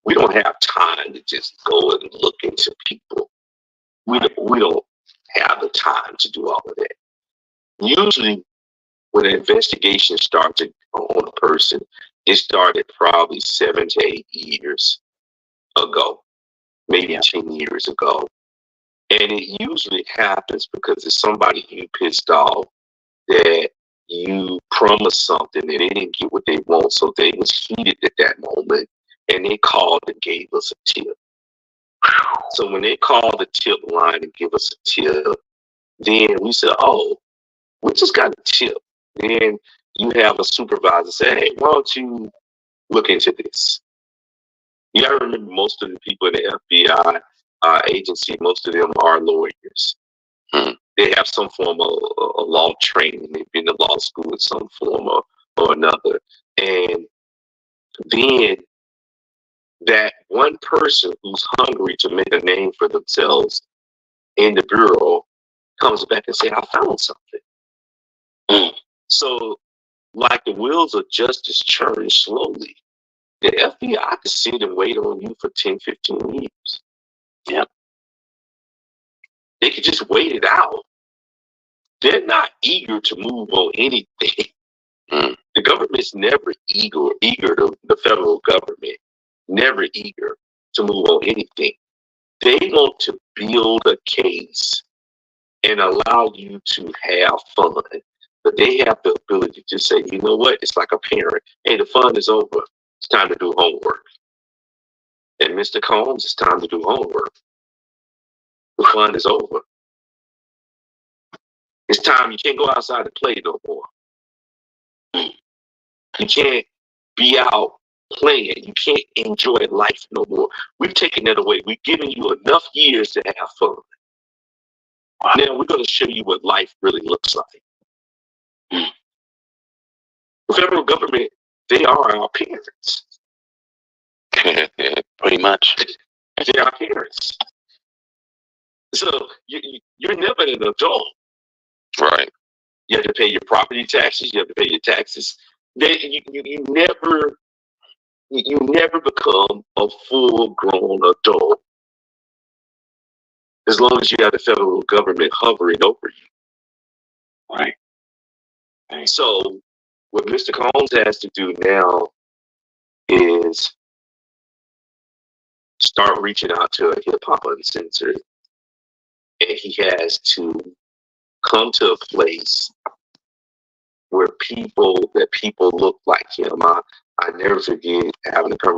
we don't have time to just go and look into people. We don't have the time to do all of that. Usually, when an investigation starts on a person, it started probably 7 to 8 years ago, maybe 10 years ago. And it usually happens because it's somebody you pissed off, that you promised something and they didn't get what they want. So they was heated at that moment and they called and gave us a tip. So when they called the tip line and give us a tip, then we said, oh, we just got a tip. Then you have a supervisor say, hey, why don't you look into this? You gotta remember, most of the people in the FBI agency, most of them are lawyers. They have some form of law training. They've been to law school in some form or another. And then that one person who's hungry to make a name for themselves in the bureau comes back and say, I found something. So like the wheels of justice churn slowly. The FBI could sit and wait on you for 10, 15 years. Yeah. They could just wait it out. They're not eager to move on anything. The government's never eager to, the federal government, never eager to move on anything. They want to build a case and allow you to have fun. But they have the ability to say, you know what? It's like a parent. Hey, the fun is over. It's time to do homework. And Mr. Combs, it's time to do homework. The fun is over. It's time. You can't go outside and play no more. You can't be out playing. You can't enjoy life no more. We've taken that away. We've given you enough years to have fun. Now we're going to show you what life really looks like. The federal government, they are our parents. Pretty much. They're our parents. So you're never an adult. Right. You have to pay your property taxes. You have to pay your taxes. You never become a full-grown adult as long as you have the federal government hovering over you. Right. So what Mr. Combs has to do now is start reaching out to a hip-hop uncensored, and he has to come to a place where people look like him. I never forget having a conversation